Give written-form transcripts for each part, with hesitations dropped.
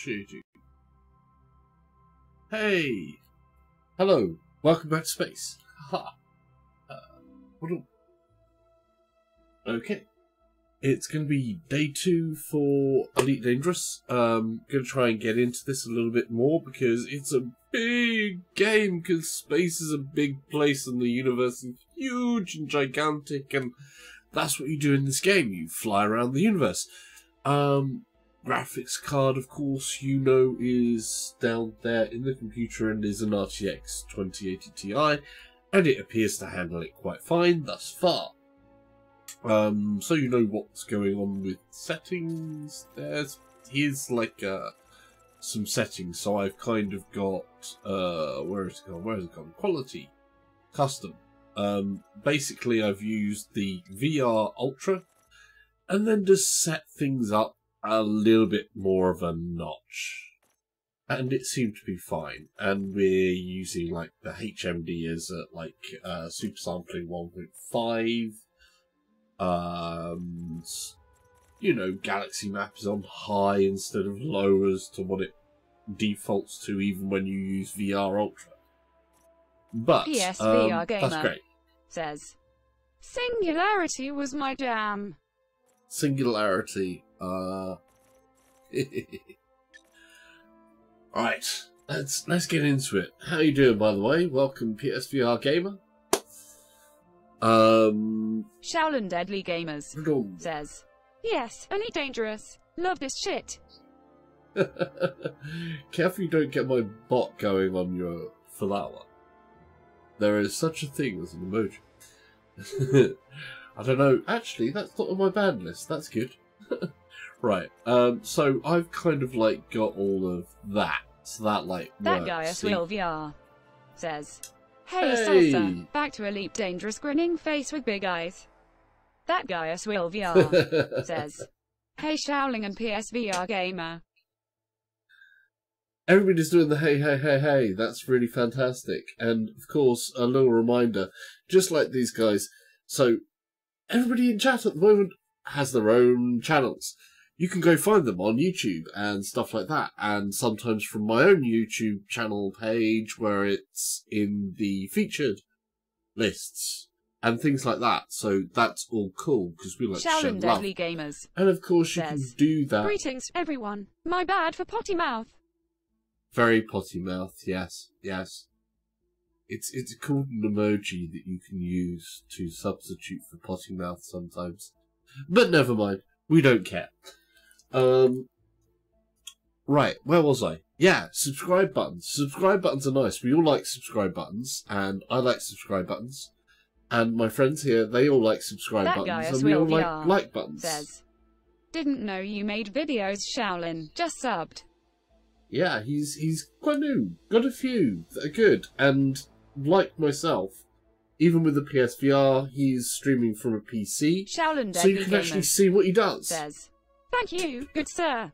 appreciate you. Hey! Hello, welcome back to space. Haha. Hold on. Okay. It's going to be day 2 for Elite Dangerous. Going to try and get into this a little bit more because it's a big game, because space is a big place and the universe is huge and gigantic, and that's what you do in this game. You fly around the universe. Graphics card, of course, you know, is down there in the computer and is an RTX 2080 Ti, and it appears to handle it quite fine thus far. So you know what's going on with settings. Here's like some settings. So I've kind of got where is it gone? Where has it gone? Quality, custom. Basically, I've used the VR Ultra, and then just set things up a little bit more of a notch, and it seemed to be fine. And we're using like the HMD as like super sampling 1.5. You know, galaxy map is on high instead of low as to what it defaults to, even when you use VR Ultra. But PSVR Gamer that's great. Says, Singularity was my jam. Singularity. Right, let's get into it. How you doing, by the way? Welcome, PSVR Gamer. Shaolin Deadly Gamers says, yes, only dangerous. Love this shit. Careful you don't get my bot going on your for that one. There is such a thing as an emoji. I don't know. Actually, that's not on my ban list. That's good. Right. So I've kind of like got all of that. So that like that works. guy See? Will VR says, Hey, Hey! Salsa, back to Elite Dangerous grinning face with big eyes. That guy Will VR says, Hey Shaolin and PSVR Gamer. Everybody's doing the hey, hey, hey, hey. That's really fantastic. And, of course, a little reminder, just like these guys. So, everybody in chat at the moment has their own channels. You can go find them on YouTube and stuff like that. And sometimes from my own YouTube channel page where it's in the featured lists and things like that. So, that's all cool because we like to share Shaolin love. Deadly Gamers And, of course, you can do that. Greetings, everyone. My bad for potty mouth. Very potty mouth, yes, yes. It's called an emoji that you can use to substitute for potty mouth sometimes. But never mind, we don't care. Right, where was I? Yeah, subscribe buttons. Subscribe buttons are nice. We all like subscribe buttons, and I like subscribe buttons. And my friends here, they all like subscribe that buttons, guy and we all VR like buttons. Says, didn't know you made videos, Shaolin. Just subbed. Yeah, he's quite new. Got a few that are good, and like myself, even with the PSVR, he's streaming from a PC, Shaolin so you can actually see what he does. Says, thank you, good sir.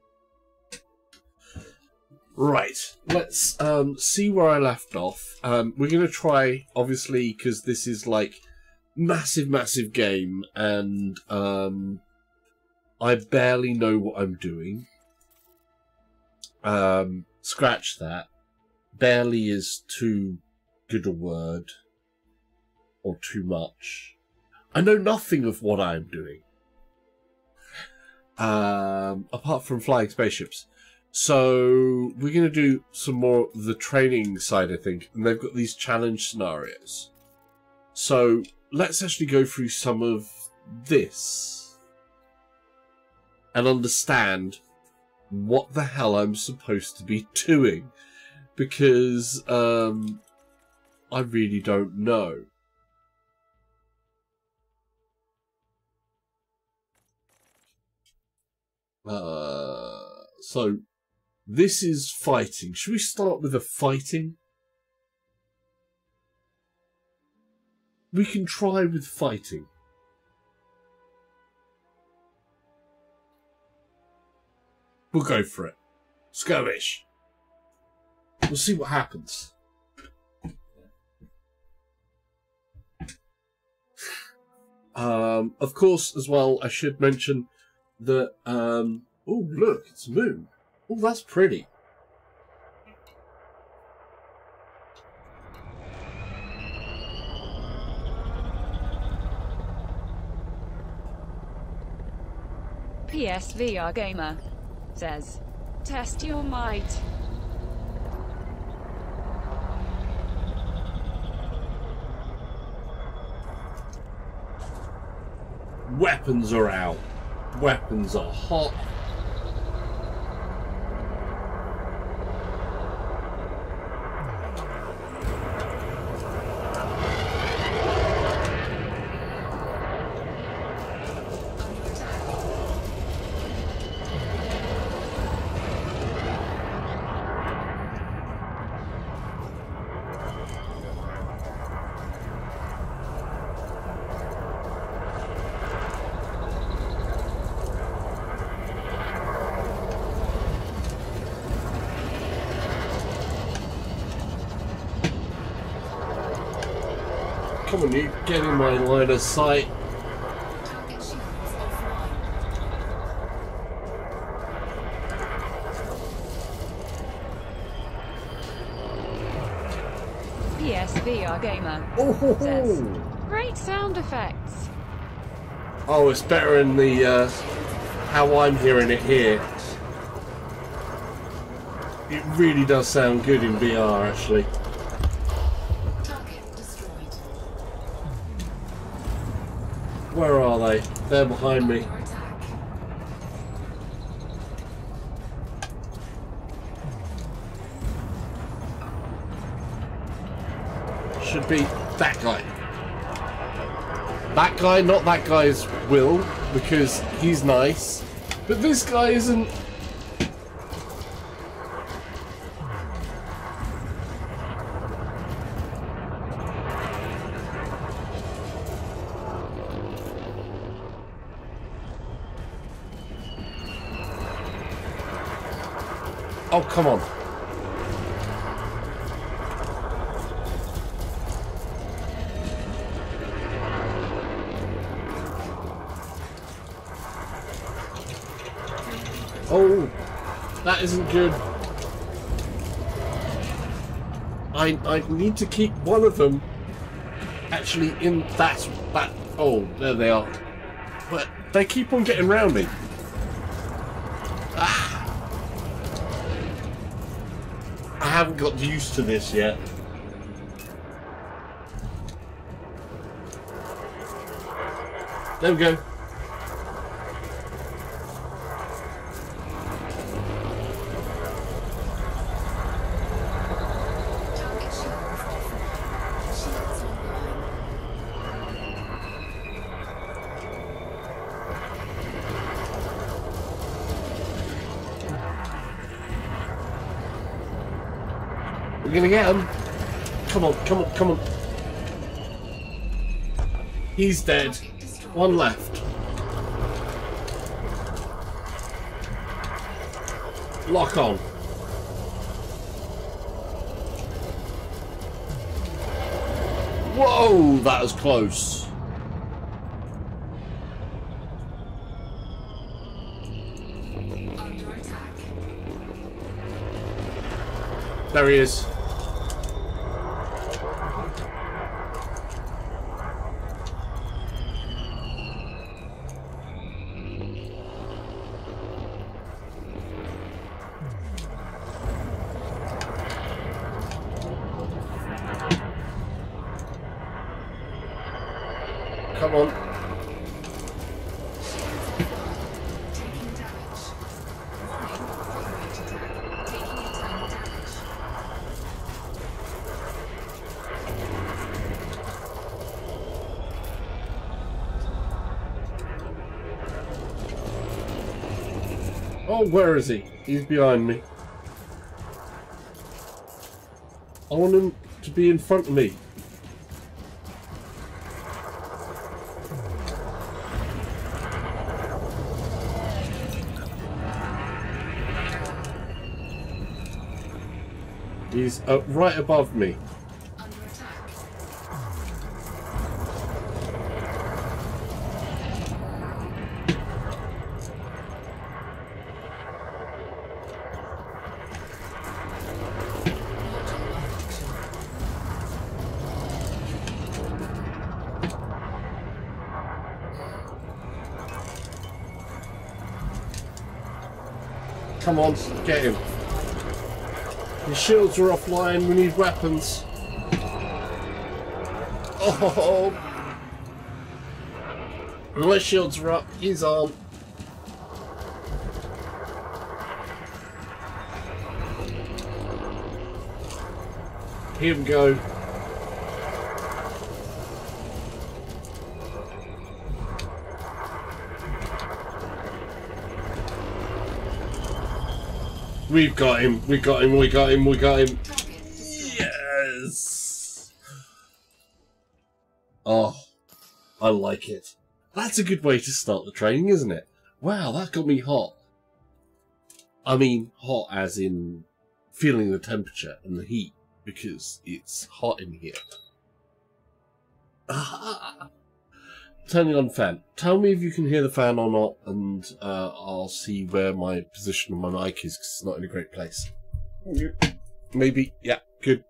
Right, let's see where I left off. We're going to try, obviously, because this is like massive game, and I barely know what I'm doing. Scratch that. Barely is too good a word, or too much. I know nothing of what I'm doing, apart from flying spaceships. So we're going to do some more of the training side, I think, and they've got these challenge scenarios. So let's actually go through some of this and understand what the hell I'm supposed to be doing, because I really don't know. So this is fighting. Should we start with the fighting? We can try with fighting. We'll go for it. Skirmish. We'll see what happens. Of course, as well, I should mention that... oh, look, it's a moon. Oh, that's pretty. PSVR Gamer says, test your might. Weapons are out. Weapons are hot. Come on, you get in my line of sight. PSVR Gamer says, great sound effects. Oh, it's better in the how I'm hearing it here. It really does sound good in VR, actually. Where are they? They're behind me. Should be that guy. That guy, not that guy's Will, because he's nice. But this guy isn't. Oh, come on. Oh, that isn't good. I need to keep one of them actually in that. Oh, there they are. But they keep on getting round me. Ah. I haven't got used to this yet. There we go. We're gonna get him. Come on, come on, come on. He's dead. One left. Lock on. Whoa, that was close. There he is. Come on. Oh, where is he? He's behind me. I want him to be in front of me. He's right above me. Come on, get him. His shields are offline, we need weapons. Oh! My shields are up, his aren't. Here we go. We've got him, we got him, we got him, we got him. Yes! Oh, I like it. That's a good way to start the training, isn't it? Wow, that got me hot. I mean, hot as in feeling the temperature and the heat, because it's hot in here. Turning on fan. Tell me if you can hear the fan or not, and I'll see where my position on my mic is, because it's not in a great place. Maybe. Yeah, good.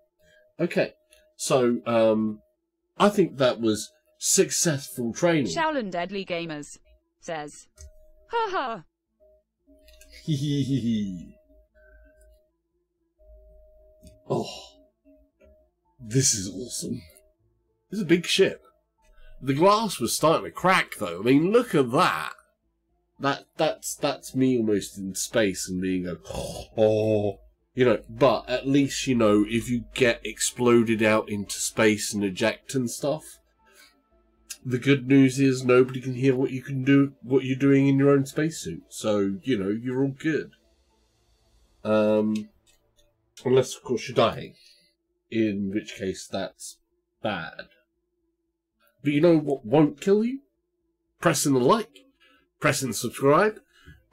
Okay. So, I think that was successful training. Shaolin Deadly Gamers says, haha. Oh, this is awesome. It's a big ship. The glass was starting to crack, though. I mean, look at that. That's me almost in space and being a oh, you know. But at least, you know, if you get exploded out into space and eject and stuff, the good news is nobody can hear what you can do, what you're doing in your own spacesuit. So you know you're all good. Unless, of course, you're dying, in which case that's bad. But you know what won't kill you? Pressing the like, pressing subscribe,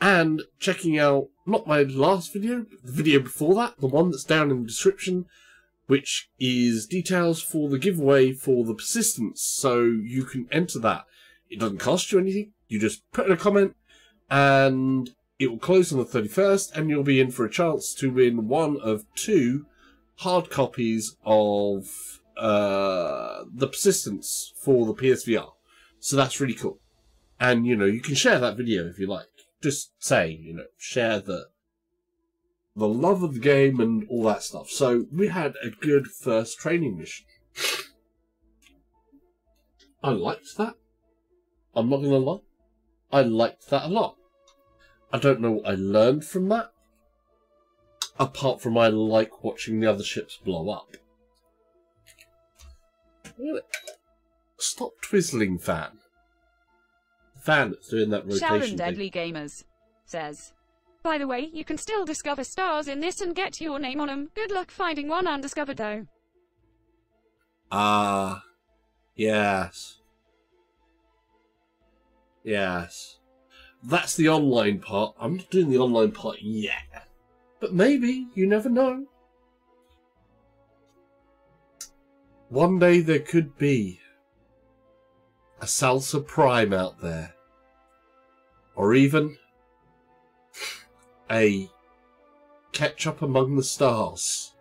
and checking out, not my last video, but the video before that, the one that's down in the description, which is details for the giveaway for the persistence, so you can enter that. It doesn't cost you anything, you just put in a comment, and it will close on the 31st, and you'll be in for a chance to win one of 2 hard copies of the persistence for the PSVR. So that's really cool. And, you know, you can share that video if you like. Just say, you know, share the love of the game and all that stuff. So we had a good first training mission. I liked that. I'm not going to lie. I liked that a lot. I don't know what I learned from that, apart from I like watching the other ships blow up. Really? Stop twizzling, fan. The fan that's doing that rotation Shaolin thing. Deadly Gamers says, by the way, you can still discover stars in this and get your name on them. Good luck finding one undiscovered, though. Ah, yes. Yes. That's the online part. I'm not doing the online part yet. But maybe, you never know. One day there could be a Salsa Prime out there. Or even a Ketchup Among the Stars.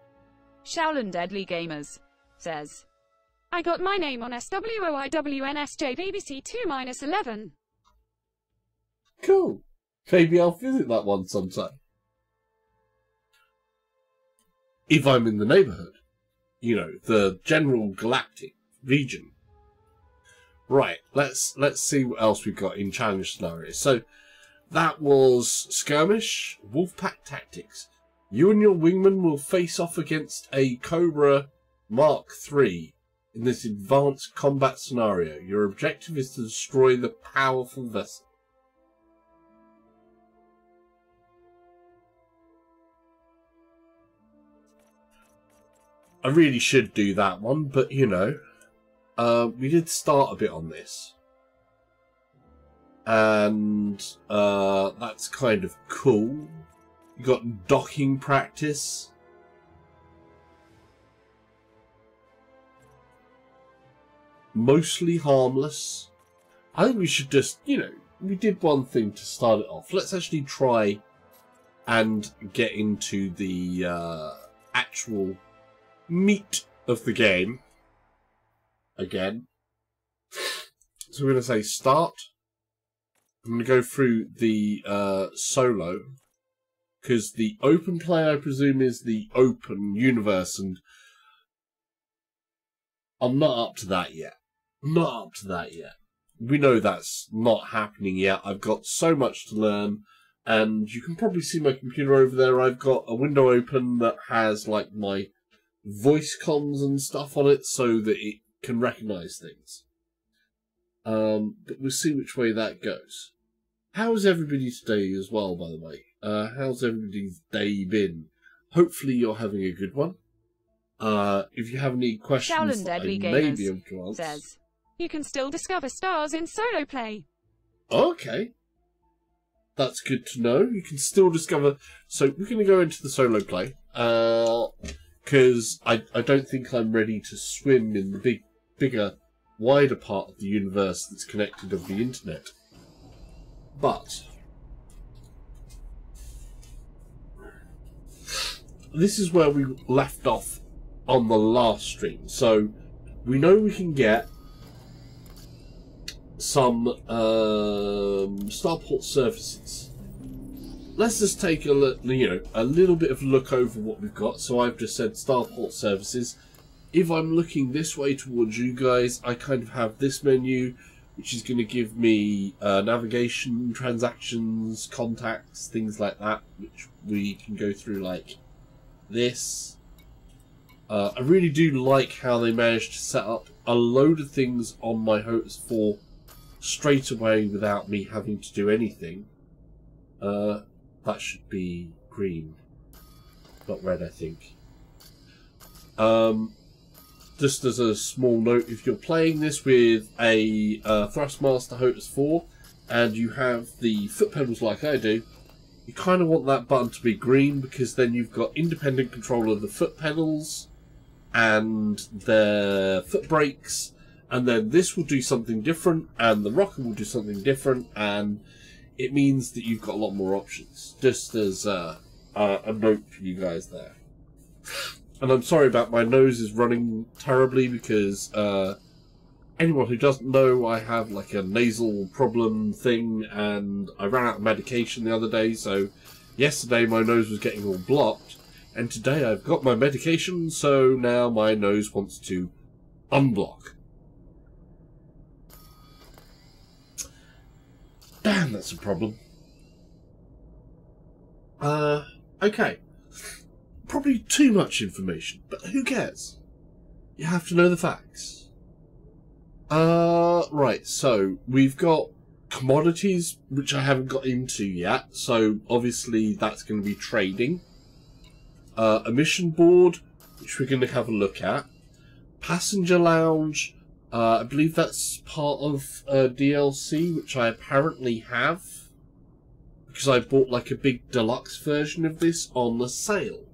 Shaolin Deadly Gamers says, I got my name on SWOIWNSJBBC 2-11. Cool. Maybe I'll visit that one sometime. If I'm in the neighbourhood. You know, the general galactic region. Right, let's see what else we've got in challenge scenarios. So, that was Skirmish, Wolfpack Tactics. You and your wingman will face off against a Cobra Mark III in this advanced combat scenario. Your objective is to destroy the powerful vessel. I really should do that one, but you know, we did start a bit on this. And that's kind of cool. You got docking practice. Mostly harmless. I think we should just, you know, we did one thing to start it off. Let's actually try and get into the actual meat of the game again. So we're going to say start. I'm going to go through the solo. Because the open play, I presume, is the open universe, and I'm not up to that yet. Not up to that yet. We know that's not happening yet. I've got so much to learn, and you can probably see my computer over there. I've got a window open that has like my voice comms and stuff on it so that it can recognize things. But we'll see which way that goes. How's everybody today as well, by the way? How's everybody's day been? Hopefully you're having a good one. If you have any questions that I may be able to answer. Says, you can still discover stars in solo play. Okay. That's good to know. You can still discover... So we're going to go into the solo play. Because I don't think I'm ready to swim in the bigger, wider part of the universe that's connected of the internet. But this is where we left off on the last stream. So we know we can get some Starport Services. Let's just take a little bit of a look over what we've got. So I've just said Starport Services. If I'm looking this way towards you guys, I kind of have this menu, which is going to give me navigation, transactions, contacts, things like that, which we can go through like this. I really do like how they managed to set up a load of things on my Hotus 4 straight away without me having to do anything. That should be green, not red, I think. Just as a small note, if you're playing this with a Thrustmaster Hotus 4 and you have the foot pedals like I do, you kind of want that button to be green, because then you've got independent control of the foot pedals and the foot brakes, and then this will do something different and the rocker will do something different, and it means that you've got a lot more options. Just as a note for you guys there. And I'm sorry about my nose is running terribly, because anyone who doesn't know, I have like a nasal problem thing, and I ran out of medication the other day, so yesterday my nose was getting all blocked, and today I've got my medication, so now my nose wants to unblock. Damn, that's a problem. Okay. Probably too much information, but who cares? You have to know the facts. Right, so we've got commodities, which I haven't got into yet, so obviously that's going to be trading. A mission board, which we're going to have a look at. Passenger lounge, I believe that's part of DLC, which I apparently have, because I bought like a big deluxe version of this on the sale,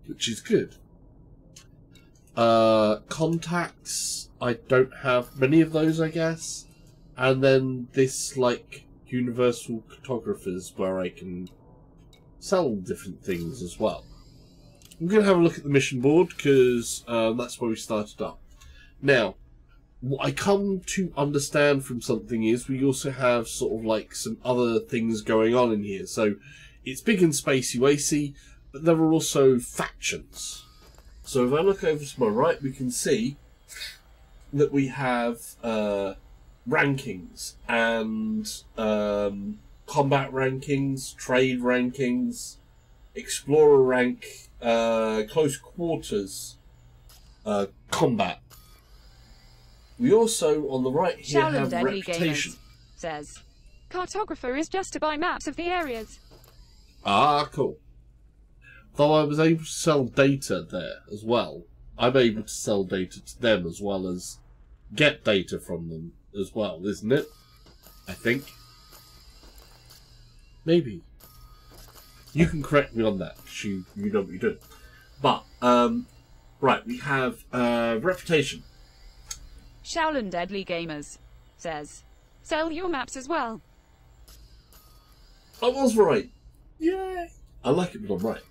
which is good. Contacts, I don't have many of those, I guess. And then this, like, universal cartographers where I can sell different things as well. I'm going to have a look at the mission board, because that's where we started up. Now, what I come to understand from something is we also have sort of like some other things going on in here. So it's big and spacey wacy, but there are also factions. So if I look over to my right, we can see that we have rankings and combat rankings, trade rankings, explorer rank, close quarters combat. We also, on the right here, have reputation. Says, cartographer is just to buy maps of the areas. Ah, cool. Though I was able to sell data there as well, I'm able to sell data to them as well as get data from them as well, isn't it? I think. Maybe. You can correct me on that, because you know what you're doing. But, right, we have reputation. Shaolin Deadly Gamers says, sell your maps as well. I was right. Yay! I like it when I'm right.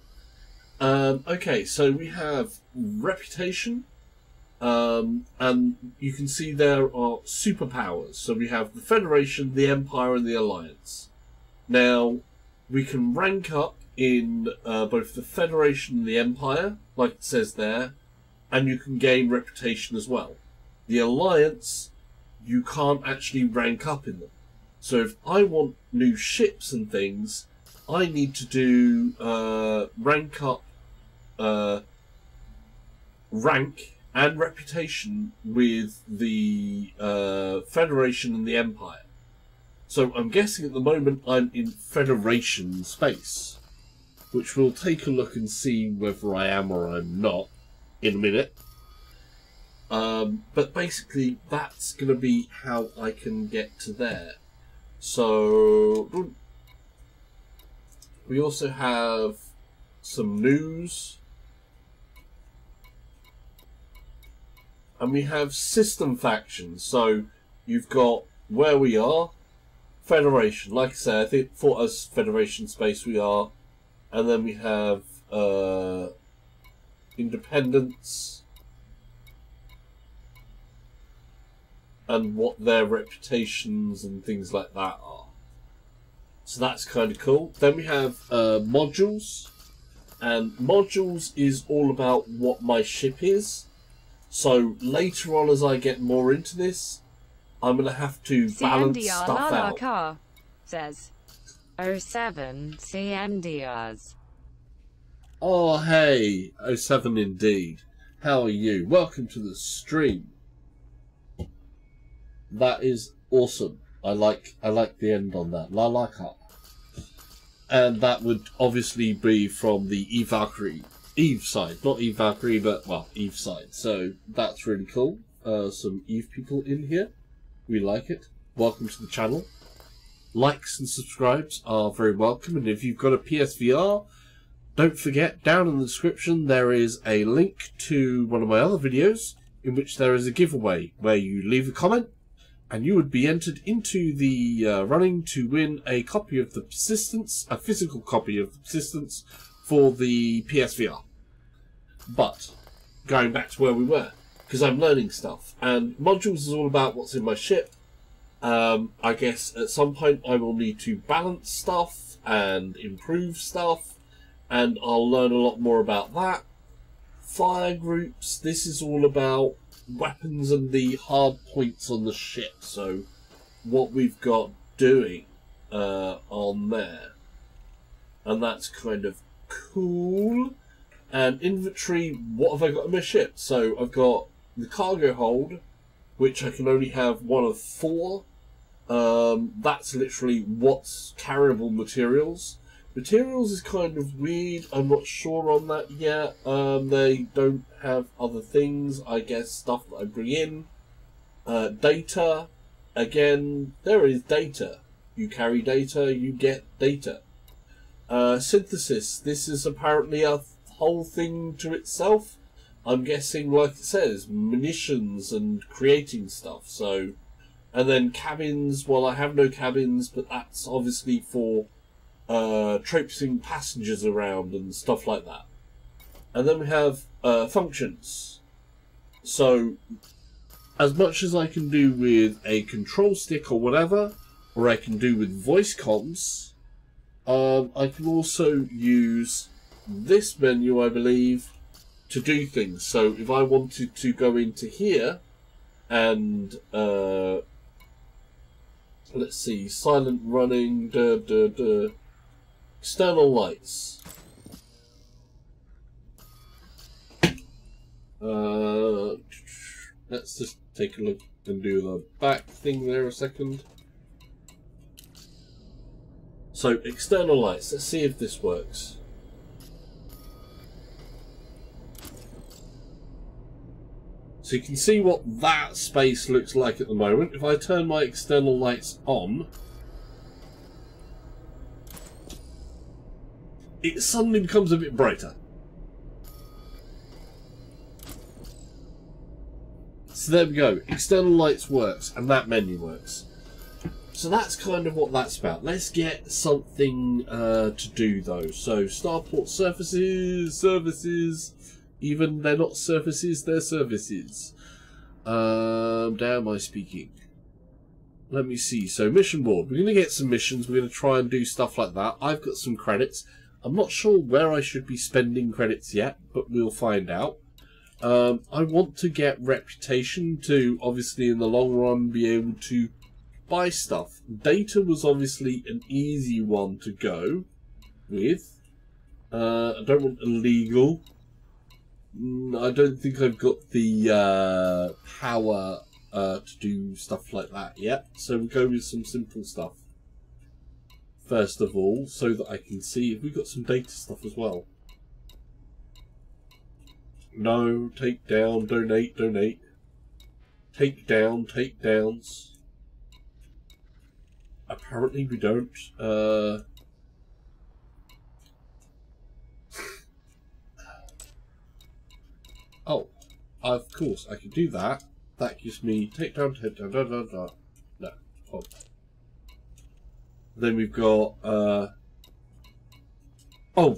Okay, so we have reputation, and you can see there are superpowers. So we have the Federation, the Empire, and the Alliance. Now, we can rank up in both the Federation and the Empire, like it says there, and you can gain reputation as well. The Alliance, you can't actually rank up in them. So if I want new ships and things, I need to do rank up, rank and reputation with the Federation and the Empire. So I'm guessing at the moment I'm in Federation space, which we'll take a look and see whether I am or I'm not in a minute. But basically that's going to be how I can get to there. So we also have some news. And we have system factions. So you've got where we are, Federation. Like I said, I think for us Federation space we are. And then we have Independence. And what their reputations and things like that are. So that's kind of cool. Then we have modules. And modules is all about what my ship is. So later on, as I get more into this, I'm going to have to balance stuff out. Car says 07 CMDRs. Oh, hey, 07 indeed. How are you? Welcome to the stream. That is awesome. I like the end on that. La la ka. And that would obviously be from the Eve side, not Eve Valkyrie, but well, Eve side. So that's really cool. Some Eve people in here. We like it. Welcome to the channel. Likes and subscribes are very welcome. And if you've got a PSVR, don't forget, down in the description there is a link to one of my other videos in which there is a giveaway where you leave a comment and you would be entered into the running to win a copy of the Persistence, a physical copy of the Persistence for the PSVR. But going back to where we were, because I'm learning stuff, and modules is all about what's in my ship. I guess at some point I will need to balance stuff and improve stuff, and I'll learn a lot more about that. Fire groups, this is all about weapons and the hard points on the ship, so what we've got doing on there, and that's kind of cool. And inventory, what have I got in my ship? So I've got the cargo hold, which I can only have one of 4. That's literally what's carryable materials. Materials is kind of weird. I'm not sure on that yet. They don't have other things. I guess stuff that I bring in. Data. Again, there is data. You carry data, you get data. Synthesis. This is apparently a whole thing to itself. I'm guessing, like it says, munitions and creating stuff. So, and then cabins. Well, I have no cabins, but that's obviously for traipsing passengers around and stuff like that. And then we have functions. So, as much as I can do with a control stick or whatever, or I can do with voice comms, I can also use this menu, I believe, to do things. So if I wanted to go into here and let's see, silent running, external lights. Let's just take a look and do the back thing there a second. So external lights, let's see if this works. So you can see what that space looks like at the moment. If I turn my external lights on, it suddenly becomes a bit brighter. So there we go. External lights works, and that menu works. So that's kind of what that's about. Let's get something to do though. So Starport Services, even they're not surfaces, they're services. How am I speaking? Let me see. So mission board. We're going to get some missions. We're going to try and do stuff like that. I've got some credits. I'm not sure where I should be spending credits yet, but we'll find out. I want to get reputation to, obviously, in the long run, be able to buy stuff. Data was obviously an easy one to go with. I don't want illegal. I don't think I've got the power to do stuff like that yet. So we'll go with some simple stuff. First of all, so that I can see if we've got some data stuff as well. No, take down, donate, donate. Take down, take downs. Apparently we don't. Oh, of course I can do that. That gives me take down, take down, da da da. No. Oh. Then we've got oh,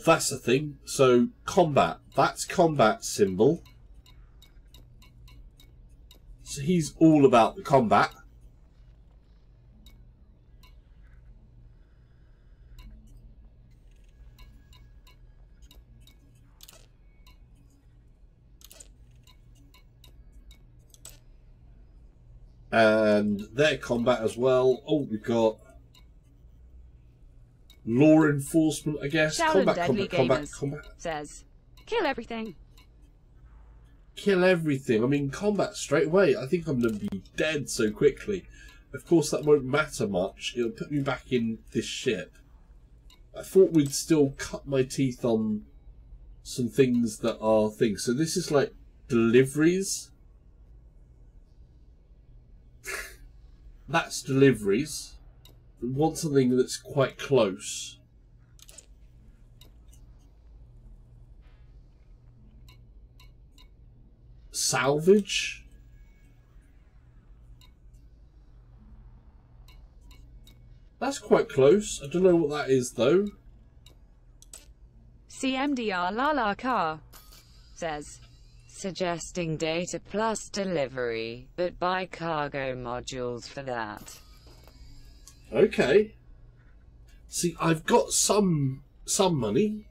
that's the thing. So combat. That's combat symbol. So he's all about the combat. And their combat as well. Oh, we've got law enforcement, I guess. Combat says, kill everything. Kill everything. I mean, combat straight away. I think I'm going to be dead so quickly. Of course, that won't matter much. It'll put me back in this ship. I thought we'd still cut my teeth on some things that are things. So this is like deliveries. That's deliveries. We want something that's quite close. Salvage? That's quite close. I don't know what that is though. CMDR Lala Car says, suggesting data plus delivery, but buy cargo modules for that. Okay. See, I've got some money.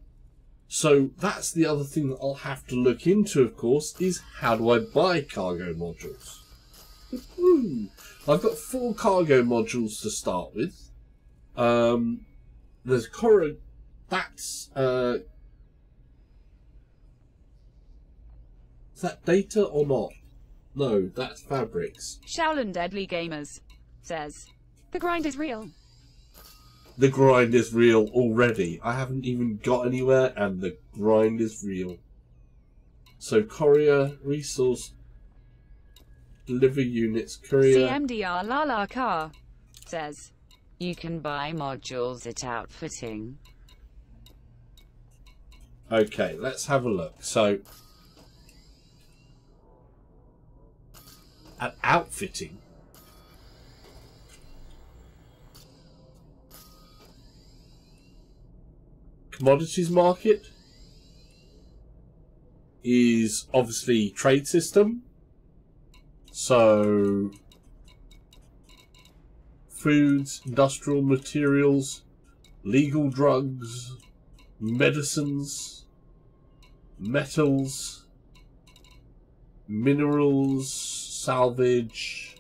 So that's the other thing that I'll have to look into, of course, is how do I buy cargo modules? I've got 4 cargo modules to start with. There's that's is that data or not? No, that's fabrics. Shaolin Deadly Gamers says, the grind is real. The grind is real already. I haven't even got anywhere and the grind is real. So courier, resource, deliver units, courier. CMDR Lala Car says, you can buy modules at outfitting. Okay, let's have a look. So, at outfitting, commodities market is obviously trade system. So foods, industrial materials, legal drugs, medicines, metals, minerals, salvage,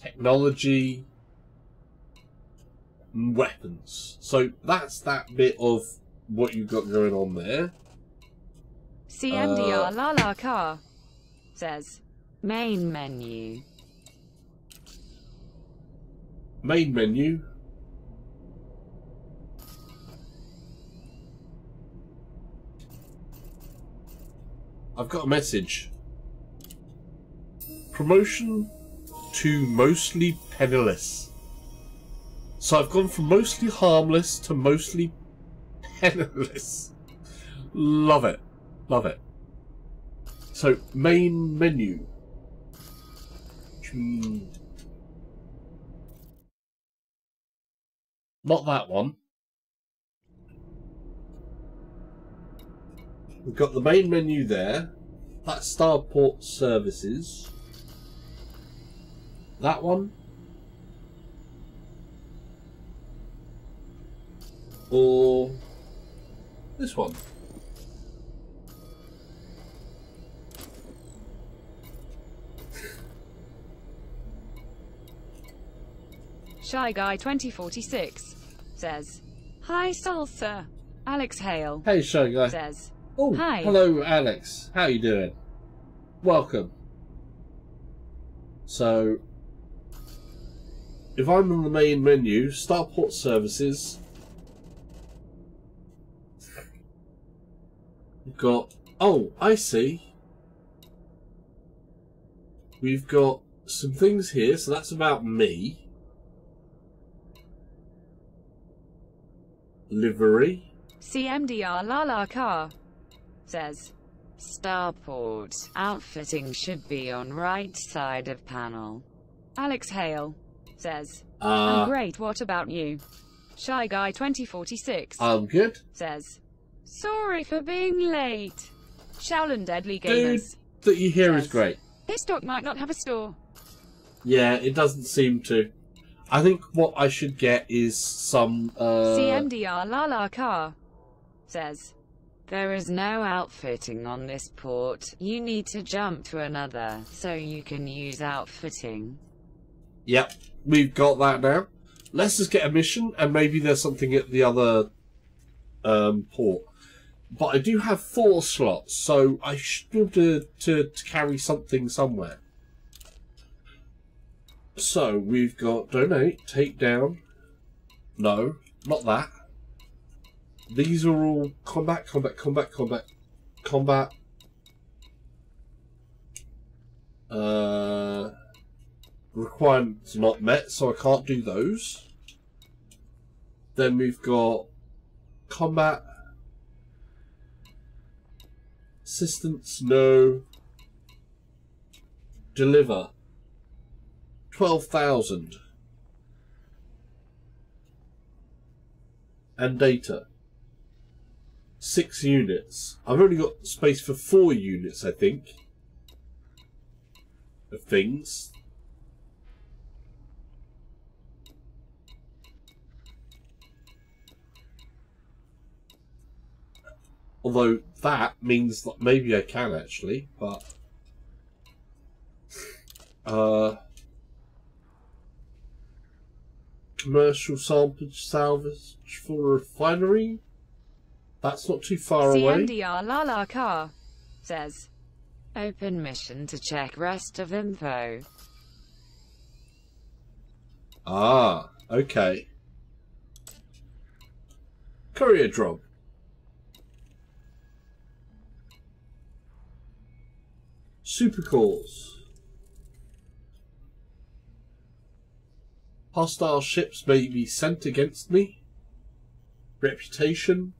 technology, weapons. So that's that bit of what you've got going on there. CMDR Lala Car says, main menu. Main menu. I've got a message. Promotion to mostly penniless. So I've gone from mostly harmless to mostly penniless. Love it. Love it. So, main menu. Not that one. We've got the main menu there. That's Starport Services. That one. or this one? Shy Guy 2046 says, "Hi Salsa." Alex Hale Hey, Shy Guy. says, Oh, "Hi." hello, Alex. How you doing? Welcome. So, if I'm on the main menu, Starport Services, we've got... Oh, I see. We've got some things here, so that's about me. Livery. CMDR Lala Car says, Starport. Outfitting should be on right side of panel. Alex Hale says, "I'm Uh, great, what about you?" Shy Guy 2046 I'm good. says, "Sorry for being late." Shaolin Deadly Dude, Gamers that you hear is says, great. "This stock might not have a store." Yeah, it doesn't seem to. I think what I should get is some, CMDR Lala Car says, There is no outfitting on this port. You need to jump to another so you can use outfitting. Yep, we've got that now. Let's just get a mission, and maybe there's something at the other port. But I do have 4 slots, so I should be able to carry something somewhere. So, we've got donate, take down. No, not that. These are all combat, combat, combat, combat, combat. Requirements not met, so I can't do those. Then we've got combat. Assistance, no. Deliver. 12,000. And data. 6 units. I've only got space for 4 units, I think. Of things. Although that means that maybe I can actually, but commercial salvage for a refinery? That's not too far away. CMDR Lala Car says, Open mission to check rest of info. Ah, okay. Courier drop. Supercalls. Hostile ships may be sent against me. Reputation.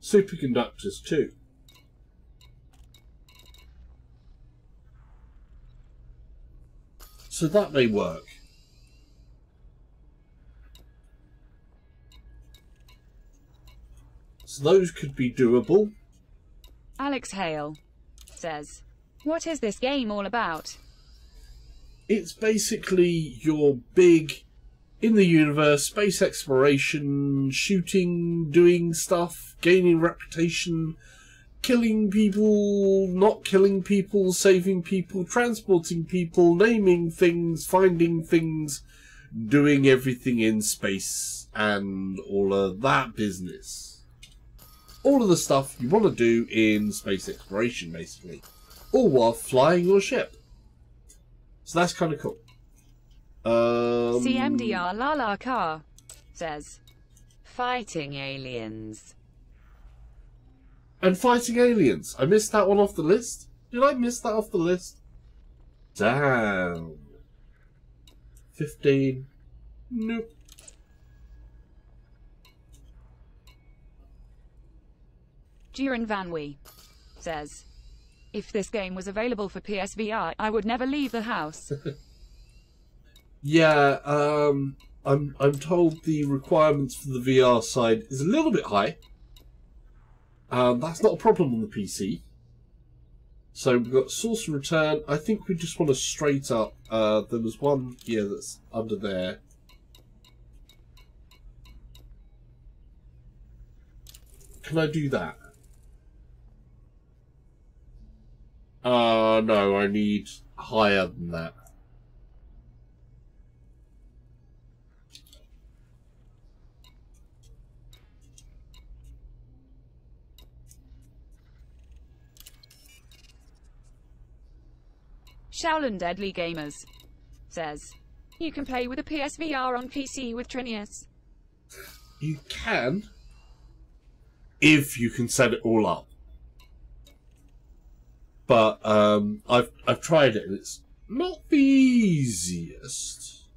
Superconductors too. So that may work. So those could be doable. Alex Hale says, "What is this game all about?" It's basically your big, in the universe, space exploration, shooting, doing stuff, gaining reputation, killing people, not killing people, saving people, transporting people, naming things, finding things, doing everything in space, and all of that business. All of the stuff you want to do in space exploration, basically. All while flying your ship. So that's kind of cool. CMDR Lala Car says, Fighting aliens. And fighting aliens. I missed that one off the list. Did I miss that off the list? Damn. 15. Nope. Duran Van Wee says, "If this game was available for PSVR, I would never leave the house." Yeah, I'm told the requirements for the VR side is a little bit high. That's not a problem on the PC. So we've got source and return. I think we just want to straight up. There was one here that's under there. Can I do that? No, I need higher than that. Shaolin Deadly Gamers says, you can play with a PSVR on PC with Trinius. You can, if you can set it all up. But I've tried it and it's not the easiest,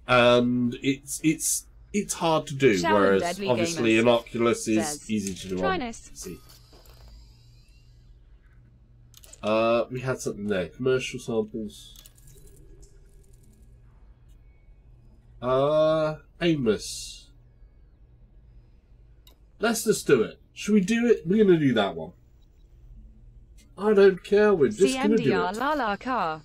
and it's hard to do. Shaolin whereas Deadly obviously Gamers an Oculus is says, easy to do try on this. PC. We had something there. Commercial samples. Aimless. Let's just do it. Should we do it? We're going to do that one. I don't care. We're just going to do CMDR it. Lala Car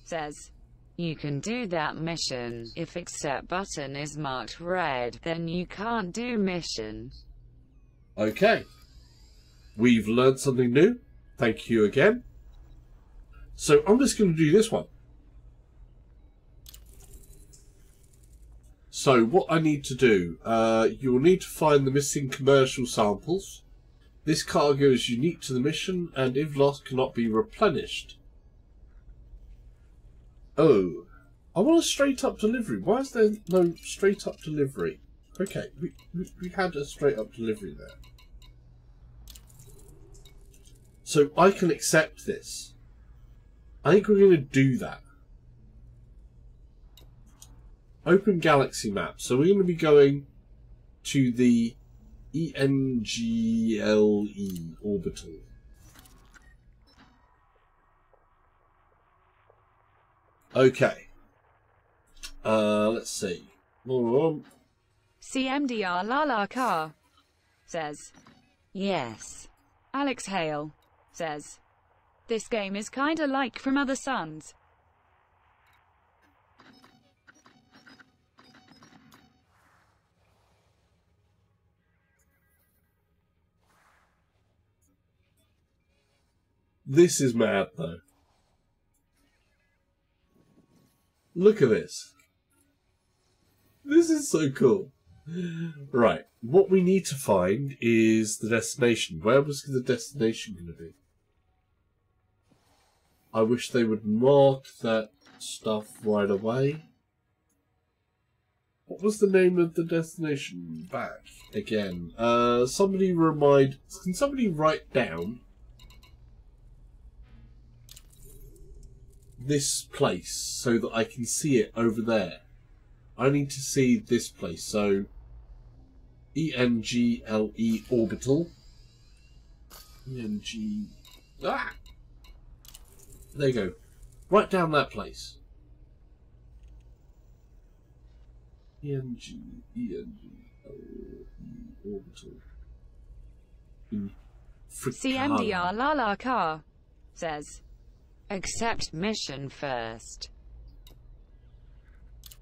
says, You can do that mission. If accept button is marked red, then you can't do mission. Okay. We've learned something new. Thank you again. So I'm just going to do this one. So what I need to do, you'll need to find the missing commercial samples. This cargo is unique to the mission and if lost cannot be replenished. Oh, I want a straight up delivery. Why is there no straight up delivery? Okay, we had a straight up delivery there. So I can accept this. I think we're going to do that. Open galaxy map. So we're going to be going to the ENGLE orbital. Okay. Let's see. CMDR Lala Car says, Yes. Alex Hale says, this game is kinda like From Other Suns. This is mad, though. Look at this. This is so cool. Right, what we need to find is the destination. Where was the destination going to be? I wish they would mark that stuff right away. What was the name of the destination? Back again. Can somebody write down this place so that I can see it over there? I need to see this place. So ENGLE orbital. There you go. Write down that place. ENGLE orbital. CMDR Lala Car says, Accept mission first.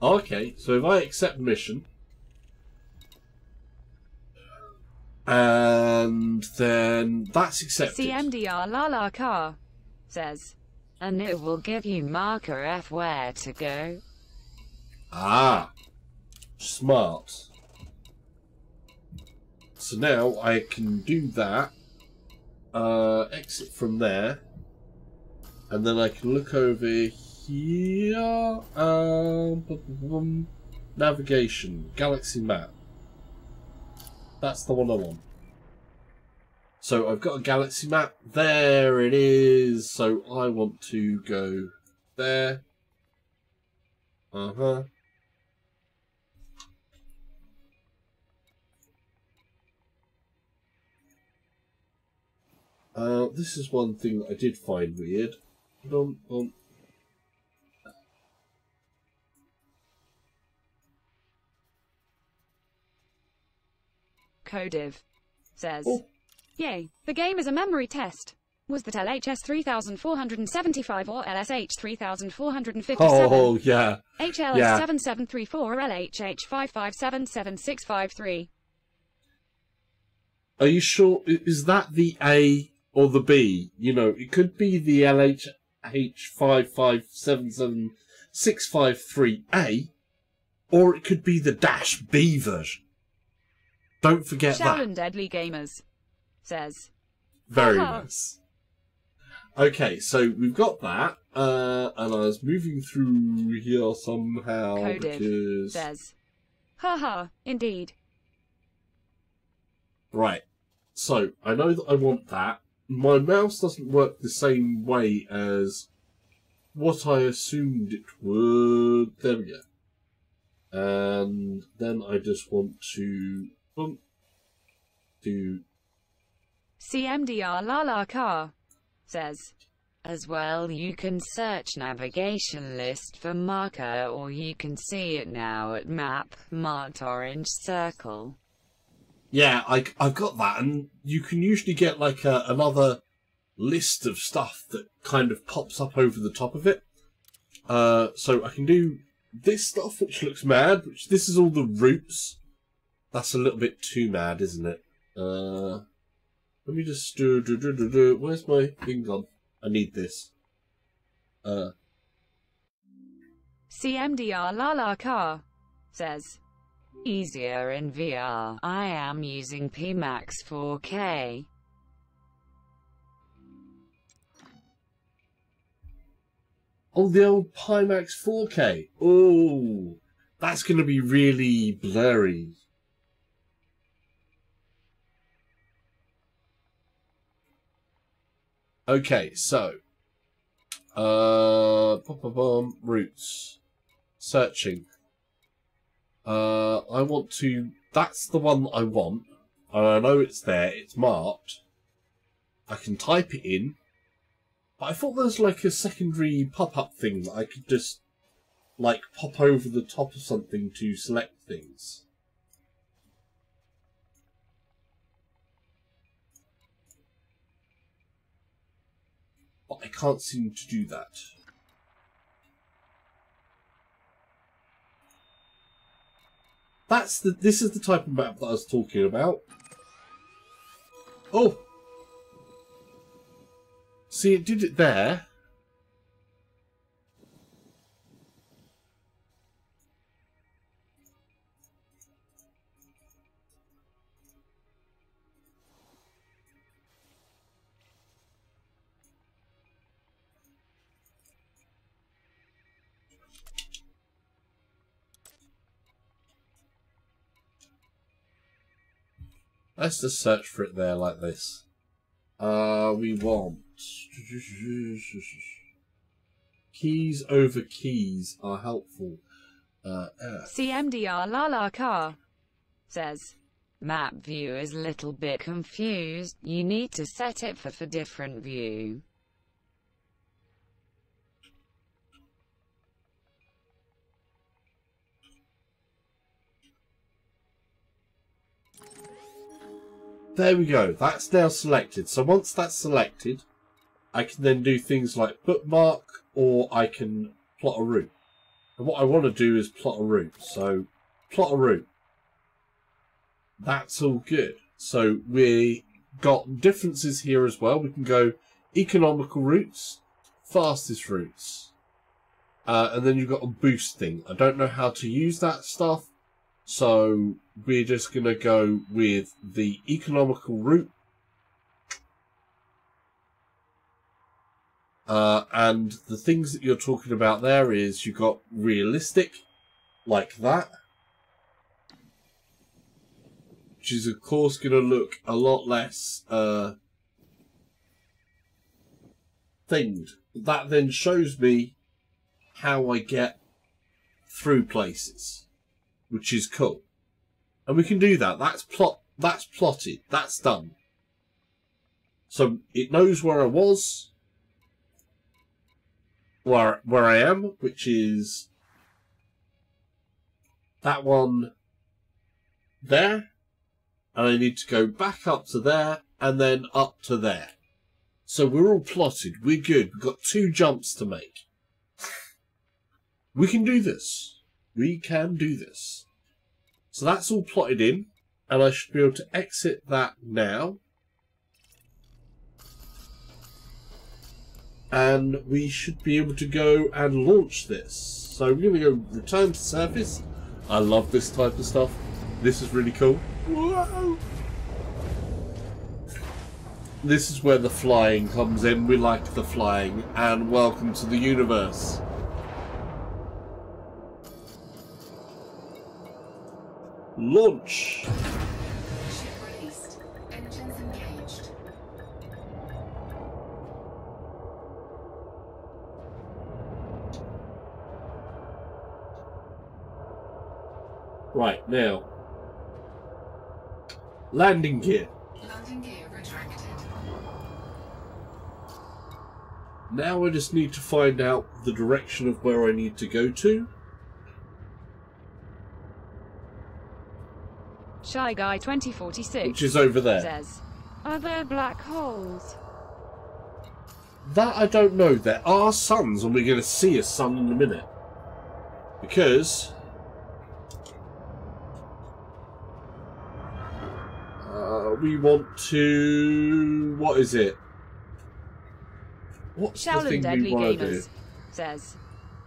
Okay, so if I accept mission, and then that's accepted. CMDR Lala Car says, And it will give you marker F where to go. Ah, smart. So now I can do that, exit from there, and then I can look over here, navigation, galaxy map. That's the one I want. So I've got a galaxy map. There it is. So I want to go there. This is one thing that I did find weird. Codiv says, Oh. Yay, the game is a memory test. Was that LHS 3475 or LSH 3457? Oh, yeah. HLS Yeah. 7734 or LHH 55776653. Are you sure? Is that the A or the B? You know, it could be the LHH5577653A, or it could be the -B version. Don't forget Shaolin that. Deadly Gamers says. Very Haha. nice. Okay, so we've got that, and I was moving through here somehow Codiv because... says. Haha, indeed. Right, so I know that I want that. My mouse doesn't work the same way as what I assumed it would. There we go. And then I just want to do... CMDR Lala Car says. As well, you can search navigation list for marker, or you can see it now at map, marked orange circle. Yeah, I've got that, and you can usually get like another list of stuff that kind of pops up over the top of it. So I can do this stuff, which looks mad, which this is all the routes. That's a little bit too mad, isn't it? Let me just do. Where's my thing gone? I need this. CMDR Lala Car says. Easier in VR. I am using Pimax 4K. Oh, the old Pimax 4K. Oh, that's going to be really blurry. Okay, so routes, searching. I want to. That's the one that I want, and I know it's there. It's marked. I can type it in, but I thought there was like a secondary pop-up thing that I could just like pop over the top of something to select things. But I can't seem to do that. This is the type of map that I was talking about. Oh! See, it did it there. Let's just search for it there like this. We want... Keys over keys are helpful. CMDR Lala Car says. Map view is a little bit confused. You need to set it for different view. There we go. That's now selected. So once that's selected, I can then do things like bookmark, or I can plot a route. And what I want to do is plot a route. So plot a route. That's all good. So we got differences here as well. We can go economical routes, fastest routes. And then you've got a boost thing. I don't know how to use that stuff. So we're just going to go with the economical route. And the things that you're talking about there is you've got realistic, like that. Which is of course going to look a lot less thinged. That then shows me how I get through places, which is cool. And we can do that. That's plotted. That's done. So it knows where I was, where I am, which is that one there. And I need to go back up to there and then up to there. So we're all plotted. We're good. We've got 2 jumps to make. We can do this. We can do this. So that's all plotted in. And I should be able to exit that now. And we should be able to go and launch this. So we're going to go return to surface. I love this type of stuff. This is really cool. Whoa. This is where the flying comes in. We like the flying. And welcome to the universe. Launch. Ship released. Engines engaged. Right, now. Landing gear. Landing gear retracted. Now I just need to find out the direction of where I need to go to. Shy Guy 2046 Which is over there. says, "Are there black holes?" That I don't know. There are suns, and we're going to see a sun in a minute. Because we want to... What is it? What's the Shaolin thing Deadly we want to do? Gamers says,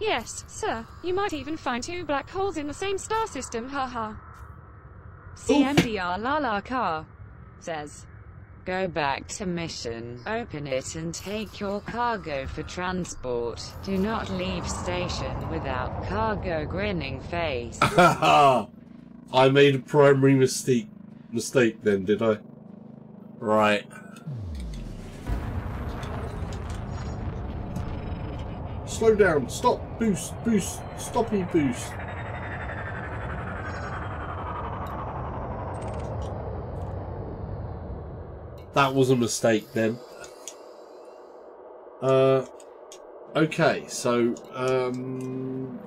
"Yes, sir. You might even find two black holes in the same star system, haha." CMDR Lala Car says, Go back to mission, open it and take your cargo for transport. Do not leave station without cargo, grinning face. I made a primary mistake then, did I? Right. Slow down. Stop. Boost. Boost. Stoppy boost. That was a mistake then. Okay, so I'm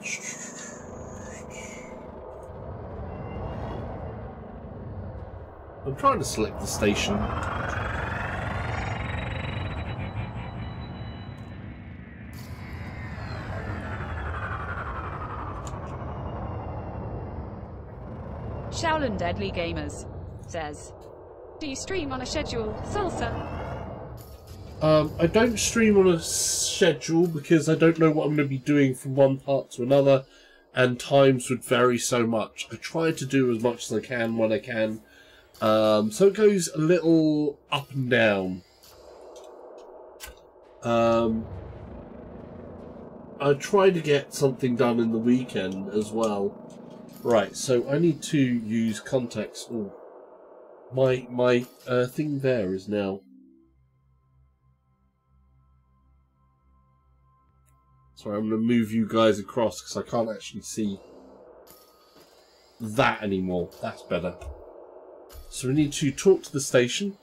trying to select the station. Shaolin Deadly Gamers says, "Do you stream on a schedule, Salsa?" I don't stream on a schedule because I don't know what I'm going to be doing from one part to another, and times would vary so much. I try to do as much as I can when I can, so it goes a little up and down. I try to get something done in the weekend as well. Right, so I need to use contacts. Oh, my thing there is now. Sorry, I'm going to move you guys across because I can't actually see that anymore. That's better. So we need to talk to the station.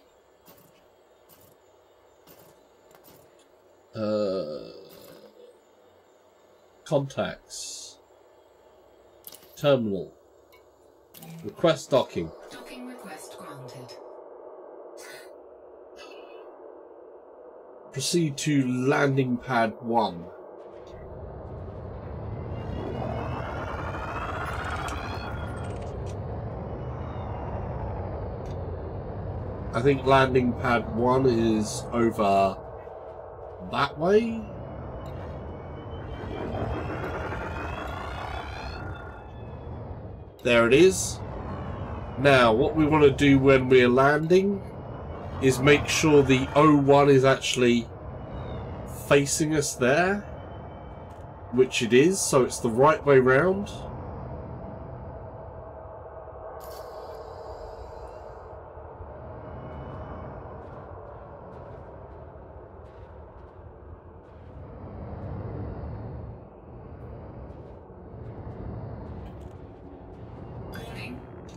Contacts. Terminal. Request docking. Docking request granted. Proceed to landing pad 1. I think landing pad 1 is over that way. There it is. Now, what we want to do when we're landing is make sure the O1 is actually facing us there, which it is, so it's the right way round.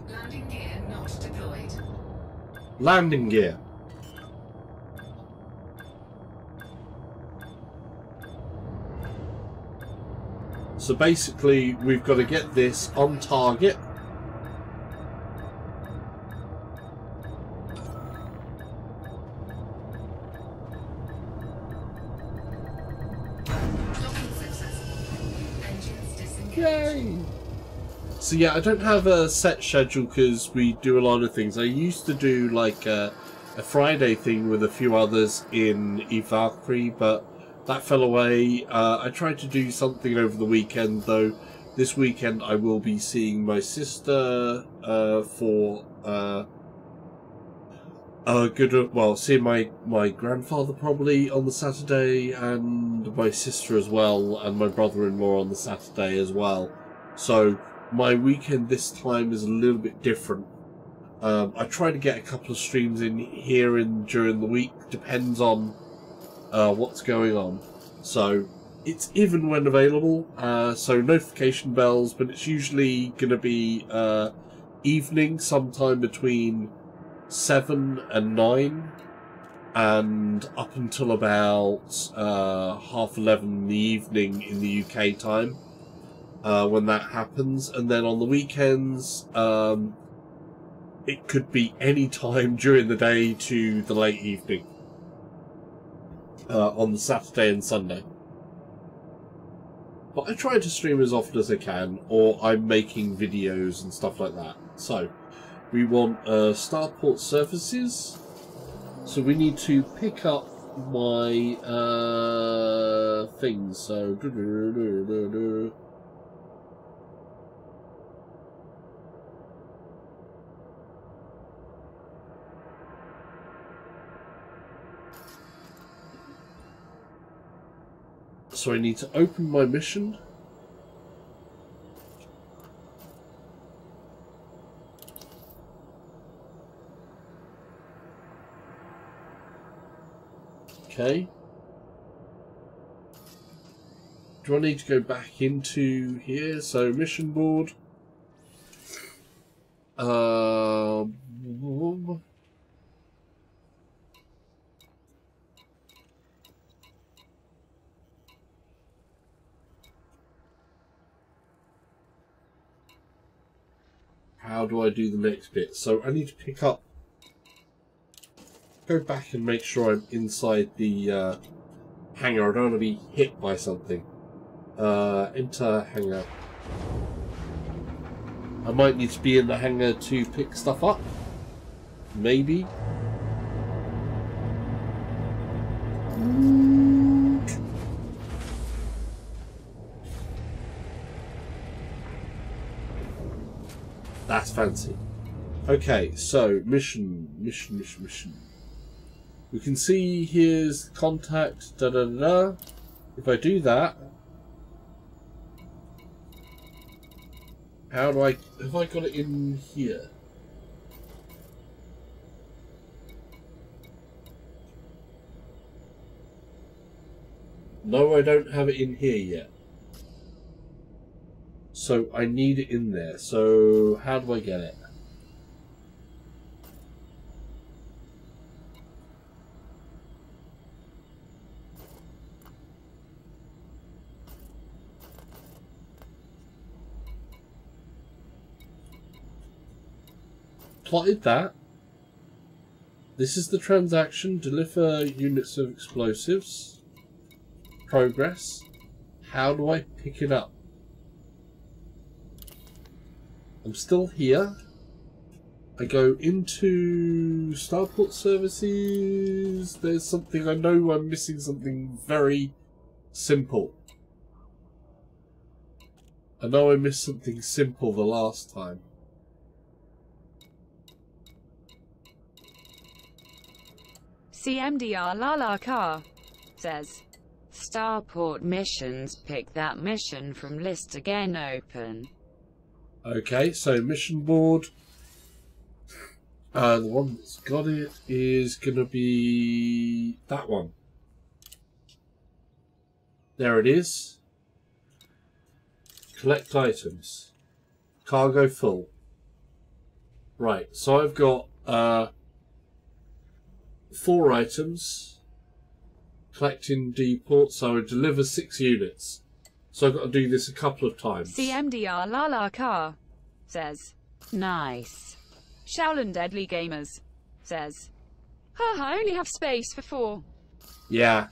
Landing gear not deployed. Landing gear. So basically, we've got to get this on target. Yay! So yeah, I don't have a set schedule because we do a lot of things. I used to do like a Friday thing with a few others in Valkyrie, but that fell away. I tried to do something over the weekend, though. This weekend I will be seeing my sister for seeing my grandfather probably on the Saturday, and my sister as well, and my brother-in-law on the Saturday as well. So my weekend this time is a little bit different. I try to get a couple of streams in here and during the week, depends on what's going on. So it's even when available, so notification bells, but it's usually going to be evening, sometime between 7 and 9, and up until about 11:30 in the evening in the UK time, when that happens. And then on the weekends, it could be any time during the day to the late evening, on the Saturday and Sunday. But I try to stream as often as I can, or I'm making videos and stuff like that. So we want Starport Services. So we need to pick up my things. So I need to open my mission. Okay. Do I need to go back into here? So mission board. How do I do the next bit? So I need to pick up, go back and make sure I'm inside the hangar. I don't want to be hit by something. Enter hangar. I might need to be in the hangar to pick stuff up. Maybe. That's fancy. Okay, so mission. We can see here's contact, If I do that, how do I, have I got it in here? No, I don't have it in here yet. So I need it in there. So how do I get it? Plotted that. This is the transaction. Deliver units of explosives. Progress. How do I pick it up? I'm still here. I go into Starport Services. There's something, I know I'm missing something very simple. I know I missed something simple the last time. CMDR Lala Car says, Starport missions, pick that mission from list again, open. Okay, so mission board. The one that's got it is going to be that one. There it is. Collect items. Cargo full. Right, so I've got 4 items. Collecting depot, so I deliver 6 units. So I've got to do this a couple of times. CMDR Lala Car says, nice. Shaolin Deadly Gamers says, Haha, I only have space for 4. Yeah.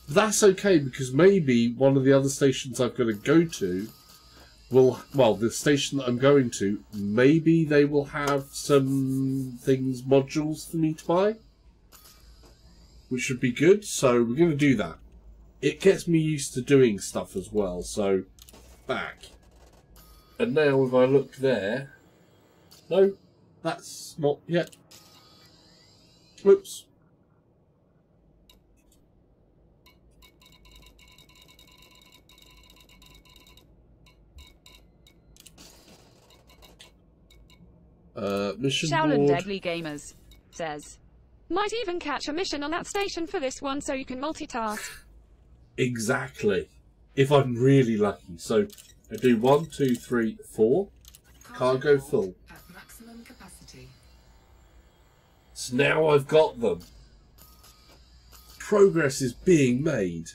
That's okay, because maybe one of the other stations I've got to go to well, the station that I'm going to, maybe they will have some modules for me to buy, which would be good. So we're going to do that. It gets me used to doing stuff as well. So back. And now if I look there, no, that's not yet. Oops. Mission Shaolin board. Deadly Gamers says, might even catch a mission on that station for this one so you can multitask. Exactly. If I'm really lucky. So I do 1, 2, 3, 4. Cargo full. At maximum capacity. So now I've got them. Progress is being made.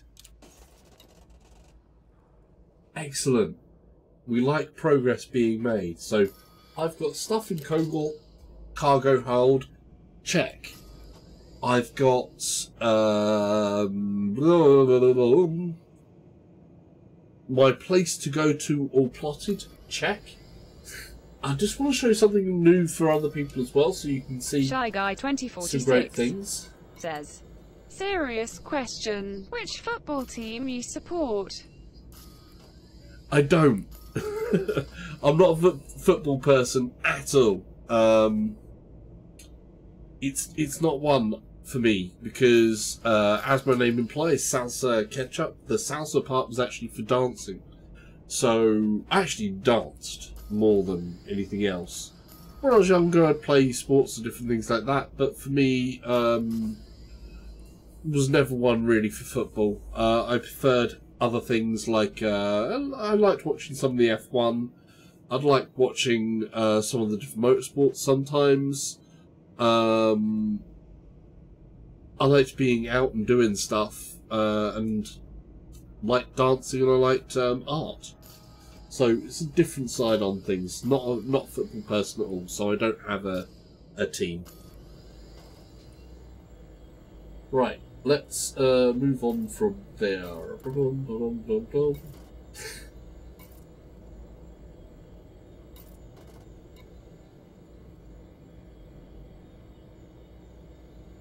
Excellent. We like progress being made. So I've got stuff in Kogel, cargo hold, check. I've got my place to go to all plotted, check. I just want to show something new for other people as well, so you can see Shy Guy some 2046 great things. says, serious question, which football team you support? I don't. I'm not a football person at all. It's not one for me because, as my name implies, salsa ketchup. The salsa part was actually for dancing, so I actually danced more than anything else. When I was younger, I'd play sports and different things like that, but for me, was never one really for football. I preferred other things like I liked watching some of the F1. I'd like watching some of the different motorsports sometimes. I liked being out and doing stuff and liked dancing, and I liked art. So it's a different side on things. Not a football person at all. So I don't have a team. Right. Let's move on from there.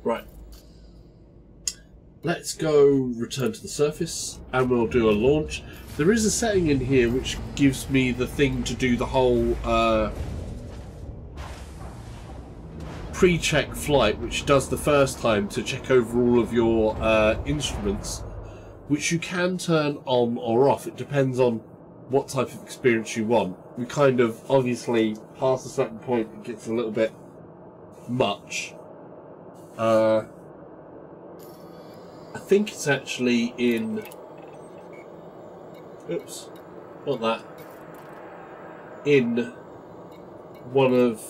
Right. Let's go return to the surface and we'll do a launch. There is a setting in here which gives me the thing to do the whole pre-check flight, which does the first time to check over all of your instruments, which you can turn on or off. It depends on what type of experience you want. We kind of, obviously, past a certain point, it gets a little bit much. I think it's actually in... Oops, not that. In one of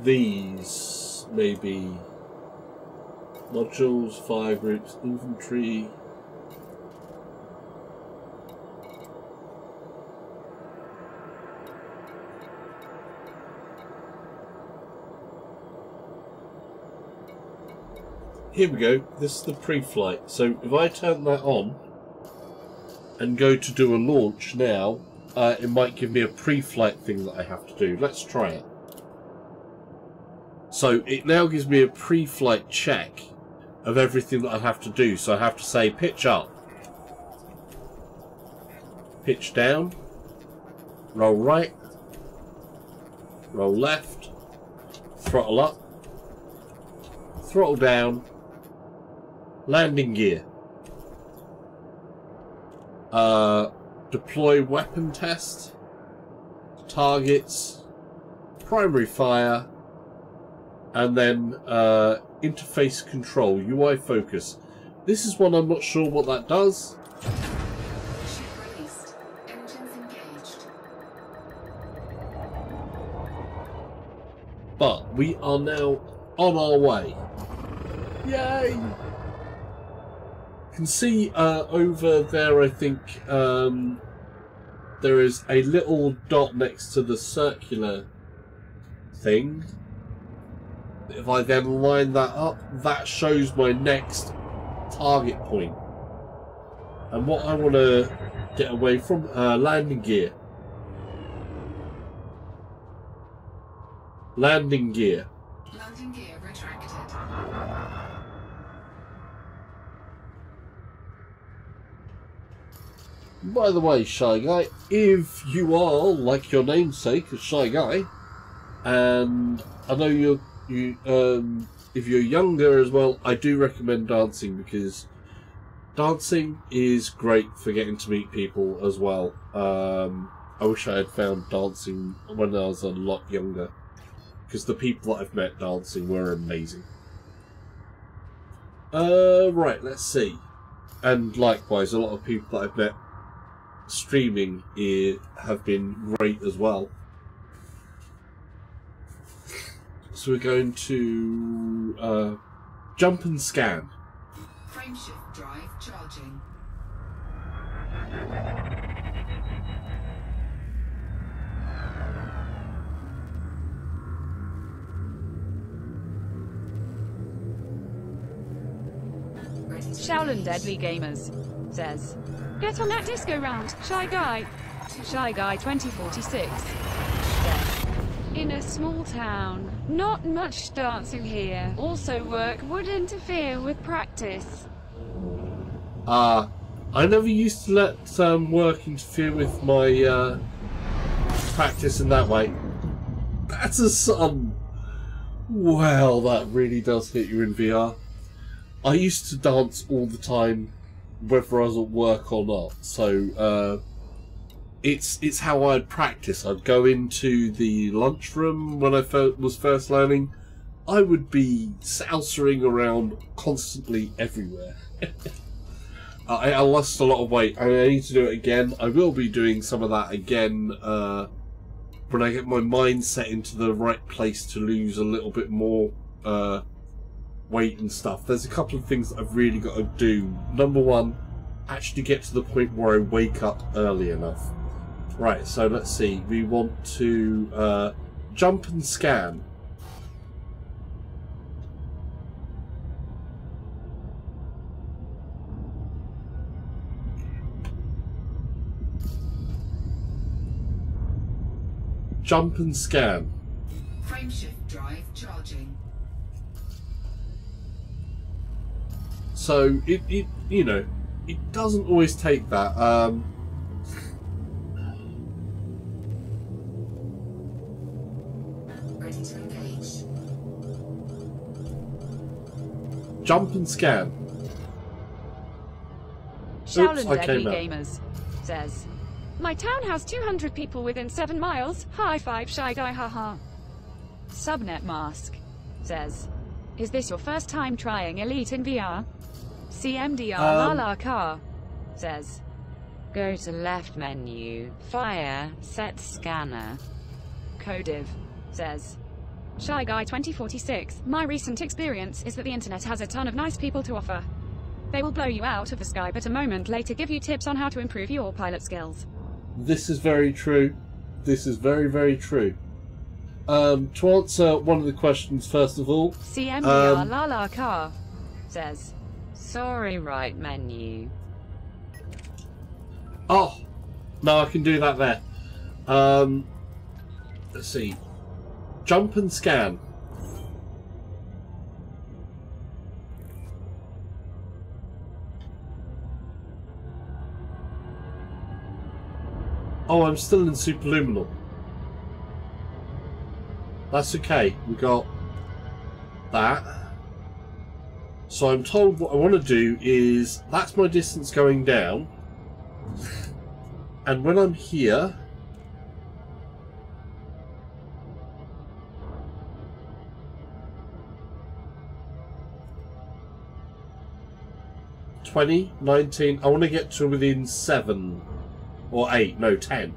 these, maybe. Modules, fire groups, infantry. Here we go, this is the pre-flight. So if I turn that on and go to do a launch now, it might give me a pre-flight thing that I have to do. Let's try it. So it now gives me a pre-flight check of everything that I have to do. So I have to say pitch up, pitch down, roll right, roll left, throttle up, throttle down, landing gear, deploy weapon test, targets, primary fire, and then interface control, UI focus. This is one I'm not sure what that does. Ship released. Engines engaged. But we are now on our way. Yay! You can see over there, I think, there is a little dot next to the circular thing. If I then line that up, that shows my next target point. And what I want to get away from, landing gear. Landing gear. Landing gear retracted. By the way, Shy Guy, if you are, like your namesake, a Shy Guy, and I know if you're younger as well, I do recommend dancing, because dancing is great for getting to meet people as well. I wish I had found dancing when I was a lot younger, because the people that I've met dancing were amazing. Right, let's see. And likewise, a lot of people that I've met streaming have been great as well. So we're going to jump and scan. Frameshift drive charging. Shaolin Deadly Gamers says, "Get on that disco round, Shy Guy." Shy Guy 2046 says, "In a small town, not much dancing here. Also work would interfere with practice." I never used to let work interfere with my practice in that way. That's a son. Well, that really does hit you in VR. I used to dance all the time, whether I was at work or not. So it's how I'd practice. I'd go into the lunchroom when I was first learning. I would be sousering around constantly everywhere. I lost a lot of weight. I need to do it again. I will be doing some of that again when I get my mind set into the right place to lose a little bit more weight and stuff. There's a couple of things that I've really got to do. Number one, actually get to the point where I wake up early enough. Right, so let's see. We want to jump and scan. Jump and scan. Frameshift drive charging. So it you know, it doesn't always take that. Ready to engage. Jump and scan. Shaolin I Deadly came out. Gamers says, "My town has 200 people within 7 miles. High five, Shy Guy, haha." Subnet Mask says, "Is this your first time trying Elite in VR?" CMDR Lala Car says, Go to left menu, fire, set scanner. Codiv says, "Shy Guy 2046, my recent experience is that the internet has a ton of nice people to offer. They will blow you out of the sky, but a moment later give you tips on how to improve your pilot skills." This is very true. This is very, very true. To answer one of the questions first of all, CMDR Lala Car says, Sorry, right menu. oh, no, I can do that there. Let's see. Jump and scan. Oh, I'm still in superluminal. That's okay. We got that. So I'm told what I want to do is, that's my distance going down. And when I'm here, (20, 19), I want to get to within 7 or 8, no, 10.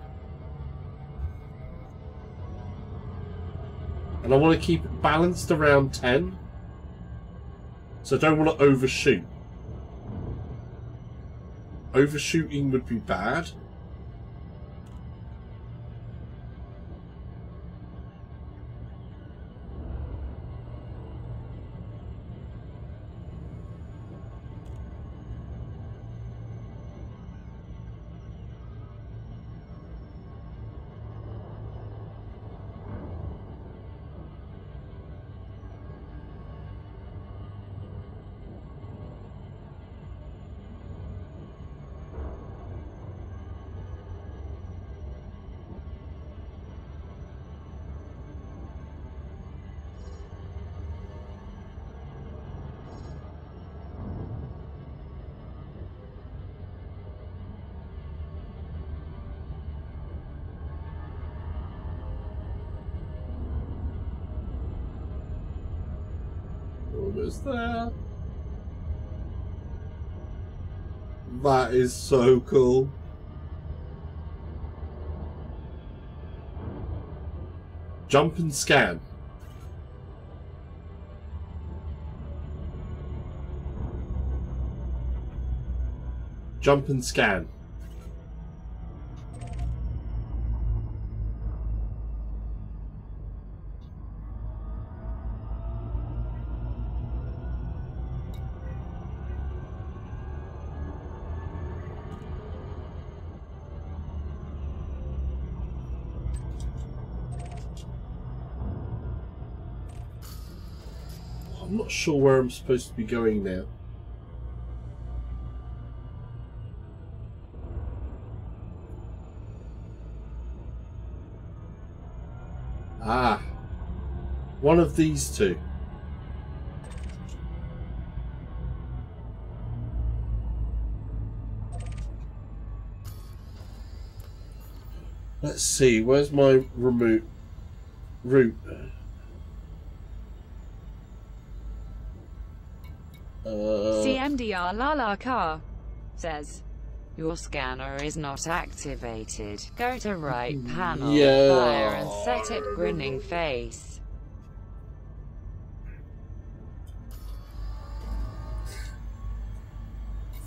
And I want to keep it balanced around 10. So I don't want to overshoot. Overshooting would be bad. goes there. That is so cool. Jump and scan. Jump and scan. I'm not sure where I'm supposed to be going now. Ah, one of these two. Let's see, where's my remote route? CMDR Lala car says, your scanner is not activated. Go to right panel, Yeah. fire and set it grinning face.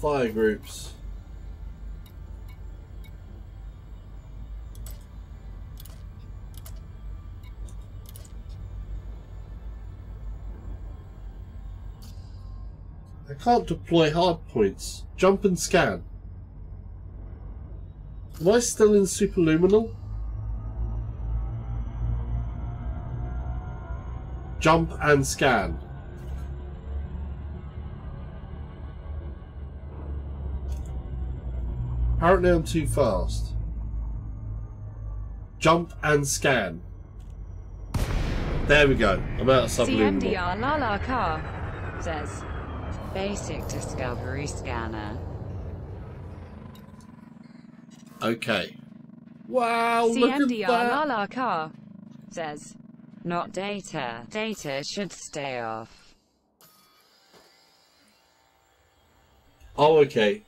Fire groups. I can't deploy hard points. Jump and scan. Am I still in superluminal? Jump and scan. Apparently I'm too fast. Jump and scan. There we go. I'm out of subluminal. CMDR Lala car says, Basic discovery scanner. Okay. Wow, look at CMDR that. Lala car says, Not data. Data should stay off. Oh, okay.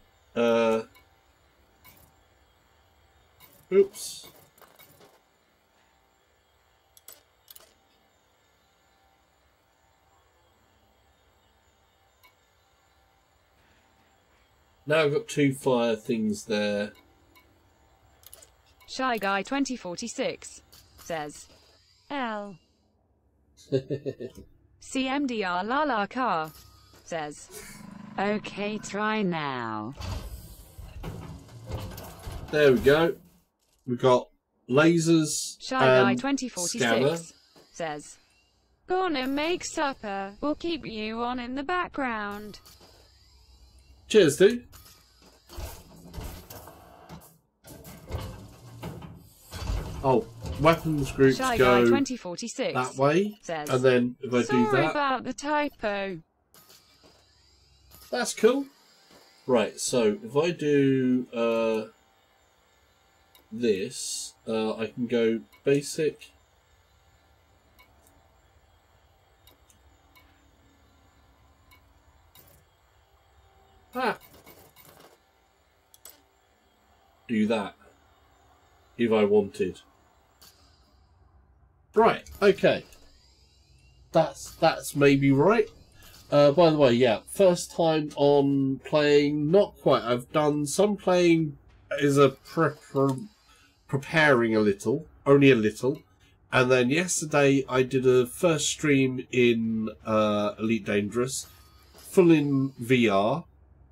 Oops. Now I've got two fire things there. Shy Guy 2046 says, L. CMDR Lala car says, Okay, try now. There we go. We've got lasers Shy Guy and 2046 scanner. says, Gonna make supper. We'll keep you on in the background. Cheers, dude. Oh, weapons groups Shy Guy go 2046 that way, says, and then if I do Sorry that, about the typo. that's cool. Right, so if I do this, I can go basic. Ah. Do that if I wanted. Right, okay. That's maybe right. By the way, yeah, first time on playing, not quite. I've done some playing as a preparing a little, only a little. And then yesterday I did a first stream in Elite Dangerous, full in VR.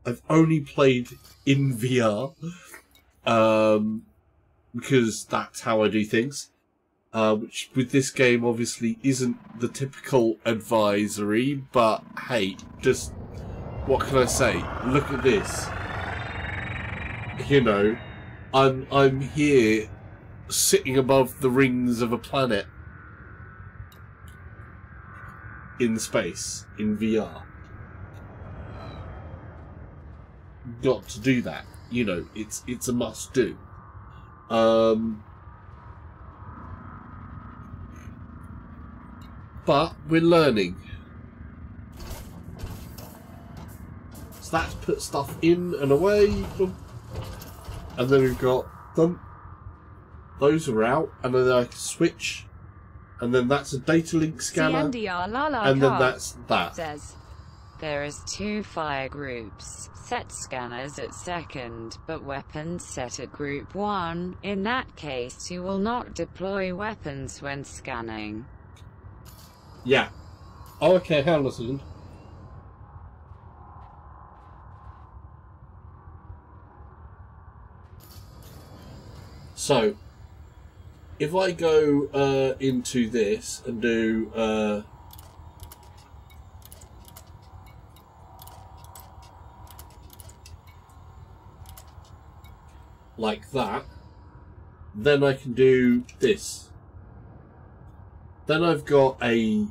I've only played in VR, because that's how I do things. Which with this game obviously isn't the typical advisory, but hey, just what can I say? Look at this. You know, I'm here sitting above the rings of a planet in space in VR. Got to do that. You know, it's a must do. But we're learning. So that's put stuff in and away. And then we've got them. Those are out. And then I can switch. And then that's a data link scanner. CMDR Lala and then that's that. Says there is 2 fire groups. Set scanners at second, but weapons set at group 1. In that case, you will not deploy weapons when scanning. Yeah. Oh, okay, hang on a second. So, if I go into this and do like that, then I can do this. Then I've got a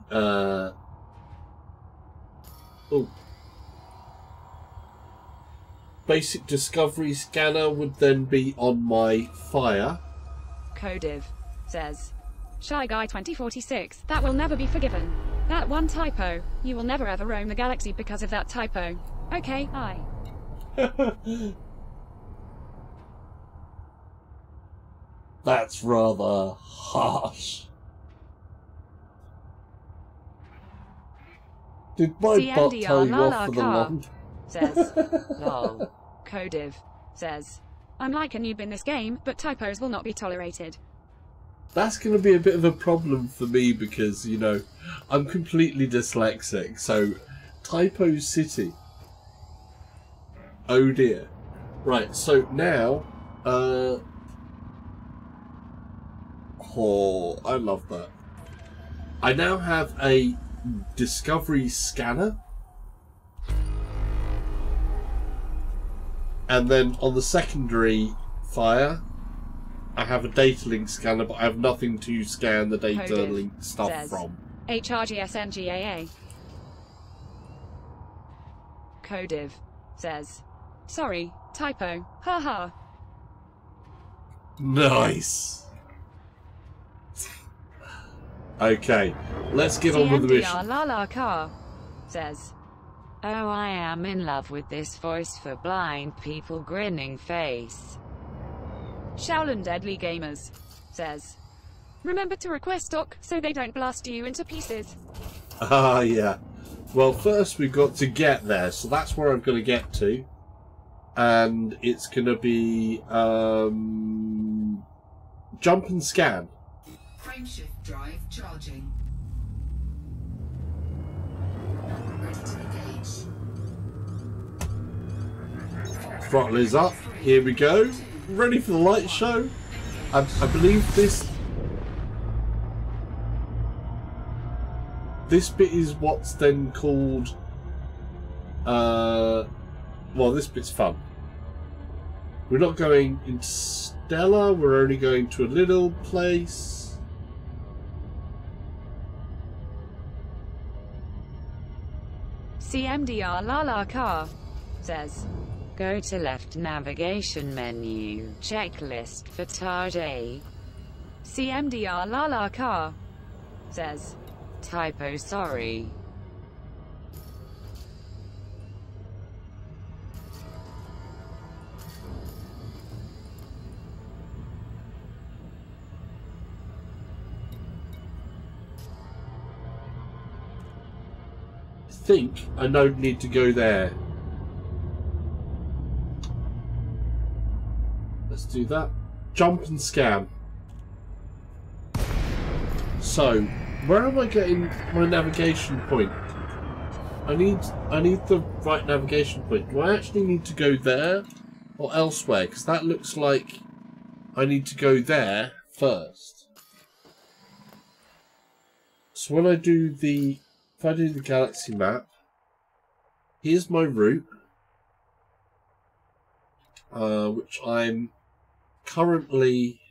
basic discovery scanner would then be on my fire. Codiv says, Shy Guy 2046, that will never be forgiven. That one typo. You will never ever roam the galaxy because of that typo. Okay, I. That's rather harsh. Did my butt tell you off for the long? Says, lol. Codiv says, I'm like a noob in this game, but typos will not be tolerated. That's going to be a bit of a problem for me because, you know, I'm completely dyslexic, so Typo City. Oh dear. Right, so now, oh, I love that. I now have a discovery scanner. And then on the secondary fire, I have a data link scanner, but I have nothing to scan the data Codiv link stuff says, from. HRGSNGAA. Codiv says, sorry, typo, haha. Nice. Okay, let's get on with the mission. Lala Car says, Oh, I am in love with this voice for blind people grinning face. Shaolin Deadly Gamers says, remember to request stock so they don't blast you into pieces. Ah, yeah. Well, first we've got to get there, so that's where I'm going to get to. And it's going to be jump and scan. Frameshift drive charging. Ready to engage. Throttle is up. Here we go. Ready for the light show. I believe this bit is what's then called well, this bit's fun. We're not going Interstellar, we're only going to a little place. CMDR Lala Car says, Go to left navigation menu, checklist for Tard A. CMDR Lala Car says, Typo sorry. I think I don't need to go there. Let's do that. Jump and scan. So, where am I getting my navigation point? I need the right navigation point. Do I actually need to go there or elsewhere? Because that looks like I need to go there first. So when I do the galaxy map, here's my route, which I'm currently,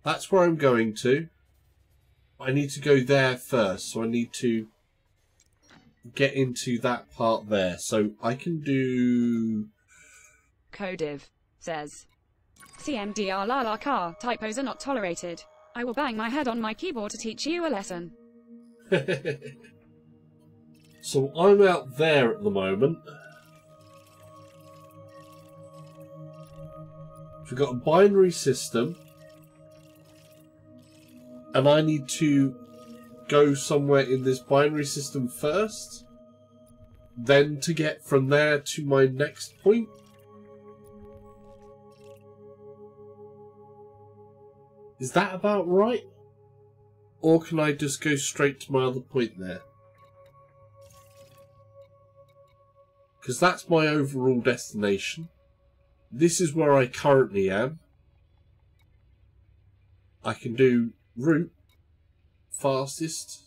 that's where I'm going to. I need to go there first, so I need to get into that part there. So I can do... Codiv says, CMDR Lala Car, typos are not tolerated. I will bang my head on my keyboard to teach you a lesson. So I'm out there at the moment. we've got a binary system, and I need to go somewhere in this binary system first, then to get from there to my next point. Is that about right? Or can I just go straight to my other point there? Because that's my overall destination. This is where I currently am. I can do route, fastest.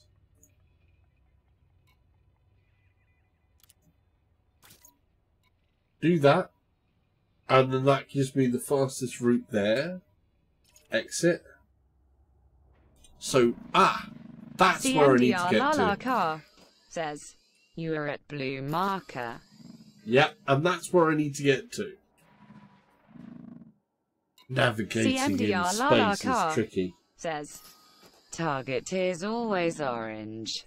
Do that. And then that gives me the fastest route there. Exit. So, that's where I need to get to. Car says, you are at blue marker. Yep, and that's where I need to get to. Navigating in space is tricky. Says, target is always orange.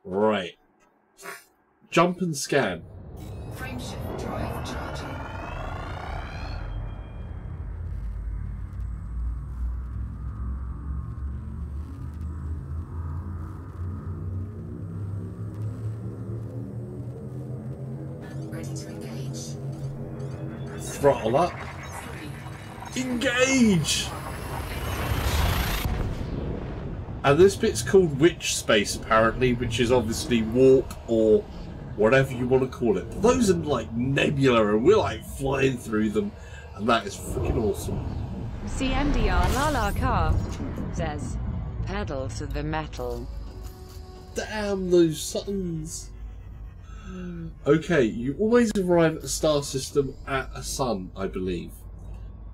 Right. Jump and scan. Frameshift drive charging. Ready to engage. Throttle up. Engage! And this bit's called witch space, apparently, which is obviously warp or whatever you want to call it. But those are like nebula, and we're like flying through them, and that is freaking awesome. CMDR Lala Car says, pedal to the metal. Damn those suns! Okay, you always arrive at the star system at a sun, I believe.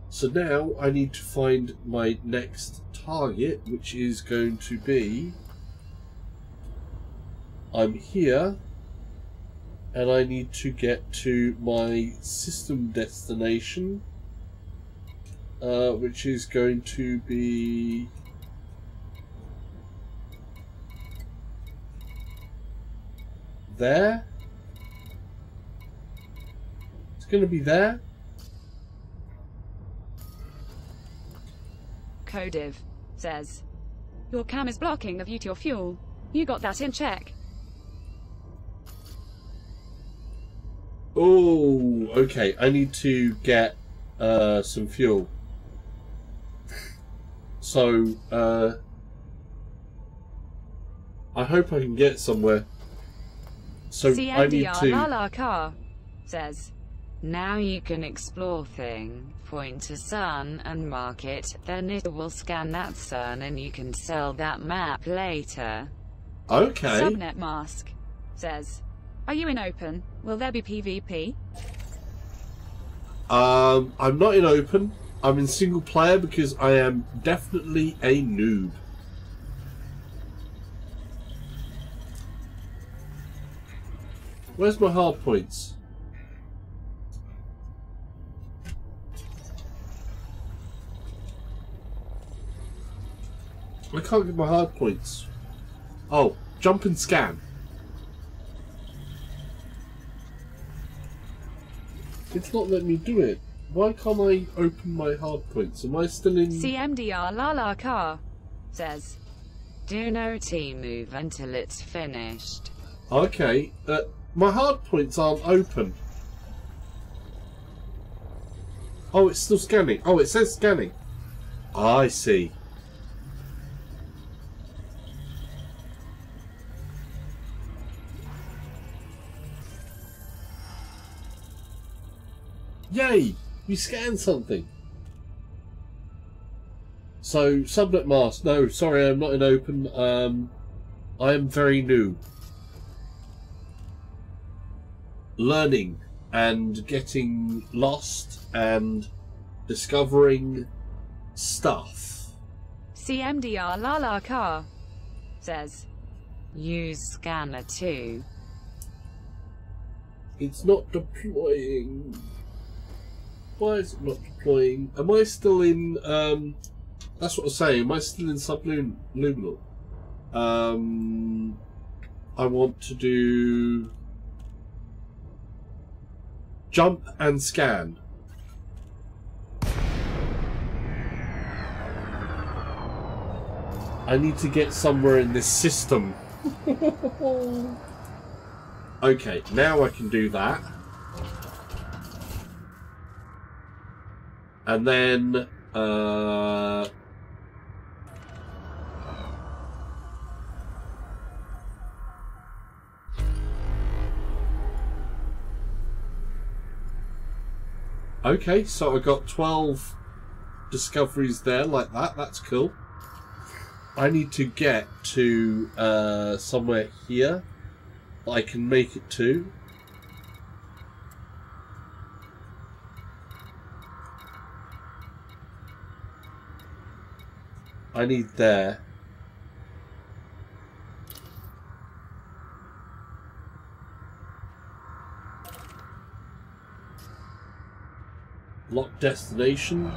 So now I need to find my next target, which is going to be... I'm here, and I need to get to my system destination, which is going to be... there. It's going to be there. Codiv says, your cam is blocking the view to your fuel. You got that in check. Oh, okay. I need to get some fuel. So, I hope I can get somewhere. So I need to... Lala Car says, now you can explore thing, point to sun and mark it, then it will scan that sun and you can sell that map later. Okay. Subnet Mask says, are you in open? Will there be PvP? I'm not in open. I'm in single player because I am definitely a noob. Where's my hard points? I can't get my hard points. Oh, jump and scan. It's not letting me do it. Why can't I open my hard points? Am I still in... CMDR Lala Car says, do no T-move until it's finished. Okay, my hard points aren't open. Oh, it's still scanning. Oh, it says scanning. I see. Yay! We scanned something. So, subnet mask. No, sorry, I'm not in open. I am very new. Learning and getting lost and discovering stuff. CMDR Lala Car says, use scanner 2. It's not deploying. Why is it not deploying? Am I still in, that's what I'm saying, am I still in subliminal? I want to do jump and scan. I need to get somewhere in this system. Okay, now I can do that. And then, okay, so I got 12 discoveries there like that. That's cool. I need to get to somewhere here that I can make it to. I need there. Lock destination.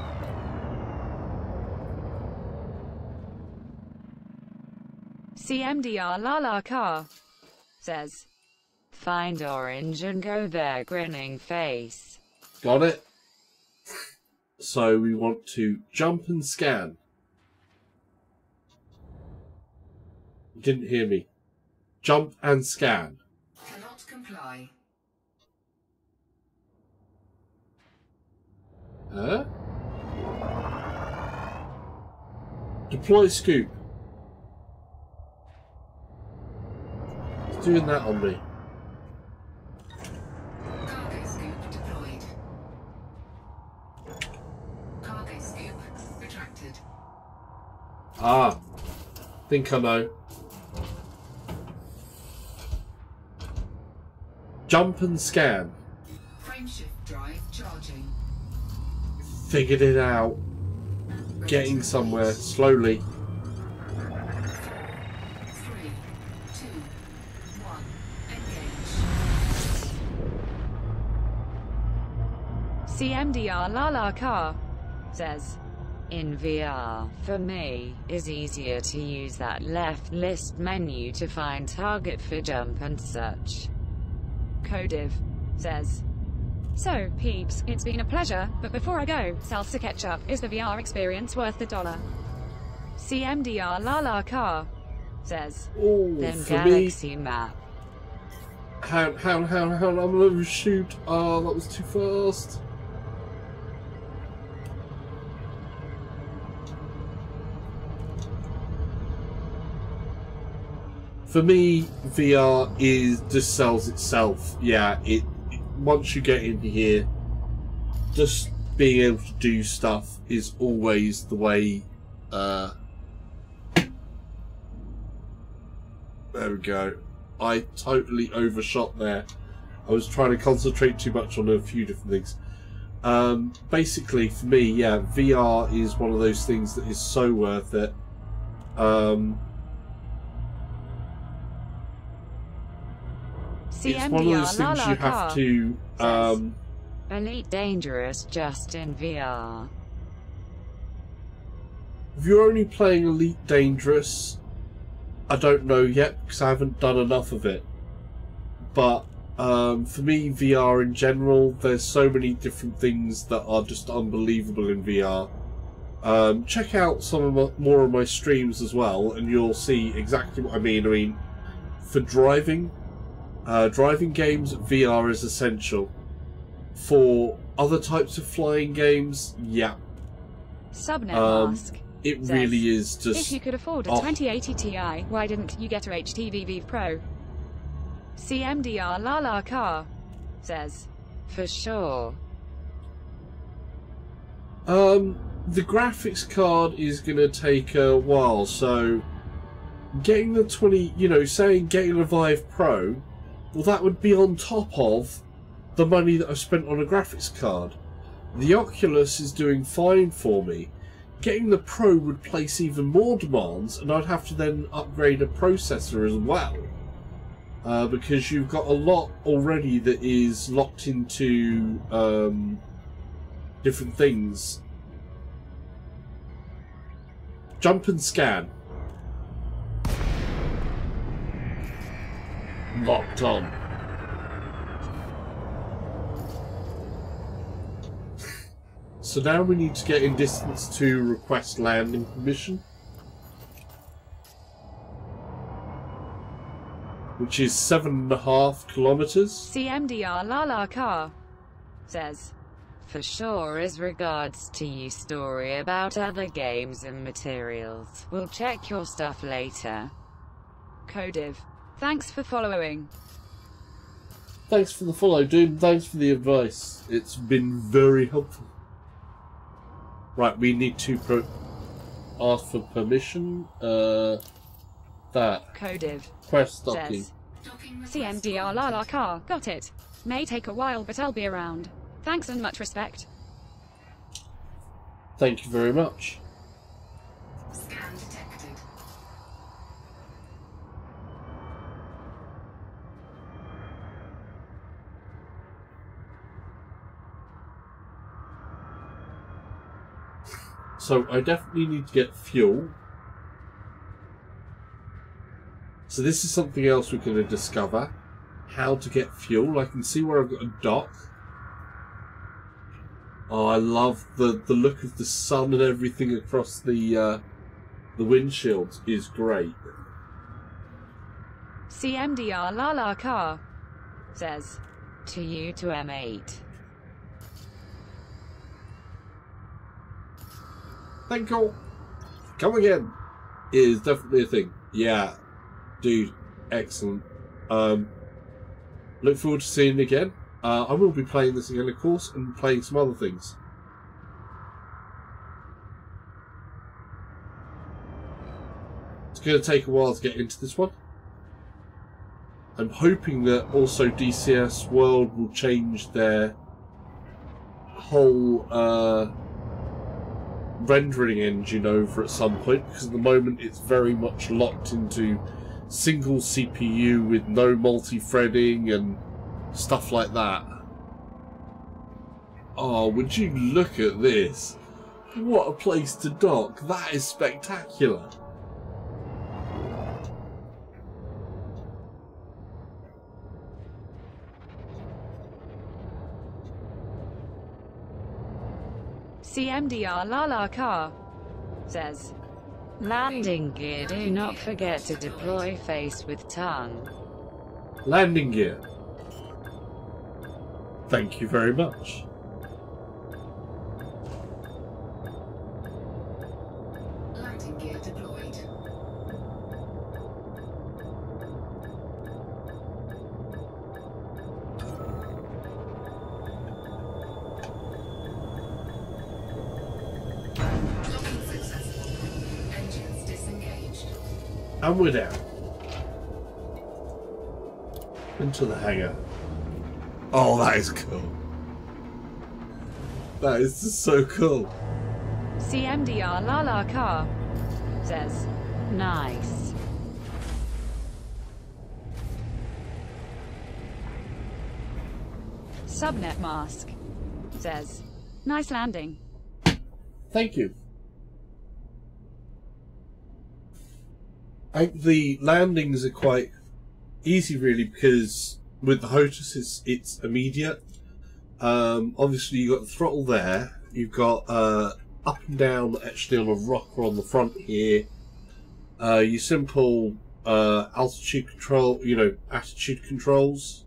CMDR Lala car says, Find orange and go there, grinning face. Got it. So we want to jump and scan. You didn't hear me. Jump and scan. Cannot comply. Huh? Deploy scoop. It's doing that on me. Cargo scoop deployed. Cargo scoop retracted. Ah. Think I know. Jump and scan. Frameshift drive charging. Figured it out. Getting somewhere slowly. 4, 3, 2, 1. Engage. CMDR Lala car says, In VR, for me, is easier to use that left list menu to find target for jump and such. Codiv says, so, peeps, it's been a pleasure, but before I go, salsa ketchup, is the VR experience worth the $1? CMDR Lala car says, Oh, Then for galaxy me. map. How, I'm gonna shoot. Oh, that was too fast. For me, VR just sells itself. Yeah, it once you get in here, just being able to do stuff is always the way. There we go. I totally overshot there. I was trying to concentrate too much on a few different things. Basically, for me, yeah, VR is one of those things that is so worth it. It's one of those things you have to. Elite Dangerous just in VR. If you're only playing Elite Dangerous, I don't know yet because I haven't done enough of it. But for me, VR in general, there's so many different things that are just unbelievable in VR. Check out some of more of my streams as well, and you'll see exactly what I mean. I mean, for driving games, VR is essential. For other types of flying games, yeah. Subnet Mask it says, really is just. If you could afford a 2080 Ti, why didn't you get a HTV Vive Pro? CMDR Lala car says, For sure. The graphics card is going to take a while, so getting the getting a Vive Pro, well, that would be on top of the money that I've spent on a graphics card. The Oculus is doing fine for me. Getting the Pro would place even more demands, and I'd have to then upgrade a processor as well. Because you've got a lot already that is locked into different things. Jump and scan. Locked on. So now we need to get in distance to request landing permission. which is 7.5 kilometers. CMDR Lala Car says, For sure, as regards to you story about other games and materials. We'll check your stuff later. Codiv, thanks for following. Thanks for the follow, dude. Thanks for the advice. It's been very helpful. Right, we need to ask for permission. That. Codiv Quest docking. says, CMDR Lala Car, got it. May take a while, but I'll be around. Thanks and much respect. Thank you very much. Scan detected. So I definitely need to get fuel. So this is something else we're going to discover. How to get fuel. I can see where I've got a dock. Oh, I love the look of the sun and everything across the windshield is great. CMDR Lala Car says, To you to M8. Thank you. Come again. Is definitely a thing. Yeah. Dude, excellent. Look forward to seeing it again. I will be playing this again, of course, and playing some other things. It's going to take a while to get into this one. I'm hoping that also DCS World will change their whole rendering engine over at some point, because at the moment it's very much locked into single CPU with no multi-threading and stuff like that. Oh, would you look at this? What a place to dock. That is spectacular. CMDR Lala Car says, Landing gear, do not forget to deploy face with tongue. Landing gear. Thank you very much. Landing gear deployed. Docking successful. Engines disengaged. And we're down. Into the hangar. Oh, that is cool. That is just so cool. CMDR Lala Car says, Nice. Subnet Mask says, nice landing. Thank you. I think the landings are quite easy, really, because with the HOTAS it's immediate. Obviously you've got the throttle there. You've got up and down actually on a rocker on the front here. Your simple altitude control, attitude controls,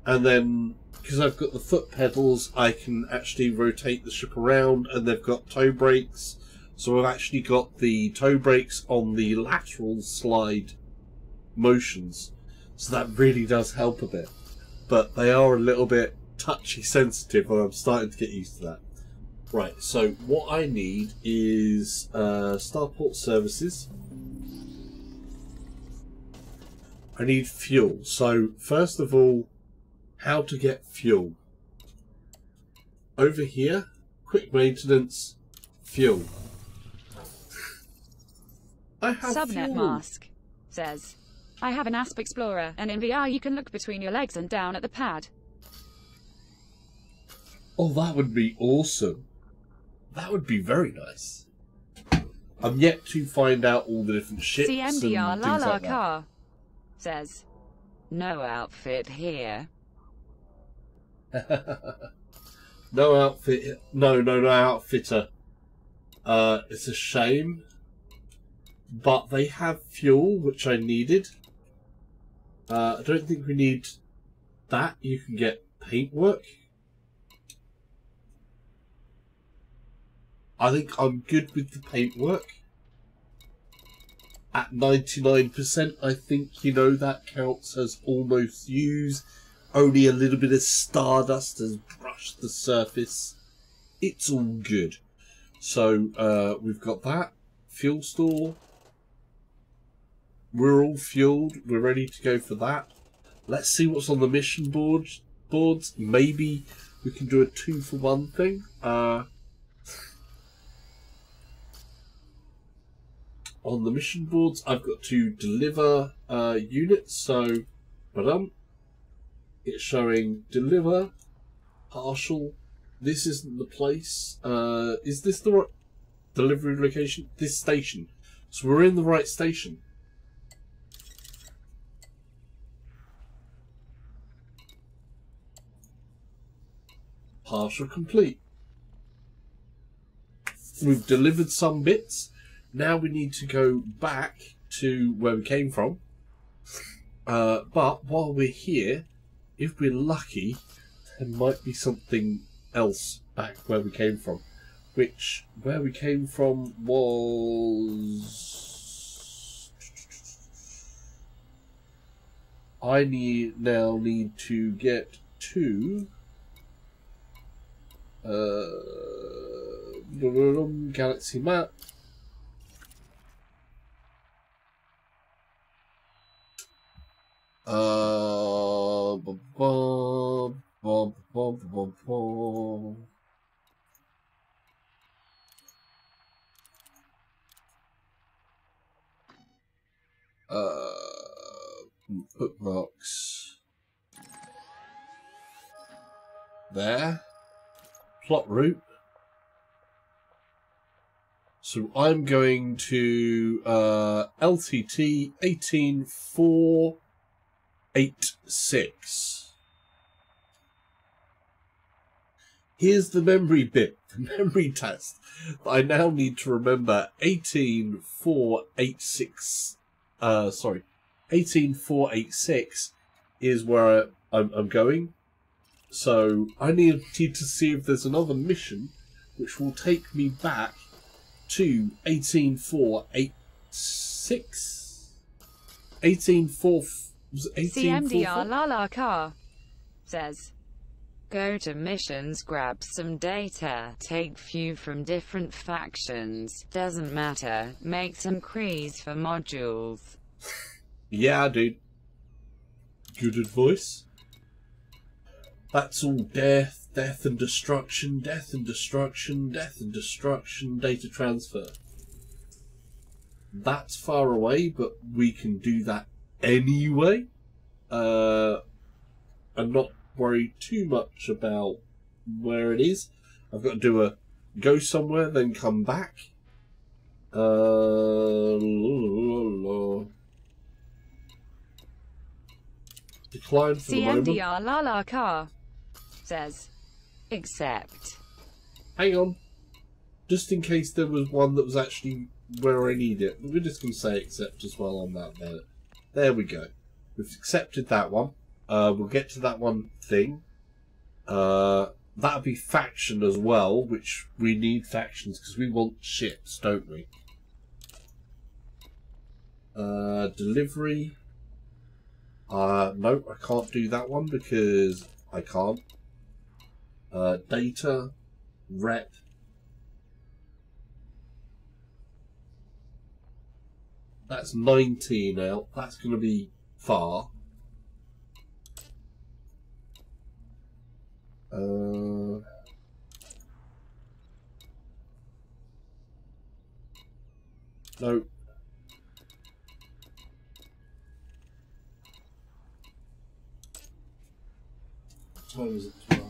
and then because I've got the foot pedals, I can actually rotate the ship around, and they've got toe brakes. So I've actually got the toe brakes on the lateral slide motions. So that really does help a bit. But they are a little bit touchy sensitive, and I'm starting to get used to that. Right, so what I need is Starport Services. I need fuel. So first of all, how to get fuel. Over here, quick maintenance, fuel. I have Subnet fuel. Mask says, I have an ASP Explorer, and in VR you can look between your legs and down at the pad. Oh, that would be awesome. That would be very nice. I'm yet to find out all the different ships CMDR and things Lala like that. Car says, No outfit here. No outfit. No outfitter. It's a shame. But they have fuel, which I needed. I don't think we need that. You can get paintwork. I think I'm good with the paintwork. At 99%, I think, you know, that counts as almost used. Only a little bit of stardust has brushed the surface. It's all good. So, we've got that. Fuel store. We're all fueled. We're ready to go for that. Let's see what's on the mission boards. Maybe we can do a 2-for-1 thing. On the mission boards, I've got to deliver units. So, it's showing deliver, partial. This isn't the place. Is this the right delivery location? This station. So we're in the right station. Partial complete. We've delivered some bits. Now we need to go back to where we came from. But while we're here, if we're lucky, there might be something else back where we came from. Which, where we came from was... I now need to get to... Galaxy map. Bookmarks. There. Plot route. So I'm going to LTT 18486. Here's the memory bit, the memory test. I now need to remember 18486. 18486 is where I'm going. So I need to see if there's another mission which will take me back to 18486. 184. CMDR Lala Car says, go to missions, grab some data, take few from different factions, doesn't matter, make some crees for modules. Yeah, dude. Good advice. That's all death, death and destruction, death and destruction, death and destruction, data transfer. That's far away, but we can do that anyway. And not worry too much about where it is. I've got to do a go somewhere, then come back. Decline for the moment. CMDR Lala Car says, Accept. Hang on. Just in case there was one that was actually where I need it. We're just going to say accept as well on that there. There we go. We've accepted that one. We'll get to that one thing. That'll be faction as well, which we need factions because we want ships, don't we? Delivery. No, I can't do that one because I can't. Data. Rep. That's 19 out. That's going to be far. No. What time is it? 12.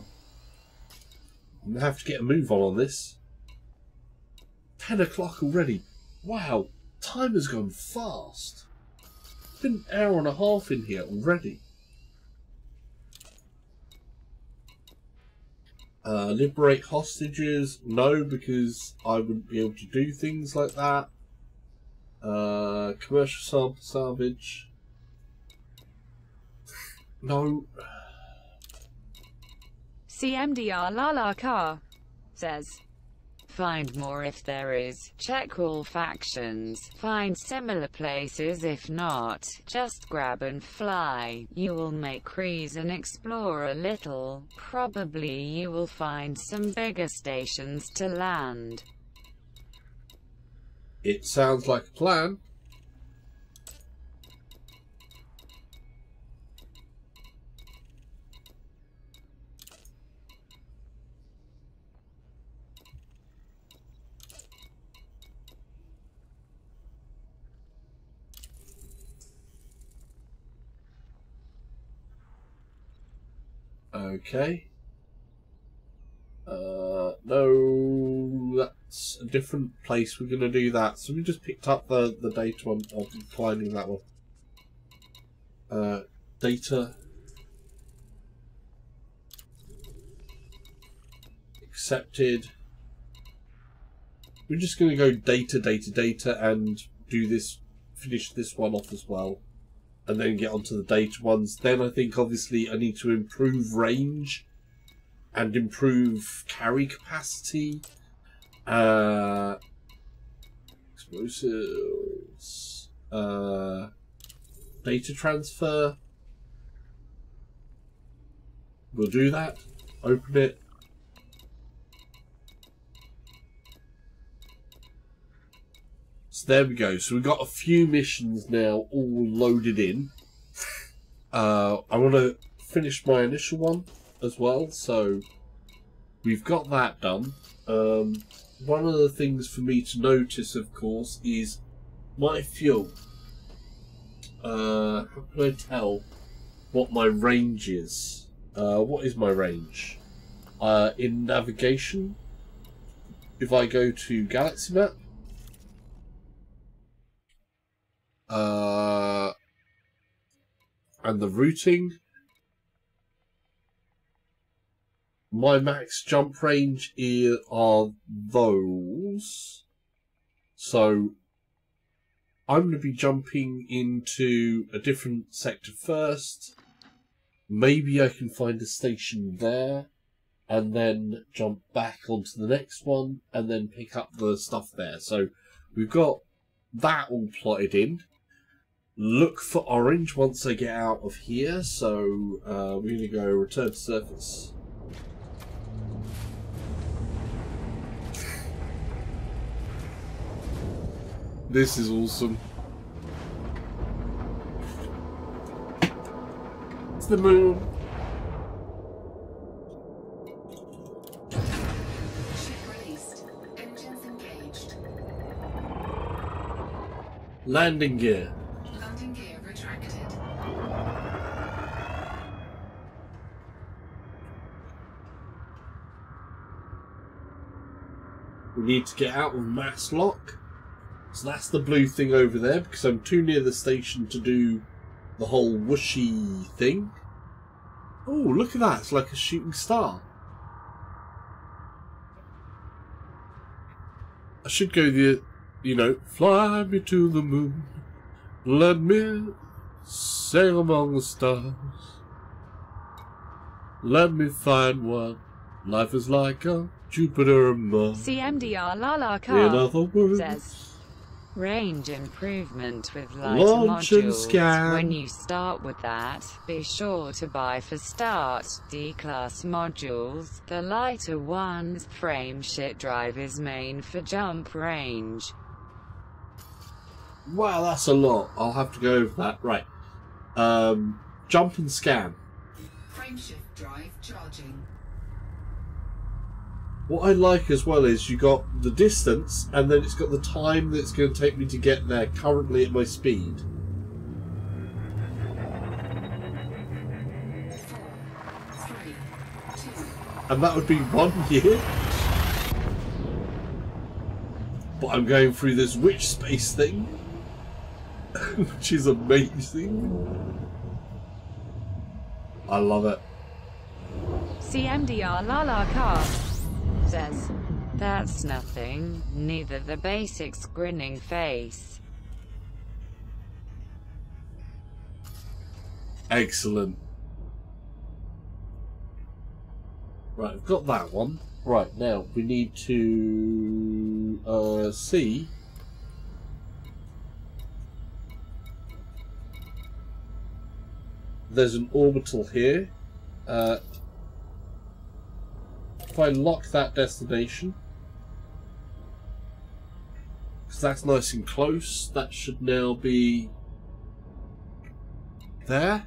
I'm going to have to get a move on this. 10 o'clock already. Wow. Time has gone fast. It's been an hour and a half in here already. Liberate hostages. No, because I wouldn't be able to do things like that. Commercial sample salvage. No. CMDR Lala Car says, Find more if there is, check all factions, find similar places if not, just grab and fly, you will make cruise and explore a little, probably you will find some bigger stations to land. It sounds like a plan. Okay. No, that's a different place. We're going to do that. So we just picked up the data one. I'll be finding that one. Data. Accepted. We're just going to go data, and do this, finish this one off as well. And then get onto the data ones. Then I think obviously I need to improve range and improve carry capacity. Explosives. Data transfer. We'll do that. Open it. So there we go. So we've got a few missions now all loaded in. I want to finish my initial one as well. So we've got that done. One of the things for me to notice, of course, is my fuel. How can I tell what my range is? What is my range? In navigation, if I go to Galaxy Map, and the routing, my max jump range are those. So I'm going to be jumping into a different sector first. Maybe I can find a station there and then jump back onto the next one and then pick up the stuff there. So we've got that all plotted in. Look for orange once I get out of here. So we're going to go return to surface. This is awesome. It's the moon. Ship released. Engines engaged. Landing gear. Landing gear retracted. We need to get out of mass lock. So that's the blue thing over there, because I'm too near the station to do the whole whooshy thing. Oh, look at that. It's like a shooting star. I should go the, you know, fly me to the moon. Let me sail among the stars. Let me find what life is like on Jupiter and Mars. CMDR Lala In Car other words, says, Range improvement with lighter launch and modules. scan. When you start with that, be sure to buy for start D-class modules. The lighter ones, frameshift drive is main for jump range. wow, that's a lot. I'll have to go over that. Right. Jump and scan. Frameshift drive charging. What I like as well is you got the distance and then it's got the time that it's going to take me to get there currently at my speed. 4, 3, 2. And that would be 1 year. But I'm going through this witch space thing, which is amazing. I love it. CMDR Lala Car says, That's nothing, neither the basics grinning face. Excellent. Right, I've got that one. Right, now we need to see. There's an orbital here. If I lock that destination, because that's nice and close, that should now be there.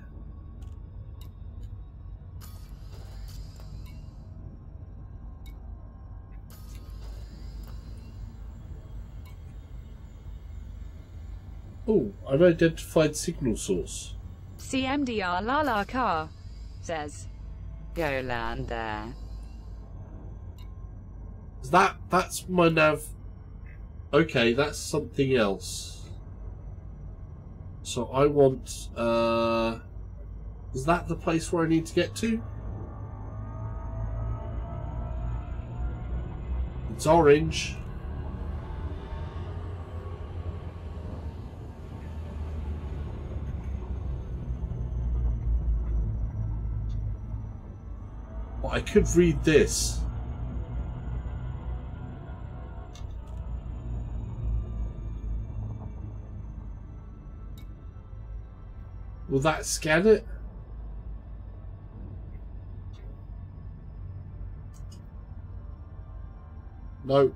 Oh, unidentified signal source. CMDR Lala car says. Go land there. That's my nav. Okay, that's something else. So I want, is that the place where I need to get to? It's orange. Well, I could read this. Will that scan it? No.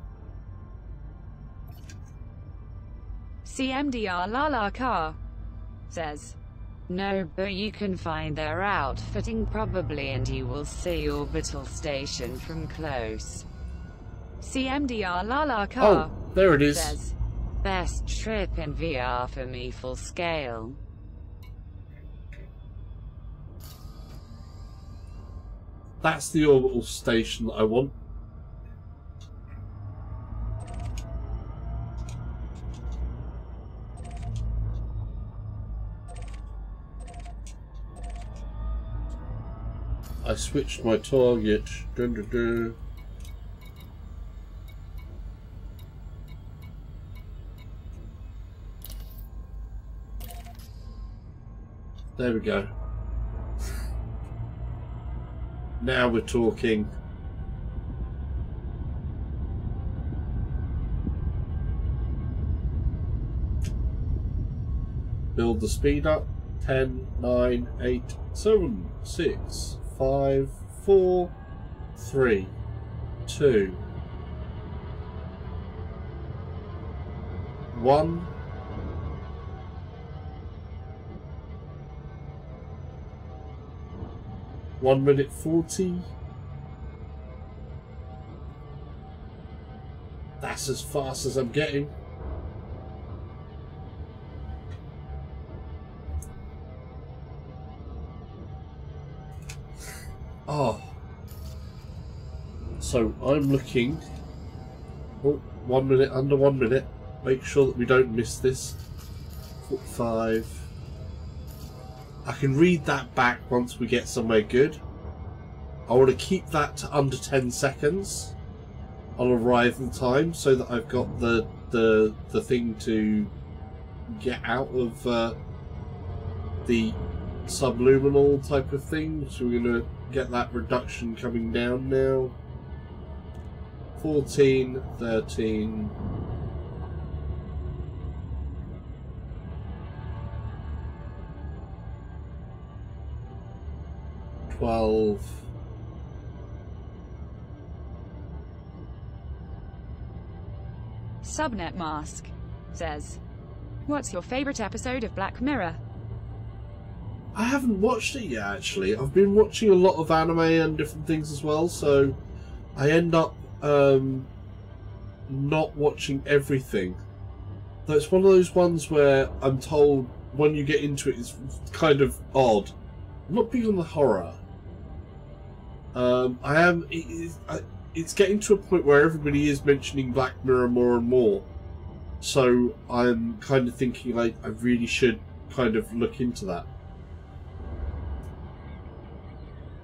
CMDR Lala car says. No, but you can find their outfitting probably, and you will see orbital station from close. CMDR Lala car Oh, there it is. says. Best trip in VR for me, full scale. That's the orbital station that I want. I switched my target. Dun, dun, dun. There we go. Now we're talking. Build the speed up. 10, 9, 8, 7, 6, 5, 4, 3, 2, 1. One minute 40. That's as fast as I'm getting. Oh. So I'm looking. Oh, 1 minute, under 1 minute. Make sure that we don't miss this. 45. I can read that back once we get somewhere good. I want to keep that to under 10 seconds on arrival time, so that I've got the thing to get out of the subluminal type of thing. So we're going to get that reduction coming down now. 14, 13. 12. Subnet Mask says. What's your favorite episode of Black Mirror? I haven't watched it yet, actually. I've been watching a lot of anime and different things as well, so I end up not watching everything. Though it's one of those ones where I'm told when you get into it, it's kind of odd. I'm not big on the horror. It's getting to a point where everybody is mentioning Black Mirror more and more. So I'm kind of thinking like I really should kind of look into that.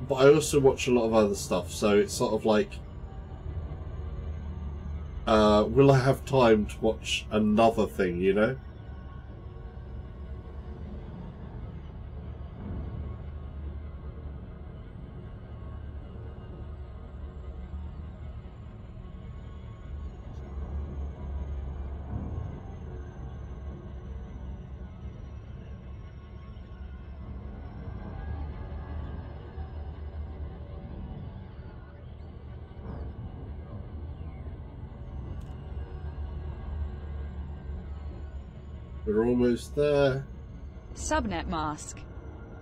But I also watch a lot of other stuff, so it's sort of like, will I have time to watch another thing, you know? We're almost there. Subnet Mask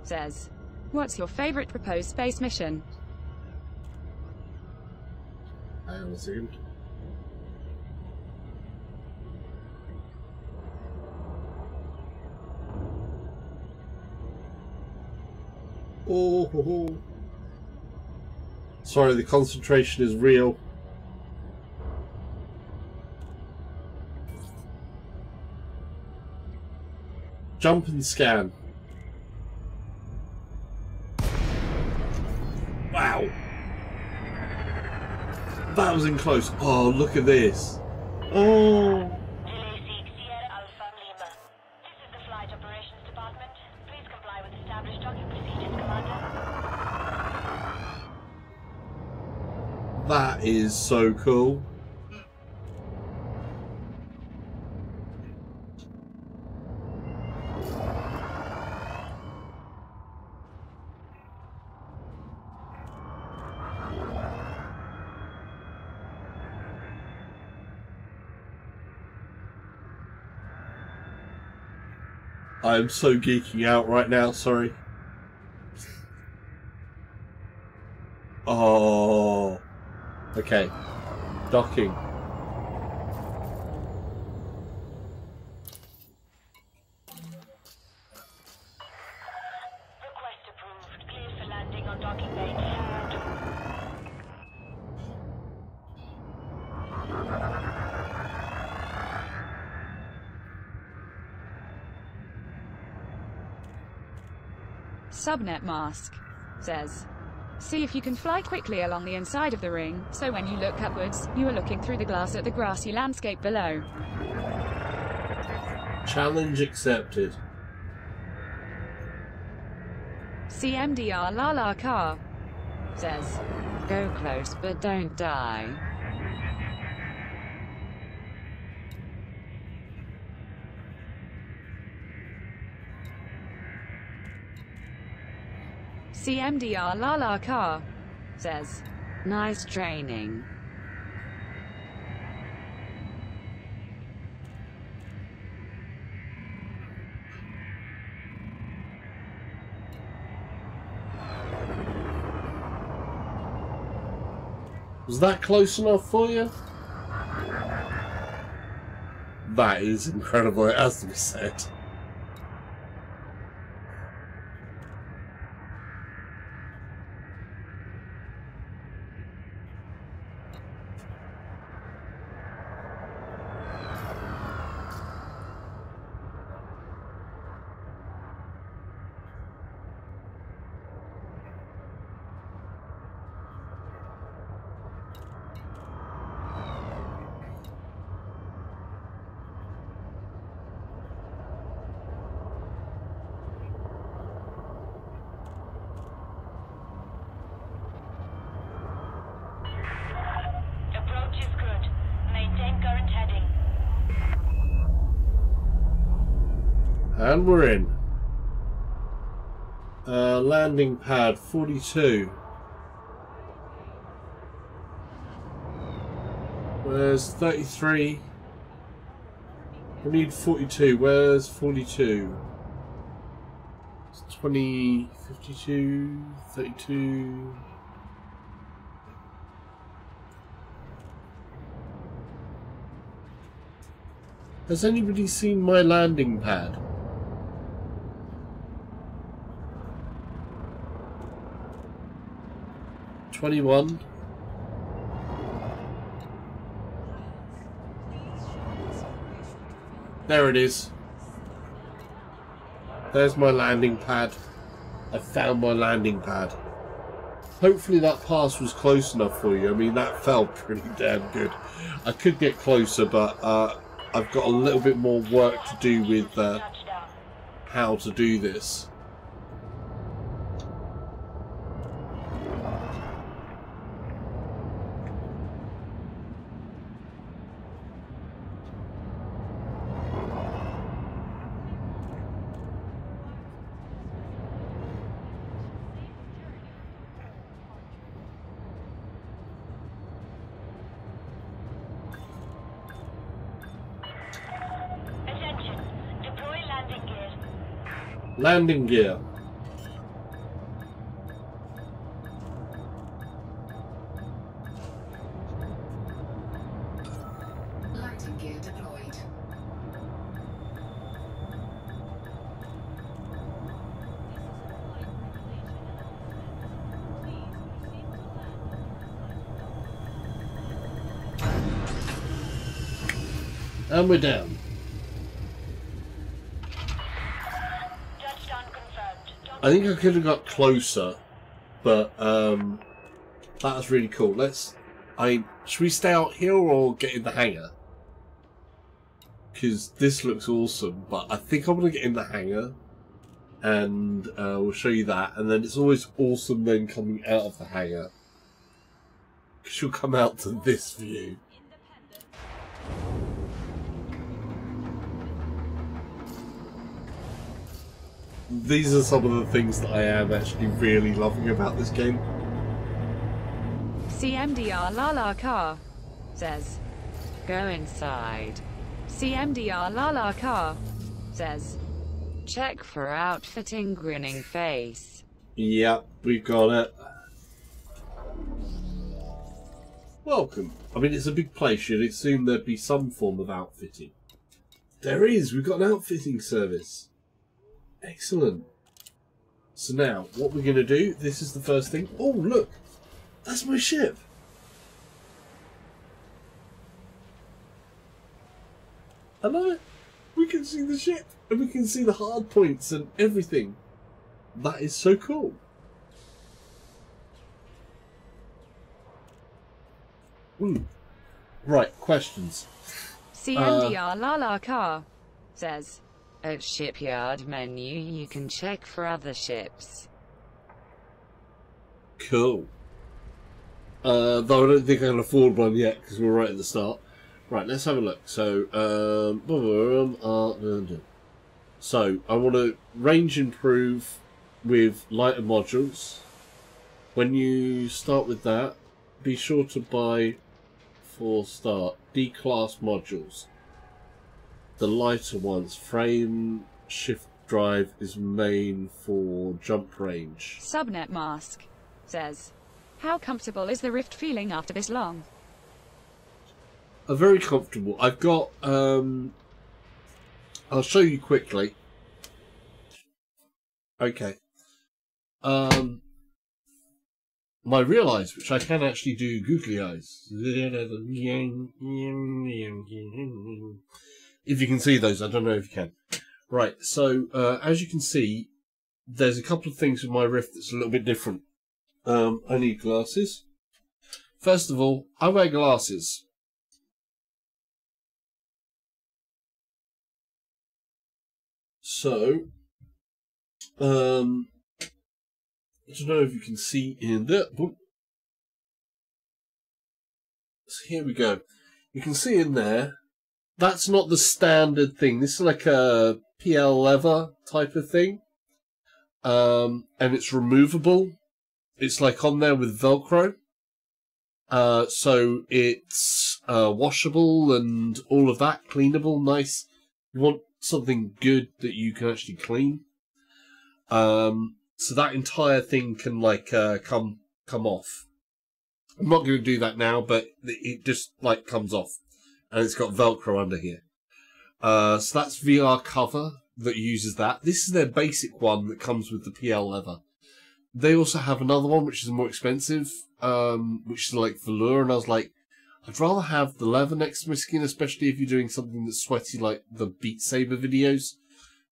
says, what's your favorite proposed space mission? Hang on a second. Oh, ho, ho. Sorry, the concentration is real. Jump and scan. Wow. That was in close. Oh, look at this. Oh. Relay Seek Sierra Alpha Lima. This is the Flight Operations Department. Please comply with established docking procedures, Commander. That is so cool. I'm so geeking out right now, sorry. Oh. Okay. Docking. Request approved. Cleared for landing on docking bay 2. Subnet Mask says, see if you can fly quickly along the inside of the ring, so when you look upwards, you are looking through the glass at the grassy landscape below. Challenge accepted. CMDR Lala Car says, Go close but don't die. CMDR Lala Car says, Nice training. Was that close enough for you? That is incredible, it has to be said. Approach is good. Maintain current heading. And we're in. Landing pad 42. Where's 33? We need 42. Where's 42? It's 20, 52, 32. Has anybody seen my landing pad? $21. There it is. There's my landing pad. I found my landing pad. Hopefully that pass was close enough for you. I mean, that felt pretty damn good. I could get closer, but I've got a little bit more work to do with Touchdown. how to do this. Attention. Landing gear. Landing gear deployed. And we're down. Touchdown confirmed. I think I could have got closer, but that was really cool. Should we stay out here or get in the hangar? Because this looks awesome, but I think I'm going to get in the hangar, and we'll show you that. And then it's always awesome then coming out of the hangar, because you'll come out to this view. These are some of the things that I am actually really loving about this game. CMDR Lala car says. Go inside. CMDR Lala car says. Check for outfitting grinning face. Yep, we've got it. Welcome. I mean, it's a big place. You'd assume there'd be some form of outfitting. There is. We've got an outfitting service. Excellent. So now, what we're going to do, this is the first thing. Oh, look. That's my ship. I love it. We can see the ship. And we can see the hard points and everything. That is so cool. Right, questions. CMDR Lala car says. At shipyard menu, you can check for other ships. Cool. Though I don't think I can afford one yet because we're right at the start. Right, let's have a look. So, so I want to range improve with lighter modules. When you start with that, be sure to buy for start D-class modules. The lighter ones, frame shift drive is main for jump range. Subnet Mask says. How comfortable is the Rift feeling after this long? Very comfortable. I've got, I'll show you quickly. Okay. My real eyes, which I can actually do googly eyes. If you can see those, I don't know if you can. Right, so as you can see, there's a couple of things with my Rift that's a little bit different. I need glasses. First of all, I wear glasses. So, I don't know if you can see in there. So here we go. You can see in there. That's not the standard thing. This is like a PL leather type of thing. And it's removable. It's like on there with Velcro. So it's washable and all of that. Cleanable, nice. You want something good that you can actually clean. So that entire thing can like come off. I'm not going to do that now, but it just like comes off. And it's got Velcro under here. So that's VR cover that uses that. This is their basic one that comes with the PL leather. They also have another one which is more expensive, which is like velour. And I was like, I'd rather have the leather next to my skin, especially if you're doing something that's sweaty like the Beat Saber videos.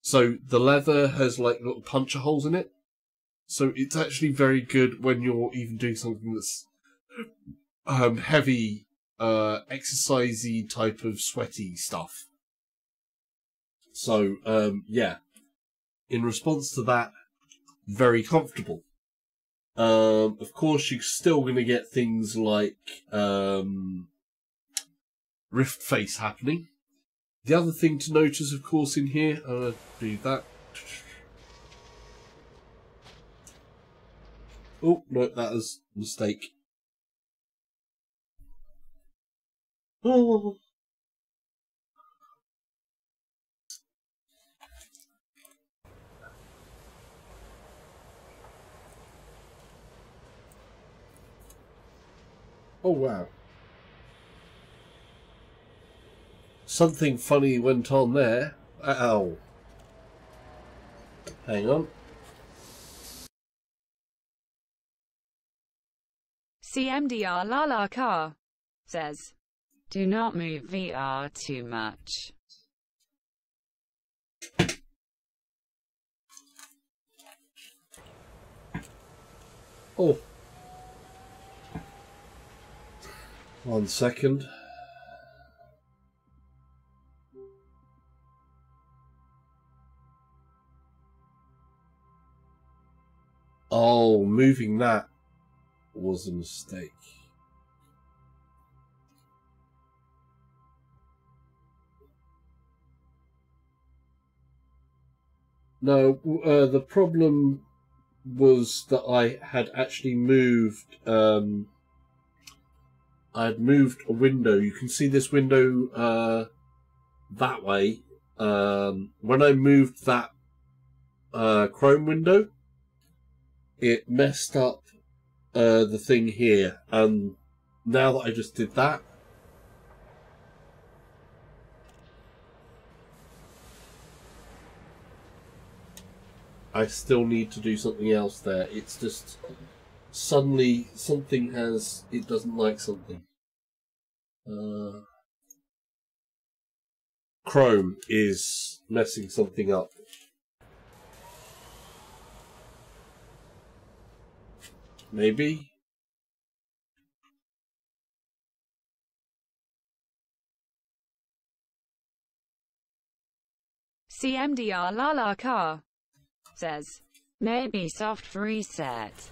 So the leather has like little puncture holes in it. So it's actually very good when you're even doing something that's heavy, exercisey type of sweaty stuff. So, yeah. In response to that, very comfortable. Of course, you're still going to get things like Rift Face happening. The other thing to notice, of course, in here, do that. Oh, no, that was a mistake. Oh. Oh, wow. Something funny went on there. Ow. Hang on. CMDR Lala Car says, do not move VR too much. Oh. 1 second. Oh, moving that was a mistake. No, the problem was that I had actually moved. I had moved a window. You can see this window that way. When I moved that Chrome window, it messed up the thing here. And now that I just did that, I still need to do something else there. It's just suddenly something has, it doesn't like something. Chrome is messing something up. Maybe. CMDR Lala Car says, maybe soft reset.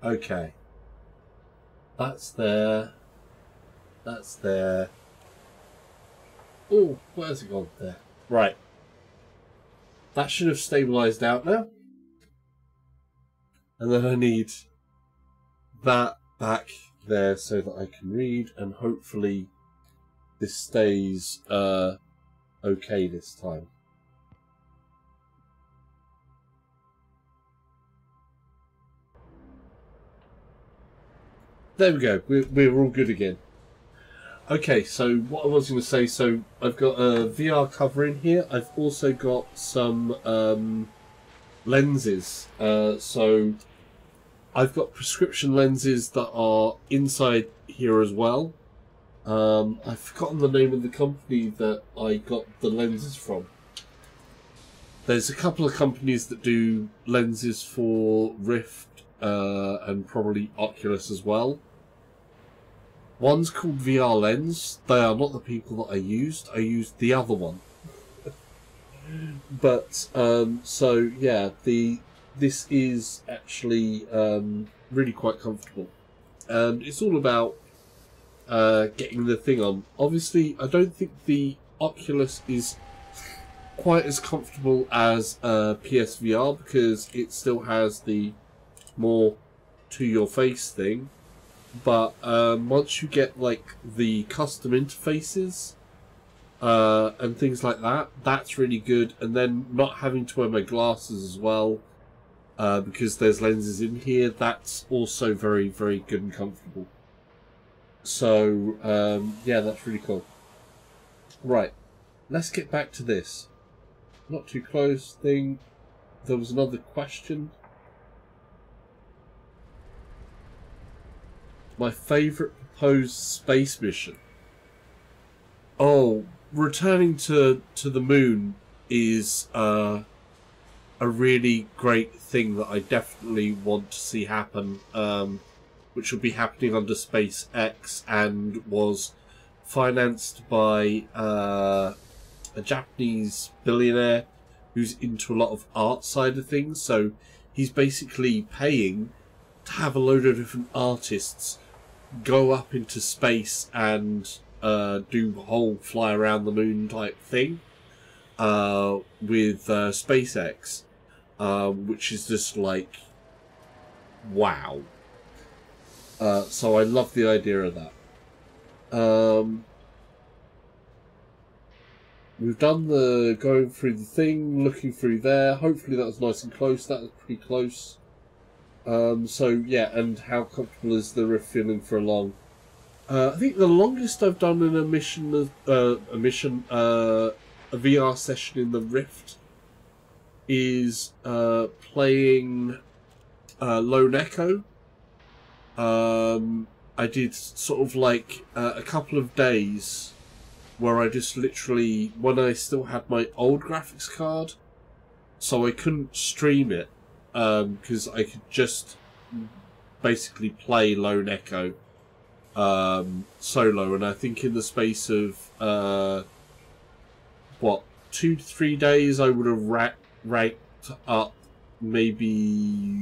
Okay. That's there. That's there. Oh, where's it gone? There. Right. That should have stabilized out now. And then I need that back there so that I can read, and hopefully this stays okay this time. There we go. We're all good again. Okay, so what I was going to say, so I've got a VR cover in here. I've also got some lenses. So I've got prescription lenses that are inside here as well. I've forgotten the name of the company that I got the lenses from. There's a couple of companies that do lenses for Rift and probably Oculus as well. One's called VR Lens. They are not the people that I used. I used the other one. But so yeah, this is actually really quite comfortable, and it's all about getting the thing on. Obviously, I don't think the Oculus is quite as comfortable as PSVR because it still has the more to your face thing. But once you get like the custom interfaces and things like that, that's really good. And then not having to wear my glasses as well because there's lenses in here, that's also very, very good and comfortable. So yeah, that's really cool. Right, let's get back to this. Not too close thing. There was another question. My favourite proposed space mission. Oh, returning to the moon is a really great thing that I definitely want to see happen, which will be happening under SpaceX and was financed by a Japanese billionaire who's into a lot of art side of things. So he's basically paying to have a load of different artists go up into space and do a whole fly around the moon type thing with SpaceX, which is just like, wow. So I love the idea of that. We've done the going through the thing, looking through there. Hopefully that was nice and close. That was pretty close. So yeah, and how comfortable is the Rift feeling for a long? I think the longest I've done in a VR session in the Rift is playing Lone Echo. I did sort of like a couple of days where I just literally, when I still had my old graphics card, so I couldn't stream it, because I could just basically play Lone Echo solo, and I think in the space of 2 to 3 days I would have ranked up maybe,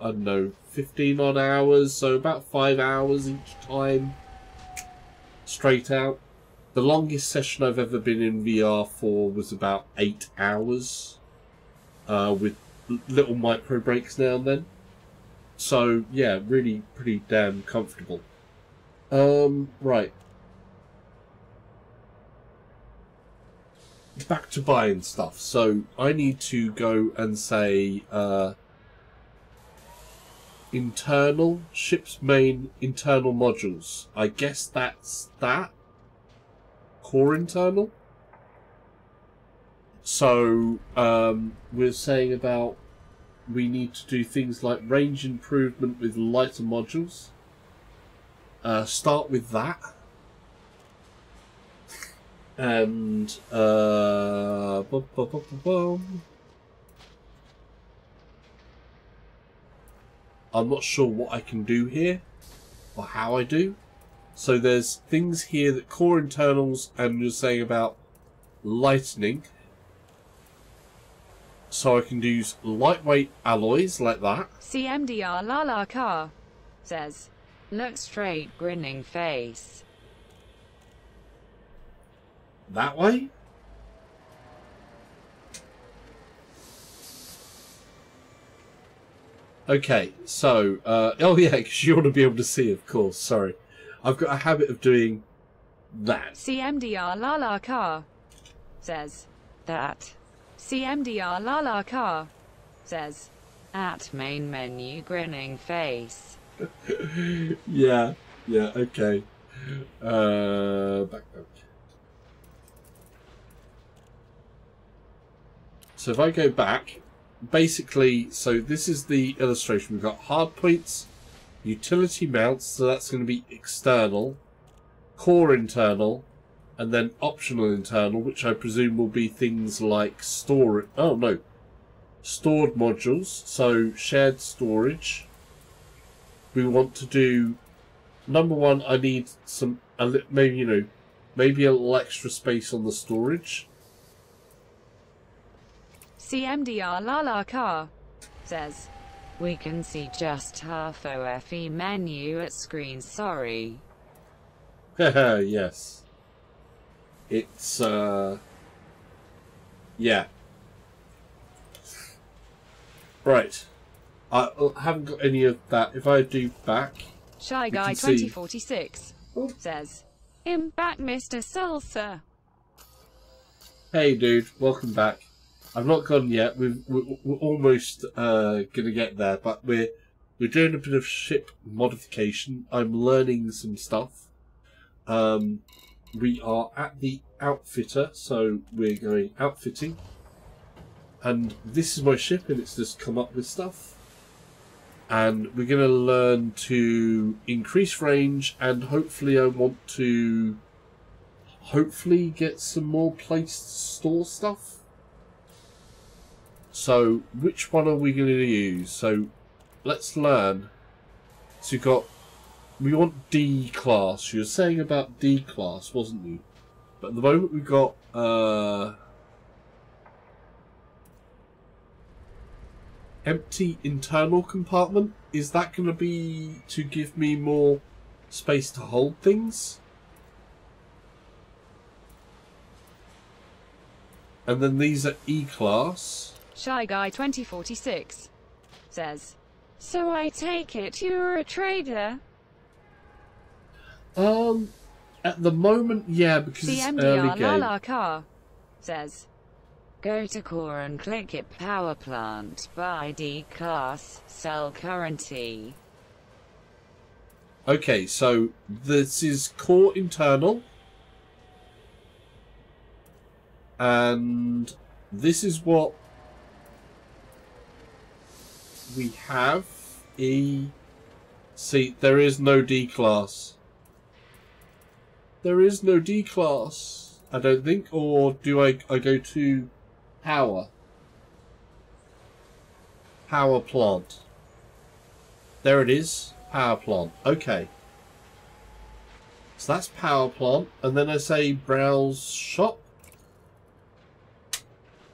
I don't know, 15 odd hours, so about 5 hours each time straight out. The longest session I've ever been in VR for was about 8 hours, with little micro breaks now and then. So yeah, really pretty damn comfortable. Right. Back to buying stuff. So I need to go and say internal, ship's main internal modules. I guess that's that. Core internal. So we're saying about we need to do things like range improvement with lighter modules. Start with that. And I'm not sure what I can do here or how I do. So there's things here that core internals, and you're saying about lightening. So I can use lightweight alloys like that. CMDR Lala Car says, look straight, grinning face. That way. Okay, so, oh yeah, because you want to be able to see, of course, sorry. I've got a habit of doing that. CMDR Lala Car says, That. CMDR Lala Car says, At main menu, grinning face. Yeah, okay. Back up. So if I go back, basically, so this is the illustration. We've got hard points, utility mounts, so that's going to be external, core internal, and then optional internal, which I presume will be things like storage. Oh no, stored modules. So shared storage. We want to do number one. I need some maybe maybe a little extra space on the storage. CMDR Lala Car says, we can see just half OFE menu at screen, sorry. Yes. It's, yeah. Right. I haven't got any of that. If I do back... Shy Guy 2046 says, back, Mr. Salsa. Hey, dude. Welcome back. I've not gone yet. We're almost going to get there, but we're doing a bit of ship modification. I'm learning some stuff. We are at the outfitter, so we're going outfitting. And this is my ship, and it's just come up with stuff. And we're going to learn to increase range, and hopefully I want to get some more place to store stuff. So which one are we going to use? So let's learn. So we want D class. You were saying about D class, wasn't you? But at the moment we've got empty internal compartment. Is that going to be to give me more space to hold things? And then these are E class. Shy Guy 2046 says, So I take it you're a trader? At the moment, yeah, because it's early CMDR game. Lala Car says, Go to core and click it power plant by D class, sell currency. Okay, so this is core internal. And this is what we have. See, there is no D class. There is no D class, I don't think. Or do I go to power? Power plant. There it is. Power plant. Okay. So that's power plant. And then I say browse shop.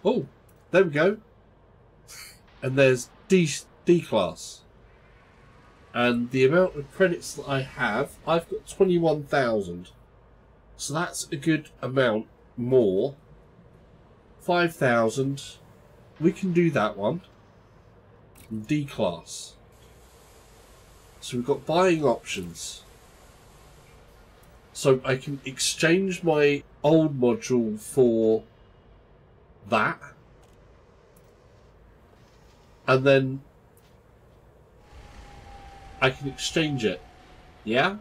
Oh, there we go. And there's D class. And the amount of credits that I have, I've got 21,000. So that's a good amount more. 5,000. We can do that one. D class. So we've got buying options. So I can exchange my old module for that. And then I can exchange it. Yeah?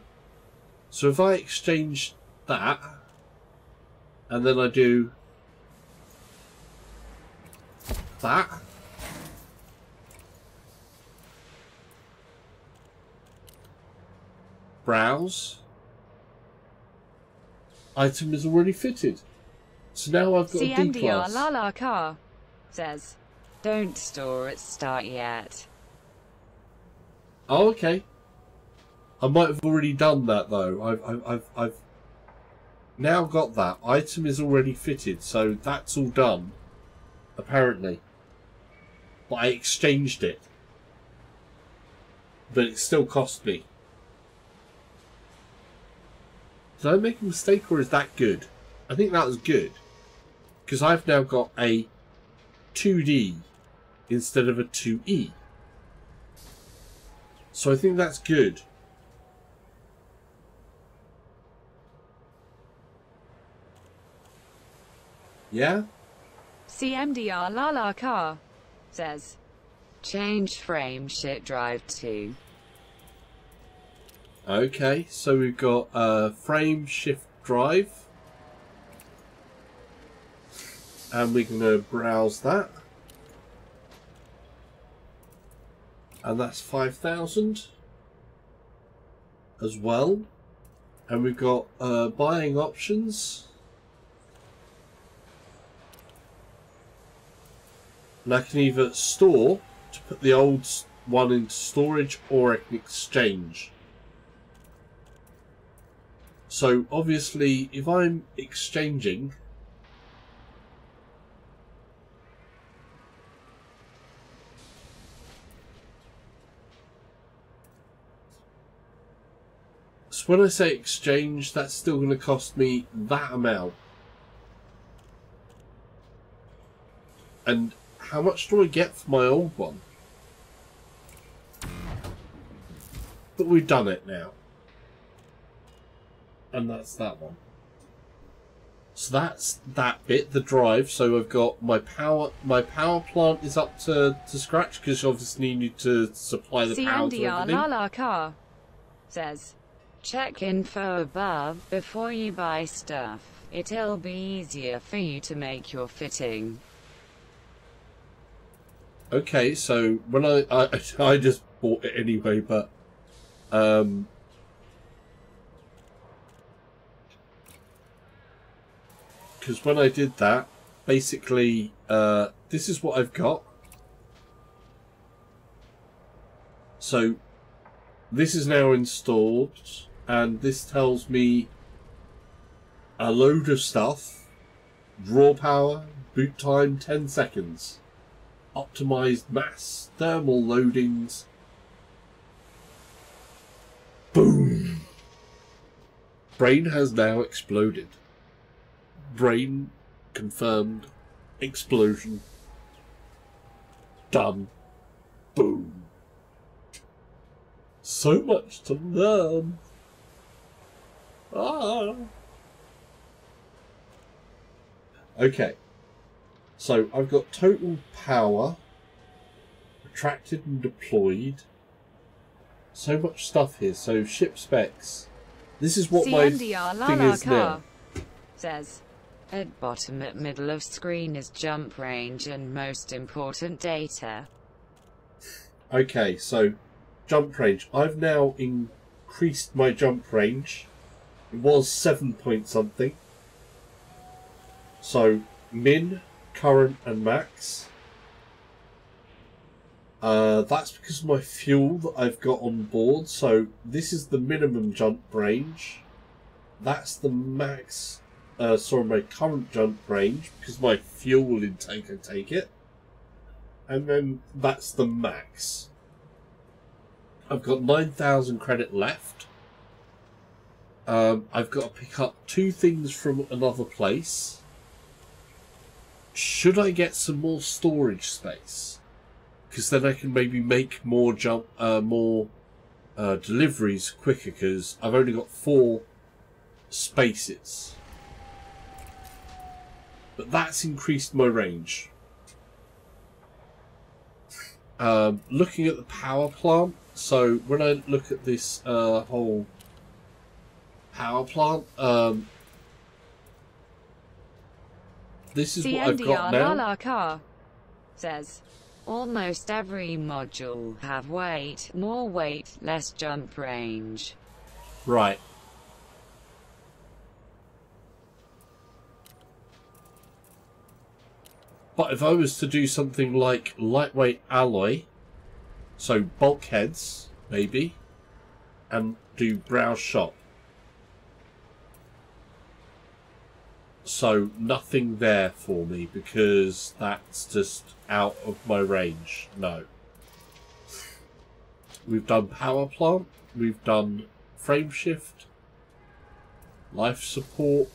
So if I exchange that, and then I do that, browse, item is already fitted. So now I've got a D CMDR class. Lala Car says, Don't store at start yet. Oh, okay. I might have already done that though. I've now got that. Item is already fitted, so that's all done. Apparently. But I exchanged it. But it still cost me. Did I make a mistake or is that good? I think that was good. Because I've now got a 2D instead of a 2E. So I think that's good. Yeah? CMDR Lala Car says, Change frame shift drive to. Okay, so we've got frame shift drive. And we're going to browse that. And that's 5,000 as well. And we've got buying options. And I can either store to put the old one into storage, or I can exchange. So obviously if I'm exchanging, so when I say exchange, that's still going to cost me that amount. And how much do I get for my old one? But we've done it now. And that's that one. So that's that bit, the drive. So I've got my power plant is up to scratch, because obviously you need to supply the power to CMDR everything. Lala Car says, Check info above before you buy stuff. It'll be easier for you to make your fitting. Okay, so when I just bought it anyway, but because when I did that, basically this is what I've got. So this is now installed, and this tells me a load of stuff. Draw power, boot time 10 seconds. Optimized mass, thermal loadings. Boom! Brain has now exploded. Brain confirmed. Explosion. Done. Boom. So much to learn. Ah. Okay. So I've got total power, attracted and deployed. So much stuff here. So ship specs. This is what my thing is now. Says, at bottom at middle of screen is jump range and most important data. Okay, so jump range. I've now increased my jump range. It was 7 point something. So min, current and max. That's because of my fuel that I've got on board. So this is the minimum jump range. That's the max, my current jump range, because my fuel intake, I take it. And then that's the max. I've got 9,000 credit left. I've got to pick up 2 things from another place. Should I get some more storage space? Because then I can maybe make more deliveries quicker, because I've only got 4 spaces. But that's increased my range. Looking at the power plant, so when I look at this whole power plant, this is what I've got now. Car says, almost every module have weight, more weight, less jump range. Right. But if I was to do something like lightweight alloy, so bulkheads, maybe, and do browse shop. So nothing there for me, because that's just out of my range. No. We've done power plant, we've done frame shift, life support,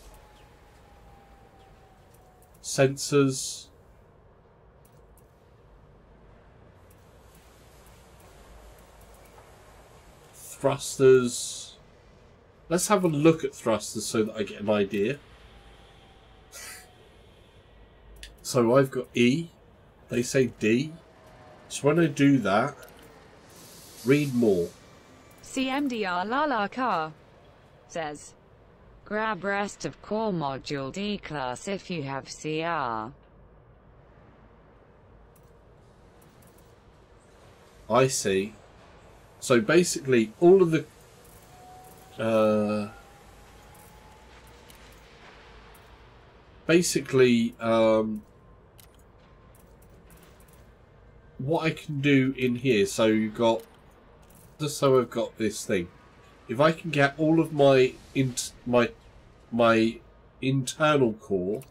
sensors, thrusters. Let's have a look at thrusters so that I get an idea. So I've got E, they say D. So when I do that, read more. CMDR Lala Car says, grab rest of core module D class if you have CR. I see. So basically, all of the what I can do in here. So you've got, just so I've got this thing. If I can get all of my internal core,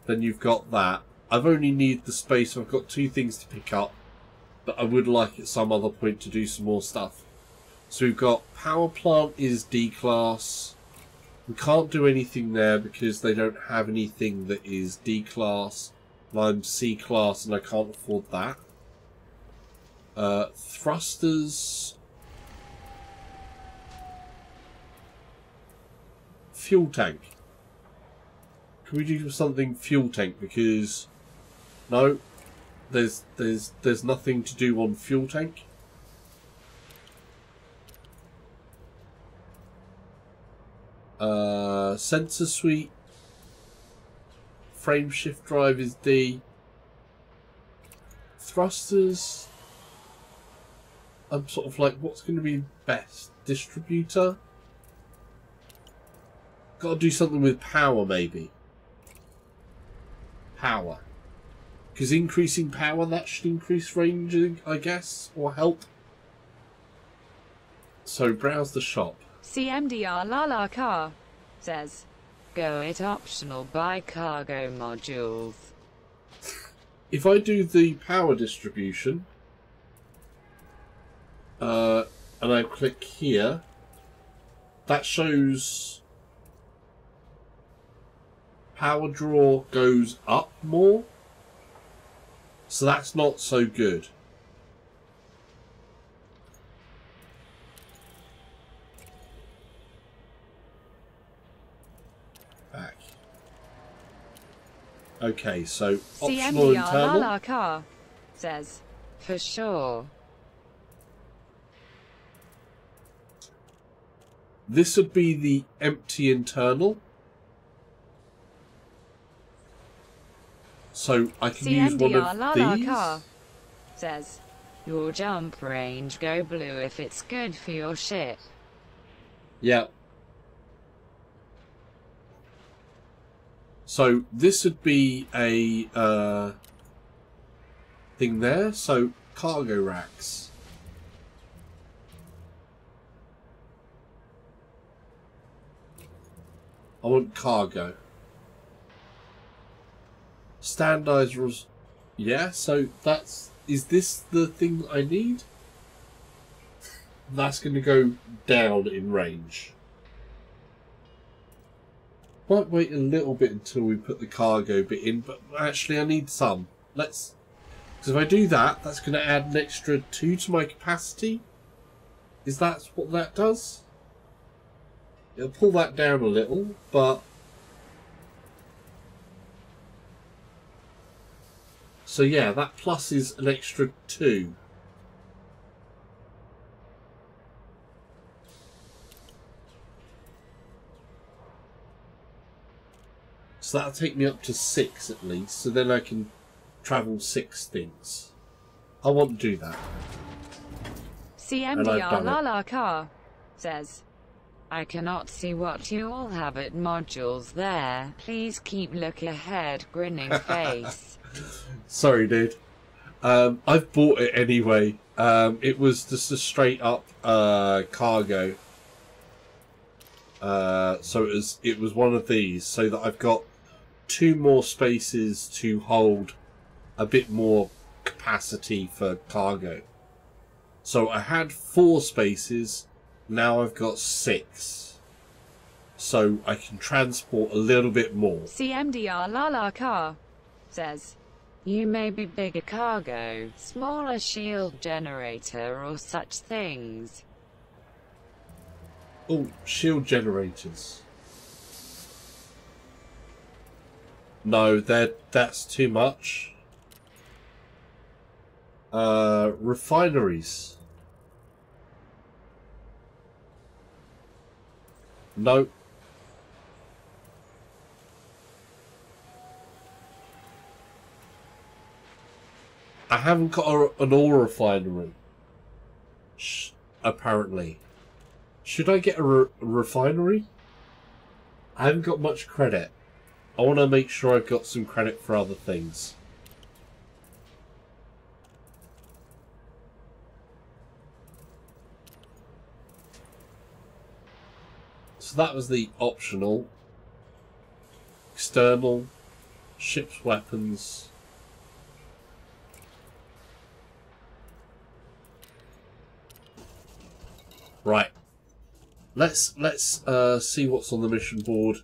then you've got that. I've only need the space. So I've got 2 things to pick up. But I would like at some other point to do some more stuff. So we've got power plant is D class. We can't do anything there because they don't have anything that is D class. I'm C class and I can't afford that. Thrusters. Fuel tank. Can we do something fuel tank? Because no. There's nothing to do on fuel tank. Sensor suite. Frame shift drive is D. Thrusters. I'm sort of like, what's going to be best? Distributor? Got to do something with power, maybe. Power. Because increasing power, that should increase range, I guess, or help. So browse the shop. CMDR Lala Car says, go it optional buy cargo modules. If I do the power distribution, and I click here, that shows power draw goes up more. So that's not so good. Okay, so optional internal. CMDR car says, For sure. This would be the empty internal. So I can use one of these. car says, Your jump range go blue if it's good for your ship. Yeah. So this would be a thing there. So cargo racks. I want cargo. Standardized rules. Yeah, so is this the thing I need? That's going to go down in range. Might wait a little bit until we put the cargo bit in, but actually I need some. Because if I do that, that's going to add an extra 2 to my capacity. Is that what that does? It'll pull that down a little, but... So yeah, that plus is an extra 2. So that'll take me up to 6 at least, so then I can travel 6 things. I want to do that. CMDR car says, I cannot see what you all have at modules there. Please keep look ahead, grinning face. Sorry, dude. I've bought it anyway. It was just a straight up cargo. So it was one of these, so that I've got 2 more spaces to hold a bit more capacity for cargo. So I had 4 spaces, now I've got 6. So I can transport a little bit more. CMDR car says, You may be bigger cargo, smaller shield generator or such things. Oh, shield generators. No, that's too much. Refineries. No. I haven't got an oil refinery. Apparently. Should I get a refinery? I haven't got much credit. I want to make sure I've got some credit for other things. So that was the optional. External. Ship's weapons. Right. Let's see what's on the mission board,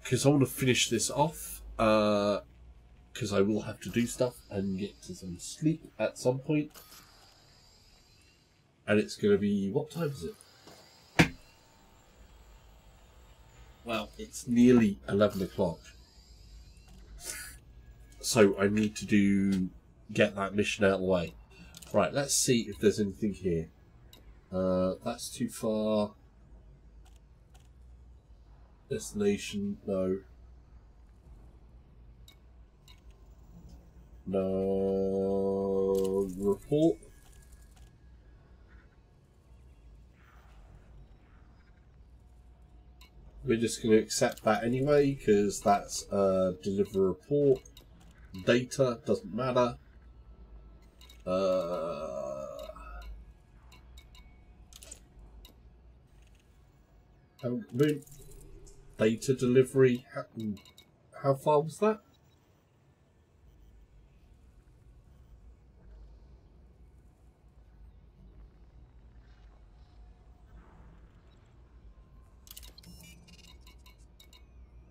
because I want to finish this off, because I will have to do stuff and get to some sleep at some point. And it's going to be, what time is it? Well, it's nearly 11 o'clock. So I need to get that mission out of the way. Right, let's see if there's anything here. That's too far. Destination, no. No. Report. We're just going to accept that anyway, because that's deliver report. Data, doesn't matter. Data delivery. How far was that?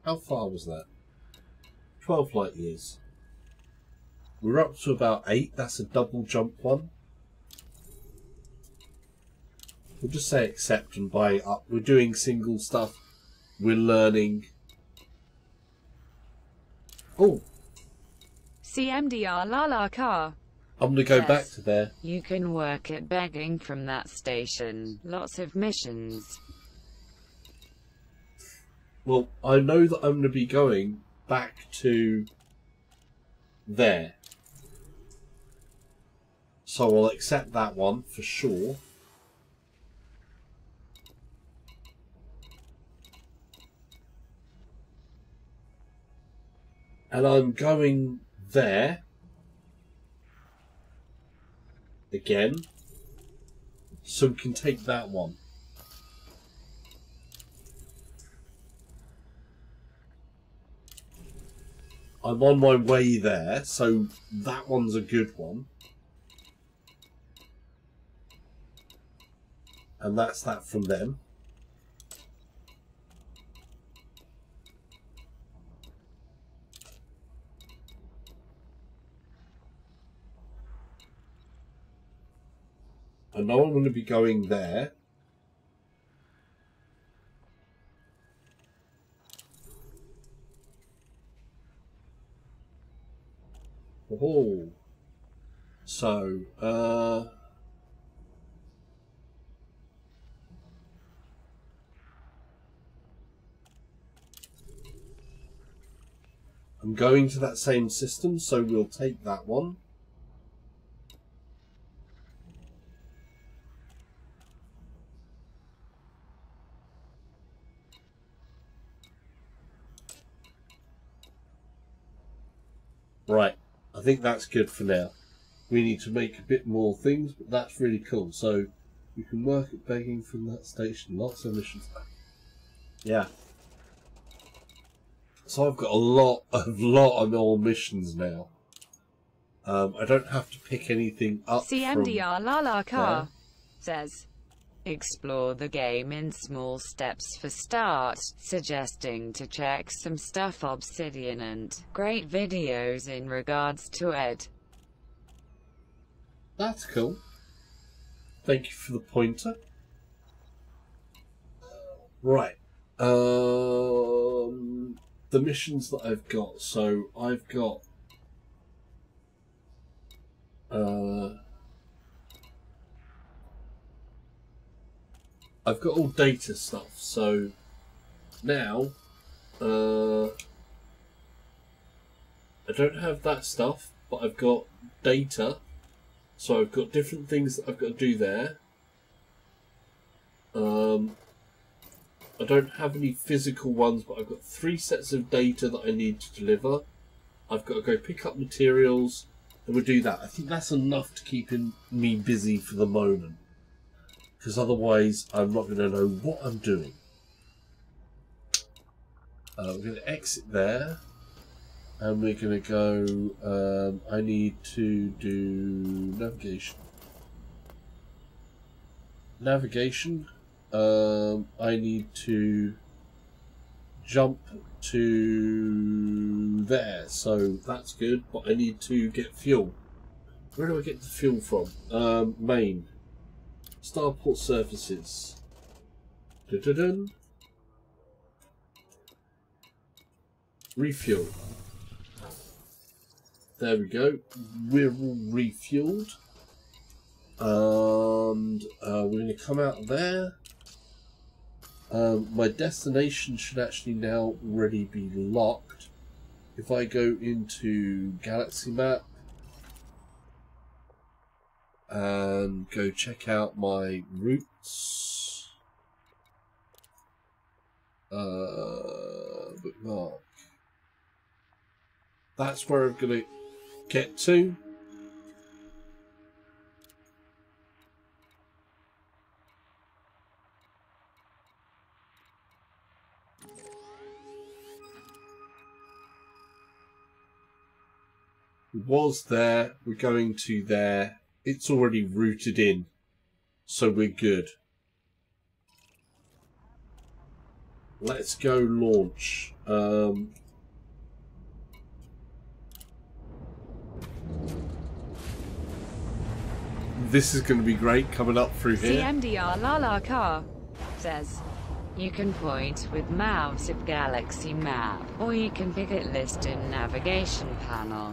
How far was that? 12 light years. We're up to about 8. That's a double jump one. We'll just say accept and buy it up. We're doing single stuff. We're learning. Oh, CMDR Lala car. I'm going to go Yes. back to there. You can work at begging from that station. Lots of missions. Well, I know that I'm going to be going back to there. So I'll accept that one for sure. And I'm going there again, so we can take that one. I'm on my way there, so that one's a good one. And that's that from them. I know I'm going to be going there. Oh. So, I'm going to that same system, so we'll take that one. Right, I think that's good for now. We need to make a bit more things, but that's really cool. So you can work at begging from that station. Lots of missions. Yeah. So I've got a lot of more missions now. I don't have to pick anything up. CMDR Lala car says. Explore the game in small steps for start, suggesting to check some stuff Obsidian and great videos in regards to it. That's cool. Thank you for the pointer. Right. The missions that I've got. So I've got all data stuff. So now I don't have that stuff, but I've got data. So I've got different things that I've got to do there. I don't have any physical ones, but I've got 3 sets of data that I need to deliver. I've got to go pick up materials, and we'll do that. I think that's enough to keep me busy for the moment, because otherwise I'm not going to know what I'm doing. We're going to exit there, and we're going to go, I need to do navigation. I need to jump to there, so that's good, but I need to get fuel. Where do I get the fuel from? Main. Starport Services. Dun-dun-dun. Refuel. There we go. We're all refueled. And we're going to come out there. My destination should actually now already be locked. If I go into Galaxy Map and go check out my routes, bookmark. That's where I'm going to get to. Was there, we're going to there. It's already routed in, so we're good. Let's go launch. This is going to be great coming up through here. CMDR Lala car says. You can point with mouse at Galaxy Map, or you can pick it list in navigation panel.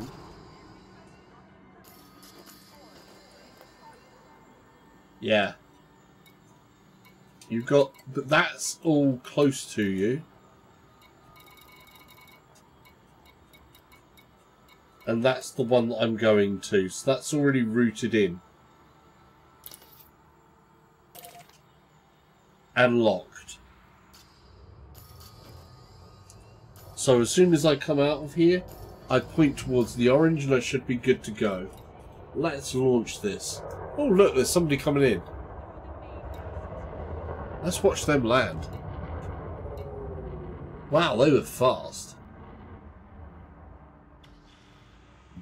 Yeah. You've got... But that's all close to you. And that's the one that I'm going to. So that's already routed in. And locked. So as soon as I come out of here, I point towards the orange and I should be good to go. Let's launch this. Oh look, there's somebody coming in. Let's watch them land. Wow, they were fast.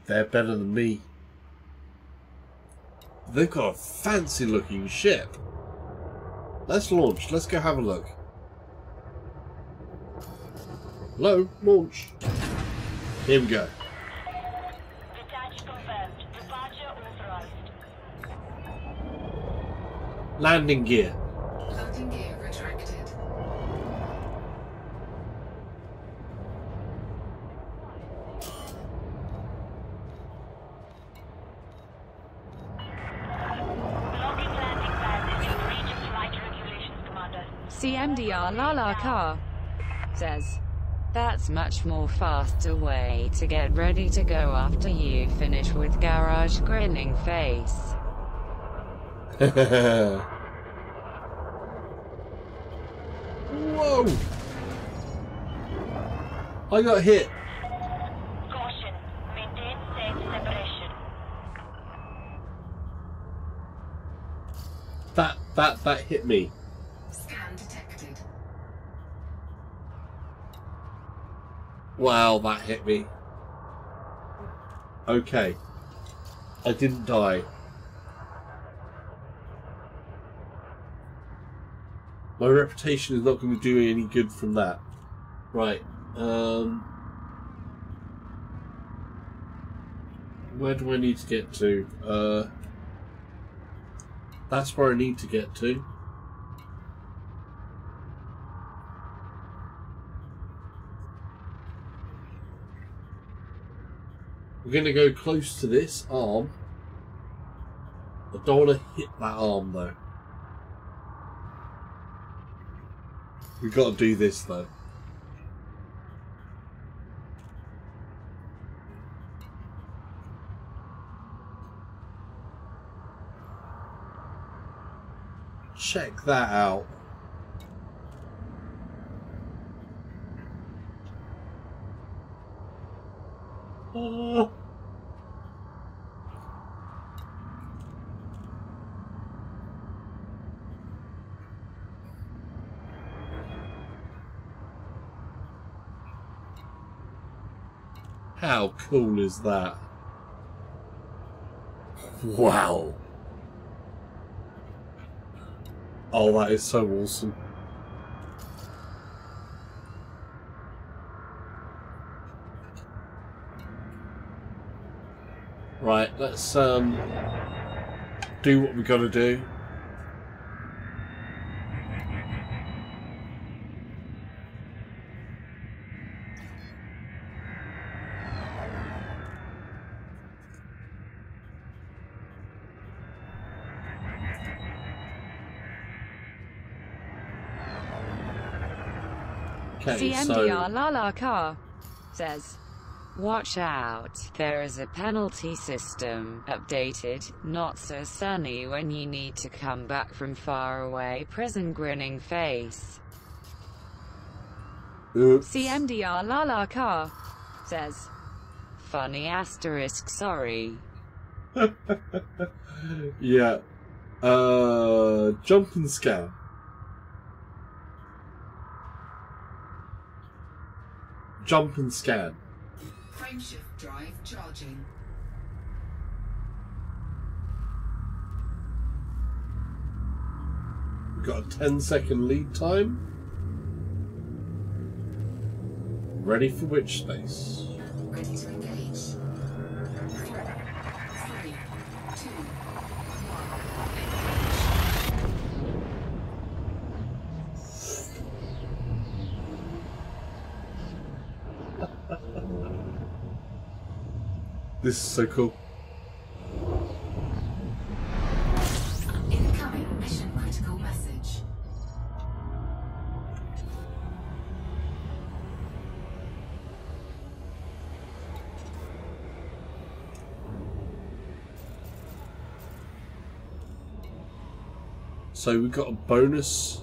They're better than me. They've got a fancy looking ship. Let's launch. Let's go have a look. Hello, launch. Here we go. Detach confirmed. Departure authorized. Landing gear. Landing gear retracted. Blocking landing pad is in breach of flight regulations, Commander. CMDR Lala Car says, That's much more faster way to get ready to go after you finish with garage grinning face. Whoa! I got hit. Caution. Maintain safe separation. That hit me. Scan detected. Wow, that hit me. Okay. I didn't die. My reputation is not going to do me any good from that. Right. Where do I need to get to? That's where I need to get to. We're going to go close to this arm. I don't want to hit that arm though. We've got to do this though. Check that out. Oh. How cool is that? Wow. Oh, that is so awesome. Right, let's do what we gotta do. Okay, CMDR Lala Car says, Watch out, there is a penalty system updated, not so sunny when you need to come back from far away prison grinning face. Oops. CMDR Lala Car says, Funny asterisk sorry. Yeah. Jump and scan. Jump and scan. Frameshift drive charging. We've got a 10-second lead time. Ready for witch space. Ready to engage. 4, 3, 2, 1. This is so cool. Incoming. So we've got a bonus.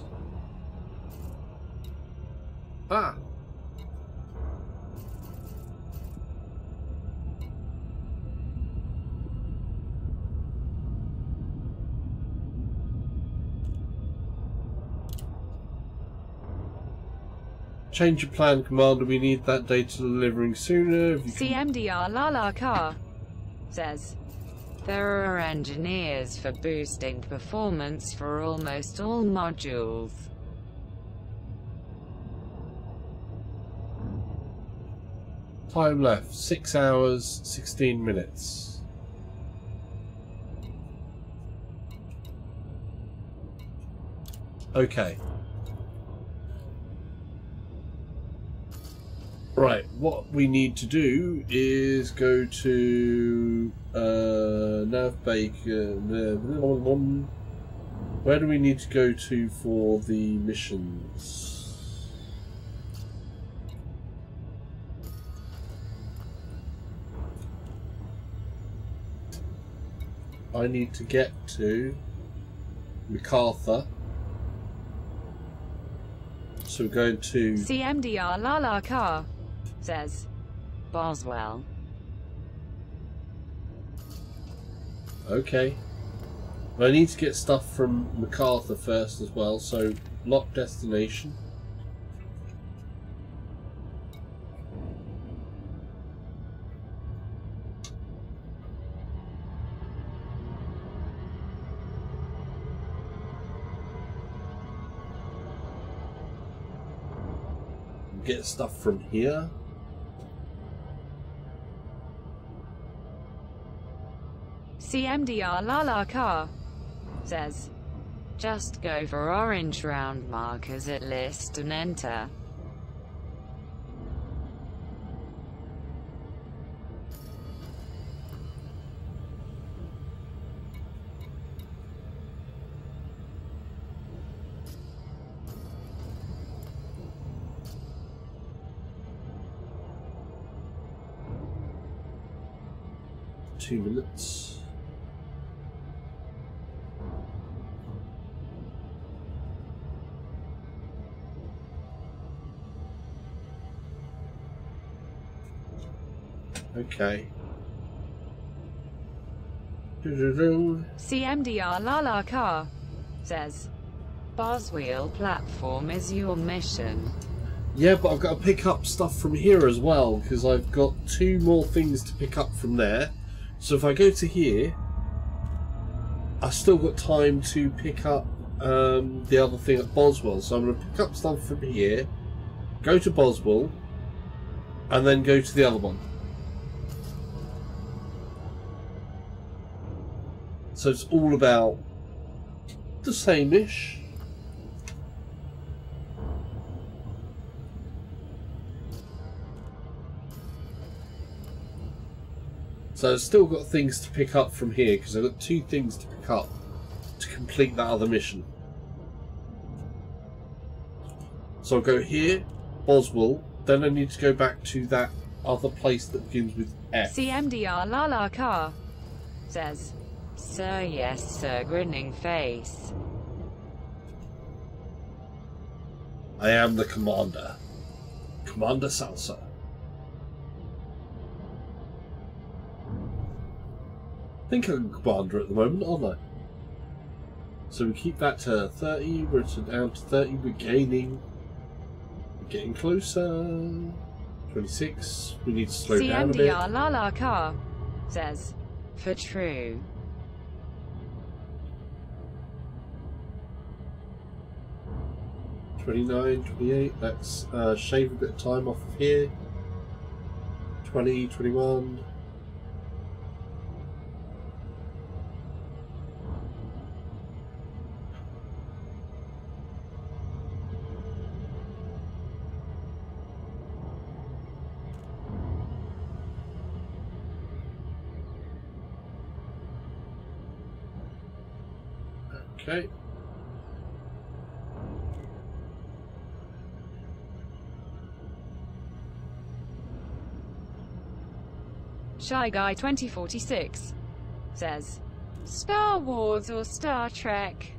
Ah. Change your plan, Commander. We need that data delivering sooner. If you CMDR Lala Car says, There are engineers for boosting performance for almost all modules. Time left, 6 hours, 16 minutes. Okay. Right, what we need to do is go to Navbaker. Where do we need to go to for the missions? I need to get to MacArthur. So we're going to CMDR Lala Car says, Boswell. Okay. I need to get stuff from MacArthur first as well, so lock destination. Get stuff from here. CMDR Lala Car says, Just go for orange round markers at list and enter. Two minutes. Okay. CMDR Lala Car says, Boswell platform is your mission. Yeah, but I've got to pick up stuff from here as well, because I've got 2 more things to pick up from there. So if I go to here, I've still got time to pick up the other thing at Boswell. So I'm going to pick up stuff from here, go to Boswell, and then go to the other one. So it's all about the same-ish. So I've still got things to pick up from here, because I've got 2 things to pick up to complete that other mission. So I'll go here, Boswell, then I need to go back to that other place that begins with F. CMDR Lala Car says, Sir, yes, sir, grinning face. I am the commander. Commander Salsa. I think I'm commander at the moment, aren't I? So we keep that to 30, we're down to 30, we're gaining. We're getting closer. 26, we need to slow down a bit. CMDR Lala Car says, For true. 29, 28, let's shave a bit of time off of here. 20, 21. Okay. Shy Guy 2046 says, Star Wars or Star Trek?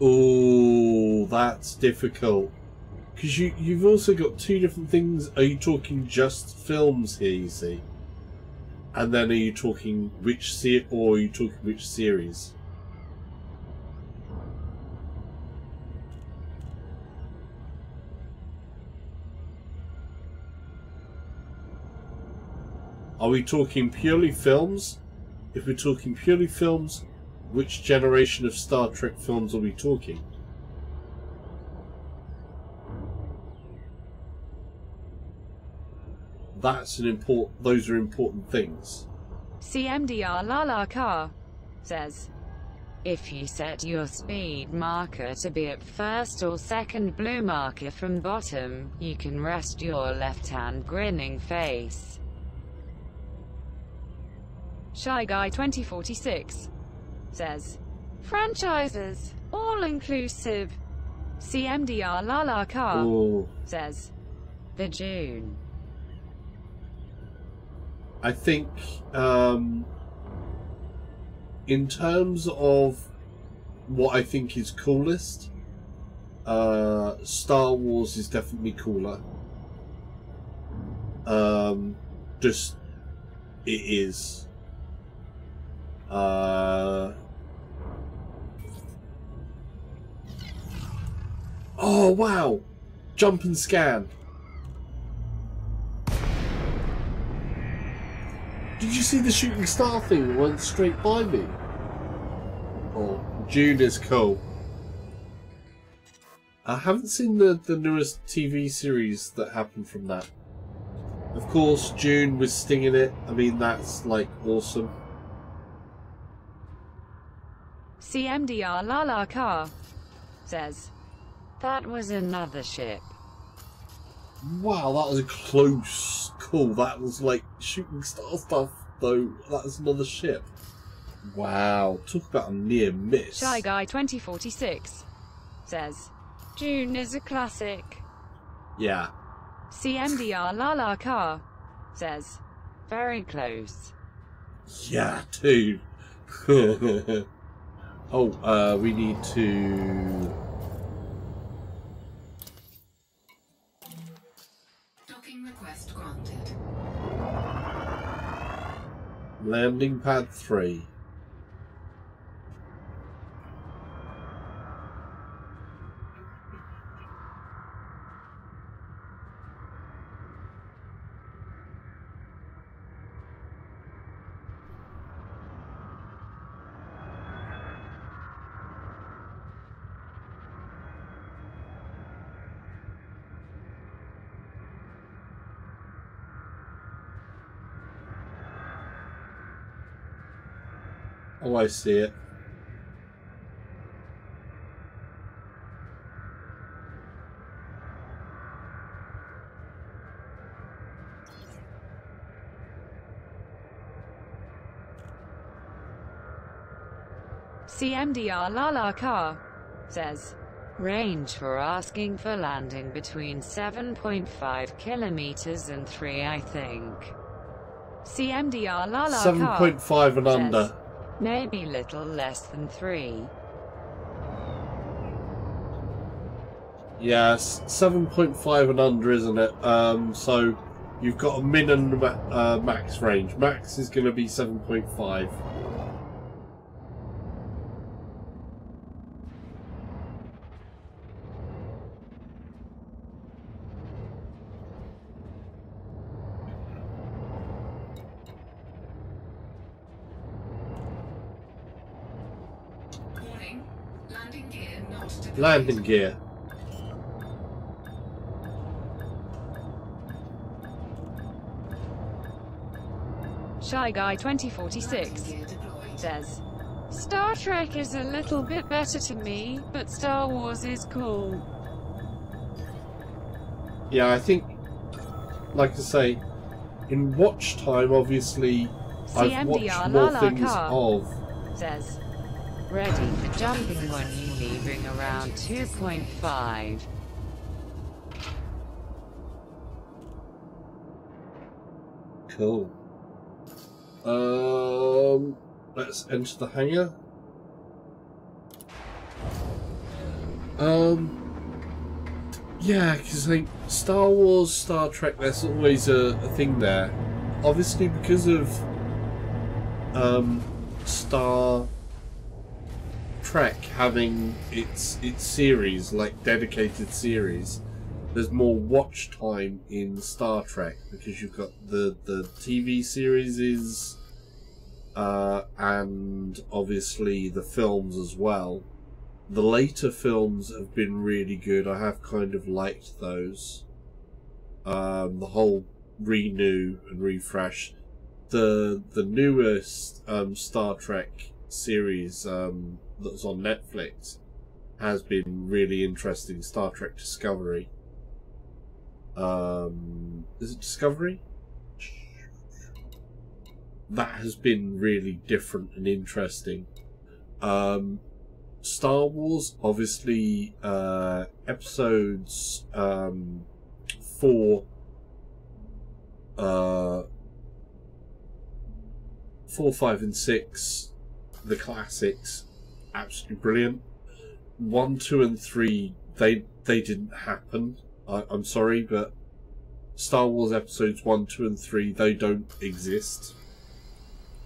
Oh, that's difficult. Because you've also got two different things. Are you talking just films here, you see? And then are you talking or are you talking which series? Are we talking purely films? If we're talking purely films, which generation of Star Trek films are we talking? Those are important things. CMDR Lala Car says, if you set your speed marker to be at first or second blue marker from bottom, you can rest your left hand grinning face. Shy Guy 2046 says, franchises, all-inclusive. CMDR Lala Car says, the June. I think, in terms of what I think is coolest, Star Wars is definitely cooler. Just, it is. Oh wow! Jump and scan. Did you see the shooting star thing that went straight by me? Oh, June is cool. I haven't seen the newest TV series that happened from that. Of course, June was stinging it. I mean, that's like awesome. CMDR Lala Car says, that was another ship. Wow, that was a close call. That was like shooting star stuff, though. That was another ship. Wow, talk about a near miss. Shy Guy 2046 says, June is a classic. Yeah. CMDR Lala Car says, very close. Yeah, dude. Oh, we need to... Docking request granted. Landing pad 3. Oh, I see it. CMDR Lala Car says, range for asking for landing between 7.5 kilometers and 3, I think. CMDR Lala 7.5 and under. Says, maybe little less than 3. Yes, 7.5 and under, isn't it? So you've got a min and max range. Max is going to be 7.5. Warning, landing gear not deployed. Landing gear. Shy Guy 2046 says, Star Trek is a little bit better to me, but Star Wars is cool. Yeah, I think, like I say, in watch time, obviously, I've watched more things of. Says, ready for jumping when you leaving around 2.5. Cool. Let's enter the hangar. Yeah, because like Star Wars, Star Trek, there's always a thing there. Obviously, because of Star Trek having its series, like dedicated series, there's more watch time in Star Trek because you've got the TV series and obviously the films as well. The later films have been really good. I have kind of liked those. The whole renew and refresh. The newest Star Trek series that's on Netflix has been really interesting. Star Trek Discovery. Is it Discovery? That has been really different and interesting. Star Wars, obviously, episodes 4, 5, and 6, the classics, absolutely brilliant. 1, 2, and 3, they didn't happen. I'm sorry, but Star Wars episodes 1, 2, and 3, they don't exist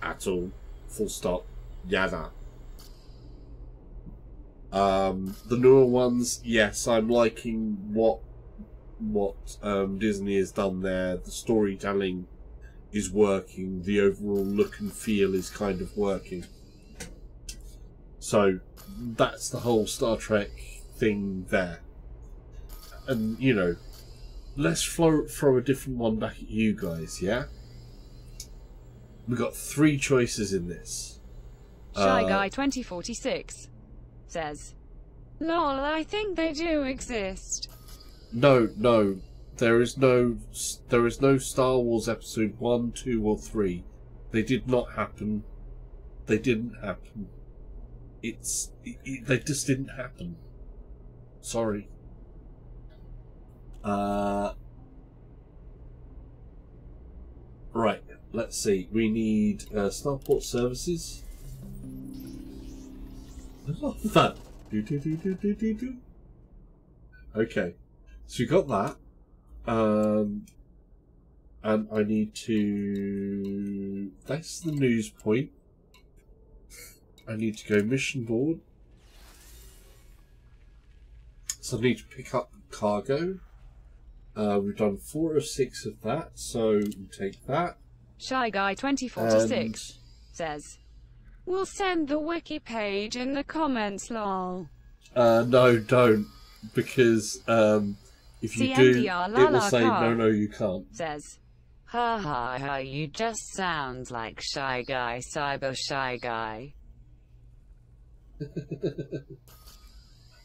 at all. Full stop. Yada. The newer ones, yes, I'm liking what Disney has done there. The storytelling is working. The overall look and feel is kind of working. So that's the whole Star Trek thing there. And you know, let's throw a different one back at you guys. Yeah, we've got 3 choices in this. Shy Guy 2046 says, "Lol, I think they do exist." No, there is no Star Wars episode 1, 2, or 3. They did not happen. They didn't happen. They just didn't happen. Sorry. Right, let's see. We need Starport Services. That. Okay, so we got that. And I need to... That's the news point. I need to go mission board. So I need to pick up cargo. We've done 4 of 6 of that, so we take that. Shy Guy 2046 says, "We'll send the wiki page in the comments, lol." No, don't. Because if you do, it will say, no, you can't. Says, ha ha ha, you just sound like Shy Guy, Cyber Shy Guy.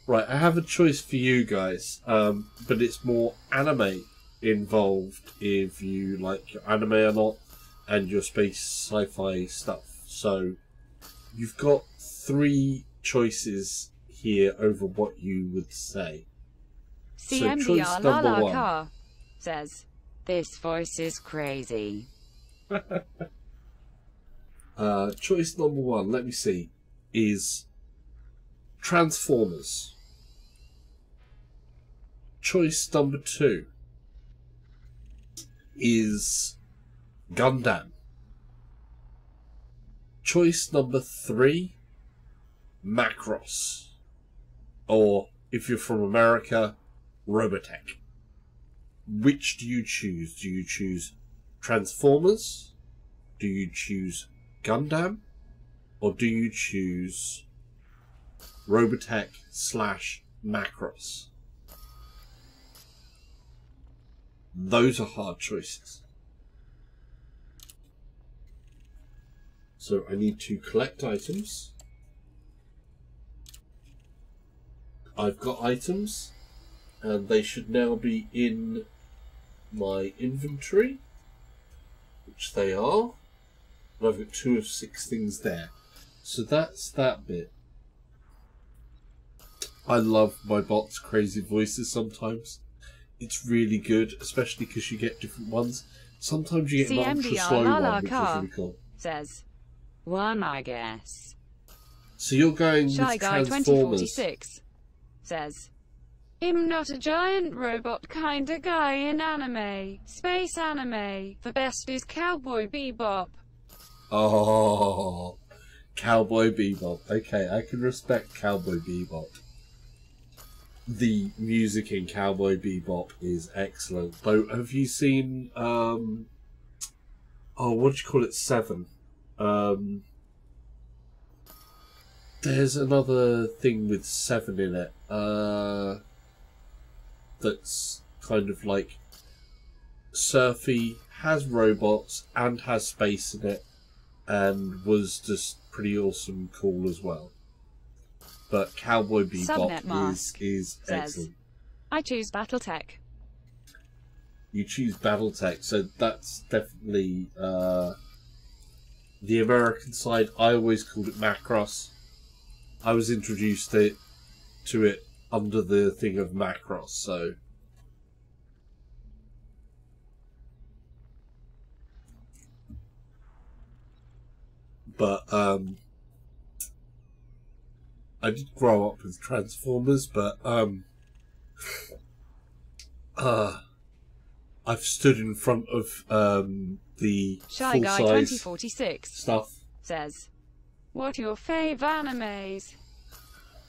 Right, I have a choice for you guys, but it's more anime involved if you like your anime or not, and your space sci-fi stuff. So you've got 3 choices here over what you would say. CMDR so Lala Car says, this voice is crazy. Choice number 1, let me see, is Transformers. Choice number 2 is Gundam. Choice number 3, Macross. Or, if you're from America, Robotech. Which do you choose? Do you choose Transformers? Do you choose Gundam? Or do you choose Robotech / Macross? Those are hard choices. So I need to collect items. I've got items, and they should now be in my inventory, which they are. And I've got 2 of 6 things there. So that's that bit. I love my bot's crazy voices sometimes. It's really good, especially because you get different ones. Sometimes you get an ultra slow one, which is really cool. Says, 1, I guess. So you're going Shy with Guy Transformers. 2046 says, I'm not a giant robot kinda guy in anime. Space anime. The best is Cowboy Bebop. Oh, Cowboy Bebop. Okay, I can respect Cowboy Bebop. The music in Cowboy Bebop is excellent. Though, have you seen, oh, what do you call it? 7. There's another thing with 7 in it. That's kind of like surfy, has robots, and has space in it, and was just pretty awesome, cool as well. But Cowboy Bebop is excellent. I choose BattleTech. You choose BattleTech, so that's definitely the American side. I always called it Macross. I was introduced to it under the thing of Macross, so. But I did grow up with Transformers, but I've stood in front of the Shy Guy full-size 2046 stuff. says, what are your fave animes?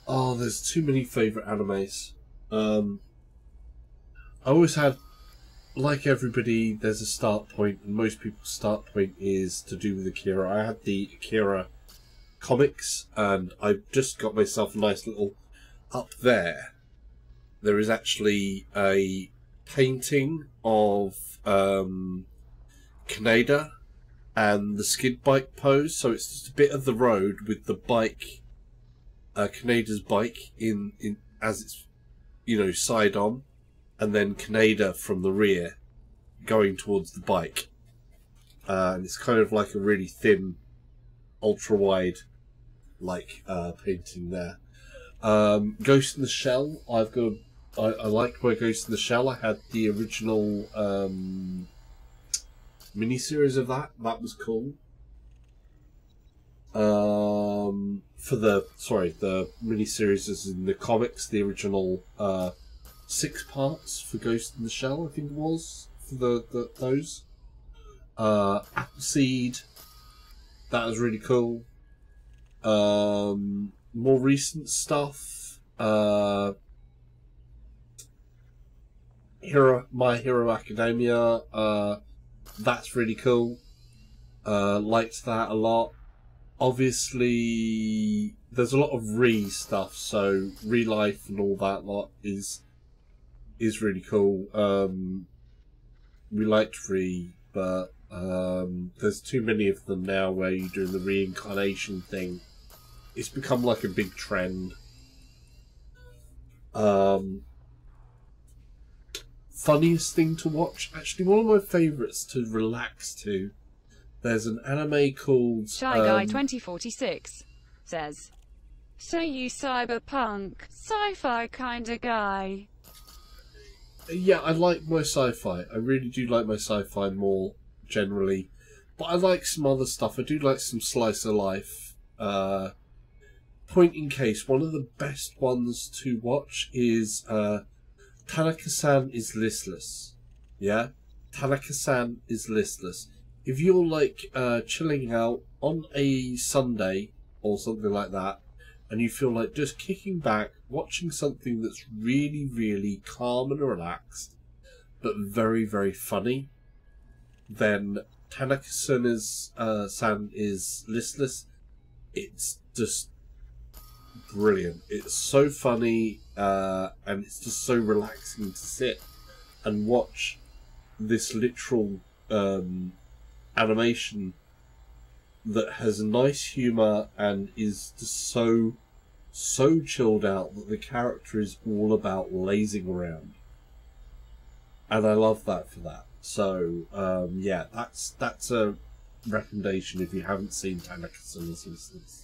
Oh, there's too many favourite animes. I always had, like everybody, there's a start point, and most people's start point is to do with Akira. I had the Akira comics, and I just got myself a nice little... Up there, there is actually a painting of Kaneda and the skid bike pose, so it's just a bit of the road with the bike, Kaneda's bike in as it's, you know, side on, and then Kaneda from the rear going towards the bike, and it's kind of like a really thin, ultra wide, like painting there. Ghost in the Shell, I've got. I liked my Ghost in the Shell. I had the original miniseries of that. That was cool. For the miniseries is in the comics, the original 6 parts for Ghost in the Shell, I think it was, for those. Appleseed, that was really cool. More recent stuff, My Hero Academia, that's really cool. Liked that a lot. Obviously, there's a lot of stuff, so Life and all that lot is really cool. We liked but there's too many of them now where you're doing the reincarnation thing. It's become like a big trend. Funniest thing to watch? Actually, one of my favourites to relax to. There's an anime called... Shy Guy 2046 says, so you cyberpunk, sci-fi kinda guy. Yeah, I like my sci-fi. I really do like my sci-fi more, generally. But I like some other stuff. I do like some slice of life. Point in case, one of the best ones to watch is Tanaka-san is Listless. Yeah? Tanaka-san is Listless. If you're like chilling out on a Sunday or something like that, and you feel like just kicking back, watching something that's really, really calm and relaxed, but very, very funny, then Tanaka-san is Listless. It's just brilliant. It's so funny, and it's just so relaxing to sit and watch this literal animation that has a nice humour and is just so chilled out that the character is all about lazing around, and I love that for that. So yeah, that's a recommendation if you haven't seen Tanaka-san is Listless.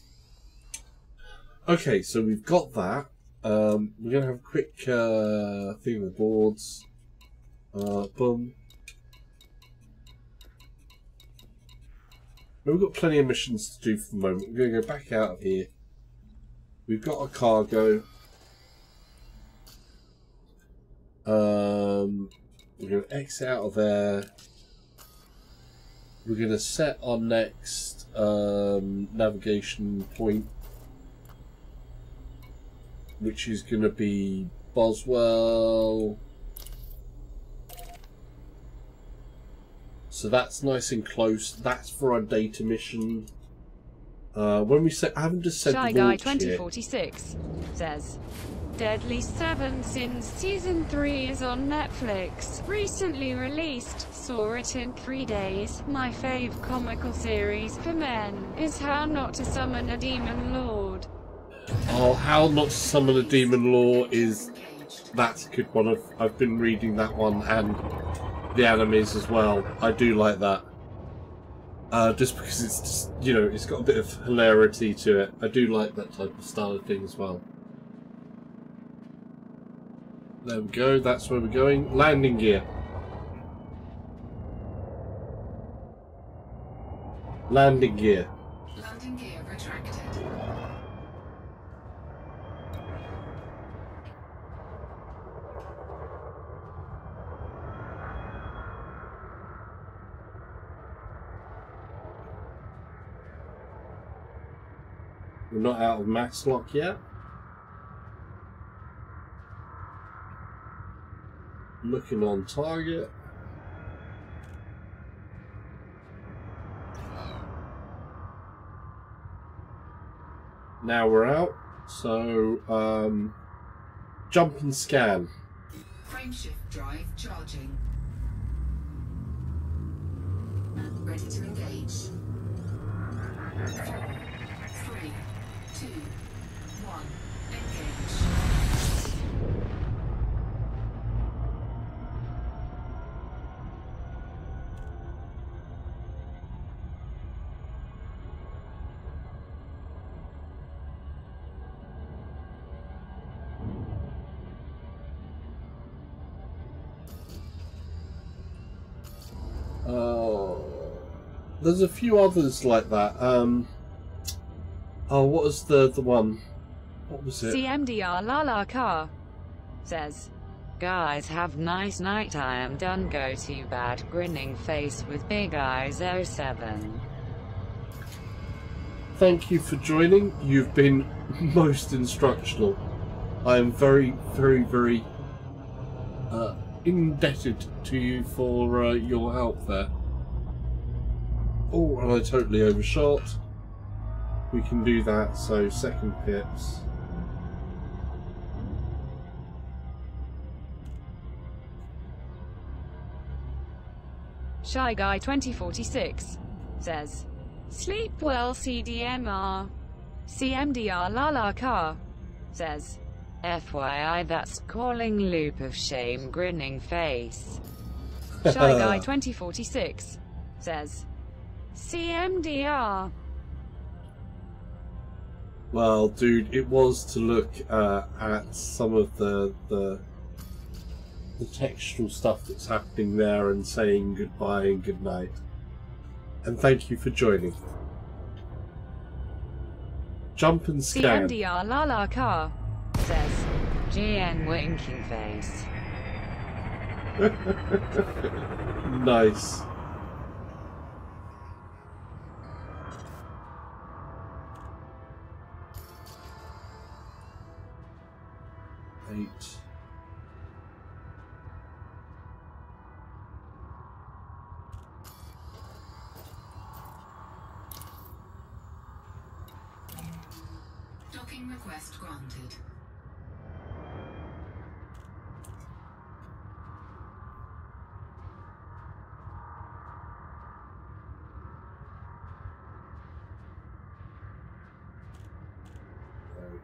Okay, so we've got that. We're gonna have a quick thing of the boards. Boom. We've got plenty of missions to do for the moment. We're going to go back out of here. We've got a cargo. We're going to exit out of there. We're going to set our next navigation point, which is going to be Boswell. So that's nice and close. That's for our data mission. When we say, I haven't just said Shy the Guy launch 2046 says, Deadly 7 since Season 3 is on Netflix. Recently released. Saw it in 3 days. My fave comical series for men is How Not to Summon a Demon Lord. Oh, How Not to Summon a Demon Lord is... That's a good one. I've been reading that one and the animes as well. I do like that. Just because it's just, you know, it's got a bit of hilarity to it. I do like that type of style of thing as well. There we go, that's where we're going. Landing gear. Landing gear. Landing gear retracted. We're not out of max lock yet. Looking on target. Now we're out. So, jump and scan. Frameshift drive charging. Ready to engage. 4, 3, 2, 1. Engage. There's a few others like that. Oh, what was the one? What was it? CMDR Lala Car says, Guys, have nice night. I am done. Go to bed. Grinning face with big eyes 07. Thank you for joining. You've been most instructional. I am very, very, very indebted to you for your help there. Oh, and I totally overshot. We can do that, so second pips. Shy Guy 2046 says, Sleep well CDMR. CMDR Lala Car says, FYI, that's calling loop of shame. Grinning face. Shy Guy 2046 says, CMDR. Well, dude, it was to look at some of the textual stuff that's happening there and saying goodbye and good night. And thank you for joining. Jump and scan. CMDR Lala Car says, GN winking face. Nice. Docking request granted.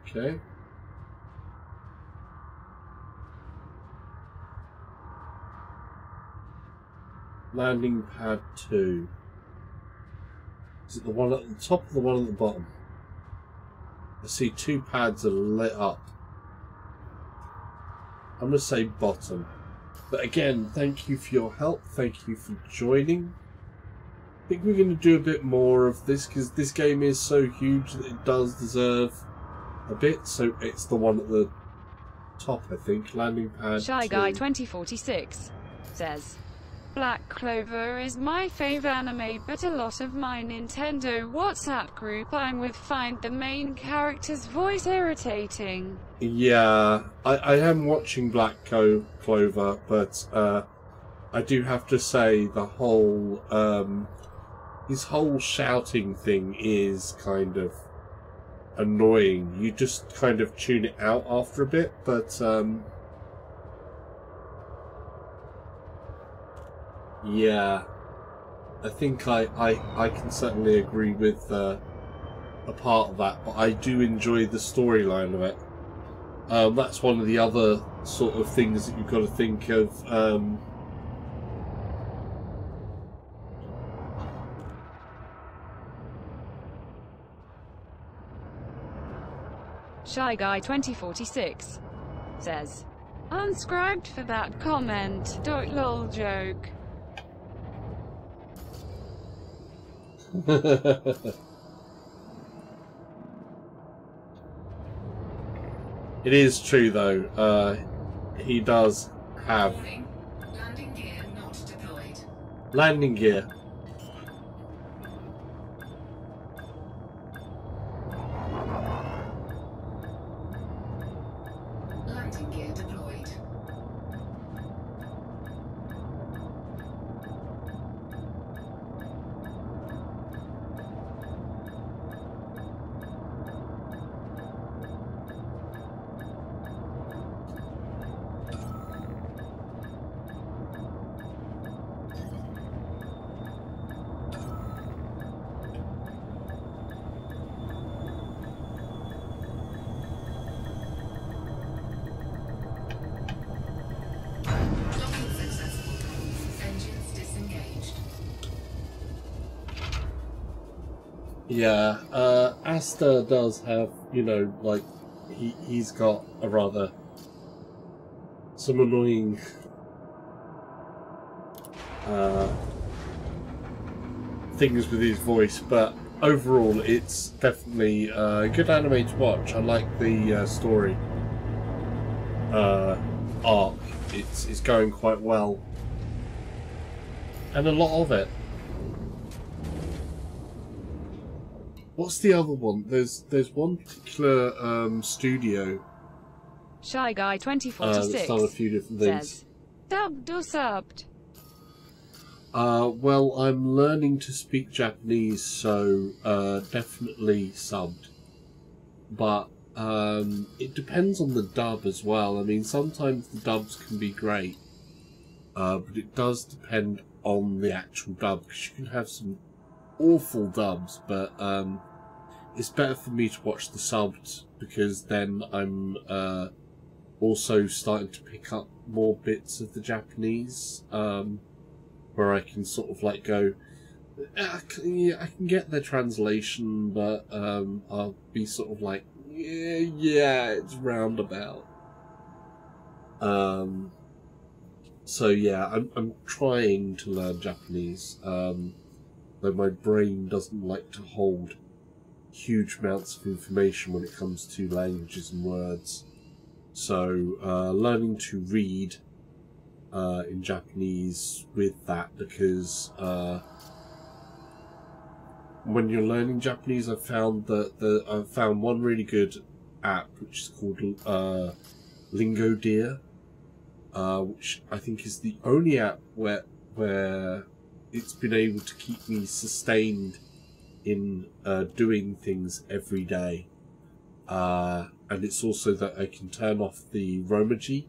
Okay. Landing pad 2. Is it the one at the top or the one at the bottom? I see two pads are lit up. I'm going to say bottom. But again, thank you for your help. Thank you for joining. I think we're going to do a bit more of this because this game is so huge that it does deserve a bit. So it's the one at the top, I think. Landing pad. Shy Guy 2046 says, Black Clover is my fave anime, but a lot of my Nintendo WhatsApp group I'm with find the main character's voice irritating. Yeah, I am watching Black Clover, but I do have to say the whole his whole shouting thing is kind of annoying. You just kind of tune it out after a bit, but yeah, I think I can certainly agree with a part of that, but I do enjoy the storyline of it. That's one of the other sort of things that you've got to think of. Shy Guy 2046 says, unscribed for that comment. Lol joke. It is true though, he does have Warning. Landing gear not deployed. landing gear. Landing gear deployed. Docking successful. Engines disengaged. Yeah, Asta does have, you know, like, he's got a rather some annoying things with his voice, but overall it's definitely a good anime to watch. I like the story arc. It's going quite well, and a lot of it. What's the other one? There's one particular studio Shy Guy that's 2046 done a few different things. says, dubbed or subbed? Well, I'm learning to speak Japanese, so definitely subbed. But it depends on the dub as well. I mean, sometimes the dubs can be great, but it does depend on the actual dub, because you can have some awful dubs, but it's better for me to watch the subbed, because then I'm also starting to pick up more bits of the Japanese, where I can sort of like go, I can get their translation, but I'll be sort of like, yeah, it's roundabout. So yeah, I'm trying to learn Japanese, though my brain doesn't like to hold huge amounts of information when it comes to languages and words. So learning to read in Japanese with that, because when you're learning Japanese, I've found that I've found one really good app which is called Lingo Deer, which I think is the only app where it's been able to keep me sustained in doing things every day, and it's also that I can turn off the Romaji,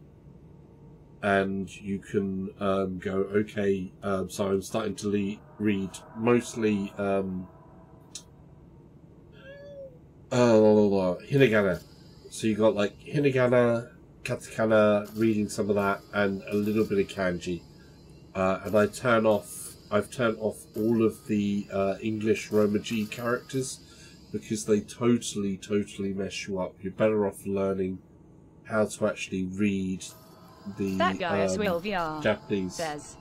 and you can go, okay, so I'm starting to read mostly hiragana. So you got like hiragana, katakana, reading some of that, and a little bit of kanji. And I've turned off all of the English Romaji characters, because they totally mess you up. You're better off learning how to actually read the That guy Will VR Japanese. says,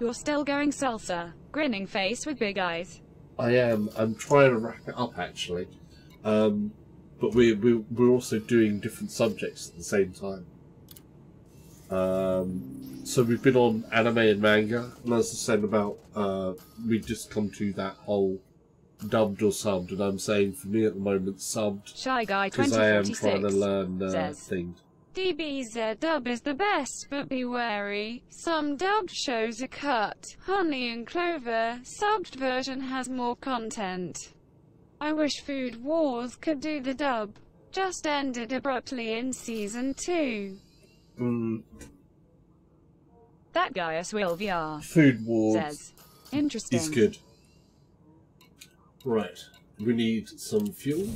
you're still going salsa, grinning face with big eyes. I am. I'm trying to wrap it up actually, but we're also doing different subjects at the same time. So we've been on anime and manga, and as I said about, we've just come to that whole dubbed or subbed, and I'm saying for me at the moment subbed, Shy Guy because I am 2046 trying to learn says, things. DBZ dub is the best, but be wary. Some dubbed shows are cut. Honey and Clover, subbed version has more content. I wish Food Wars could do the dub. Just ended abruptly in season 2. That guy Will VR Food Wars says, interesting. is good. Right, we need some fuel.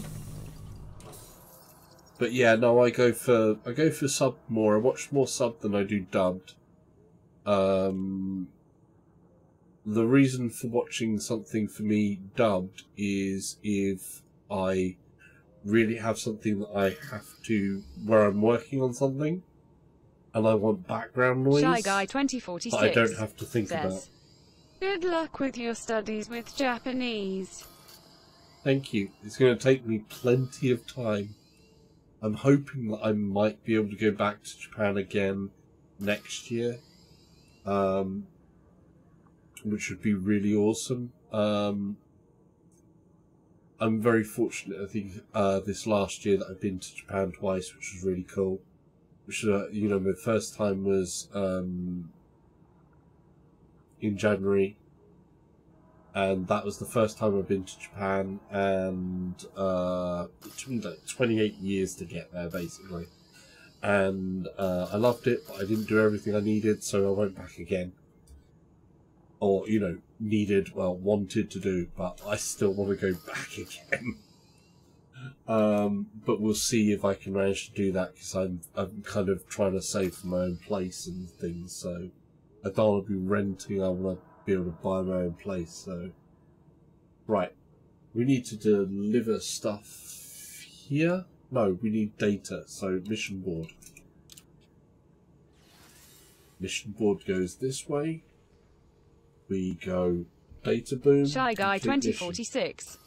But yeah, no, I go for sub more. I watch more sub than I do dubbed. The reason for watching something for me dubbed is if I really have something that I have to, where I'm working on something, and I want background noise. Shy Guy 2046 that I don't have to think says, about. good luck with your studies with Japanese. Thank you. It's going to take me plenty of time. I'm hoping that I might be able to go back to Japan again next year, which would be really awesome. I'm very fortunate, I think, this last year that I've been to Japan twice, which was really cool. Which, you know, my first time was in January, and that was the first time I've been to Japan, and it took me like 28 years to get there, basically. And I loved it, but I didn't do everything I needed, so I went back again. Or, you know, wanted to do, but I still want to go back again. But we'll see if I can manage to do that, because I'm kind of trying to save for my own place and things, so I don't want to be renting, I want to be able to buy my own place, so... Right, we need to deliver stuff here? No, we need data, so mission board. Mission board goes this way. We go data boom. Shy Guy 2046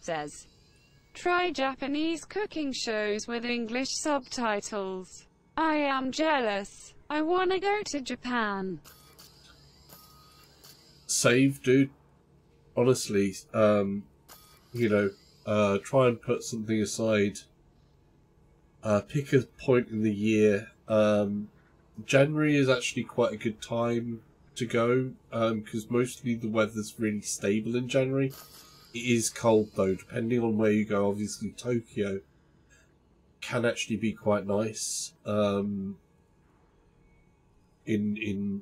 says, try Japanese cooking shows with English subtitles. I am jealous. I wanna go to Japan. Save, dude. Honestly, you know, try and put something aside. Pick a point in the year. January is actually quite a good time to go, because mostly the weather's really stable in January. It is cold though, depending on where you go. Obviously, Tokyo can actually be quite nice in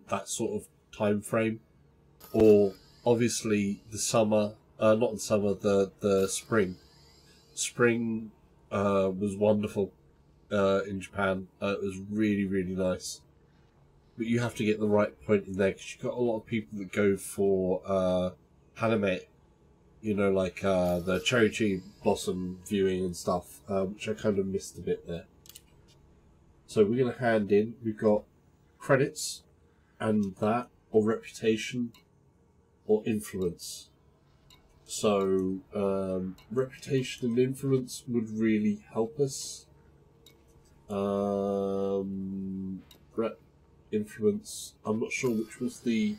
that sort of time frame. Or obviously the summer, not the summer, the spring. Spring was wonderful in Japan. It was really, really nice. But you have to get the right point in there, because you've got a lot of people that go for haname. You know, like the cherry tree blossom viewing and stuff, which I kind of missed a bit there. So we're going to hand in. We've got credits and that, or reputation, or influence. So reputation and influence would really help us. Influence, I'm not sure which was the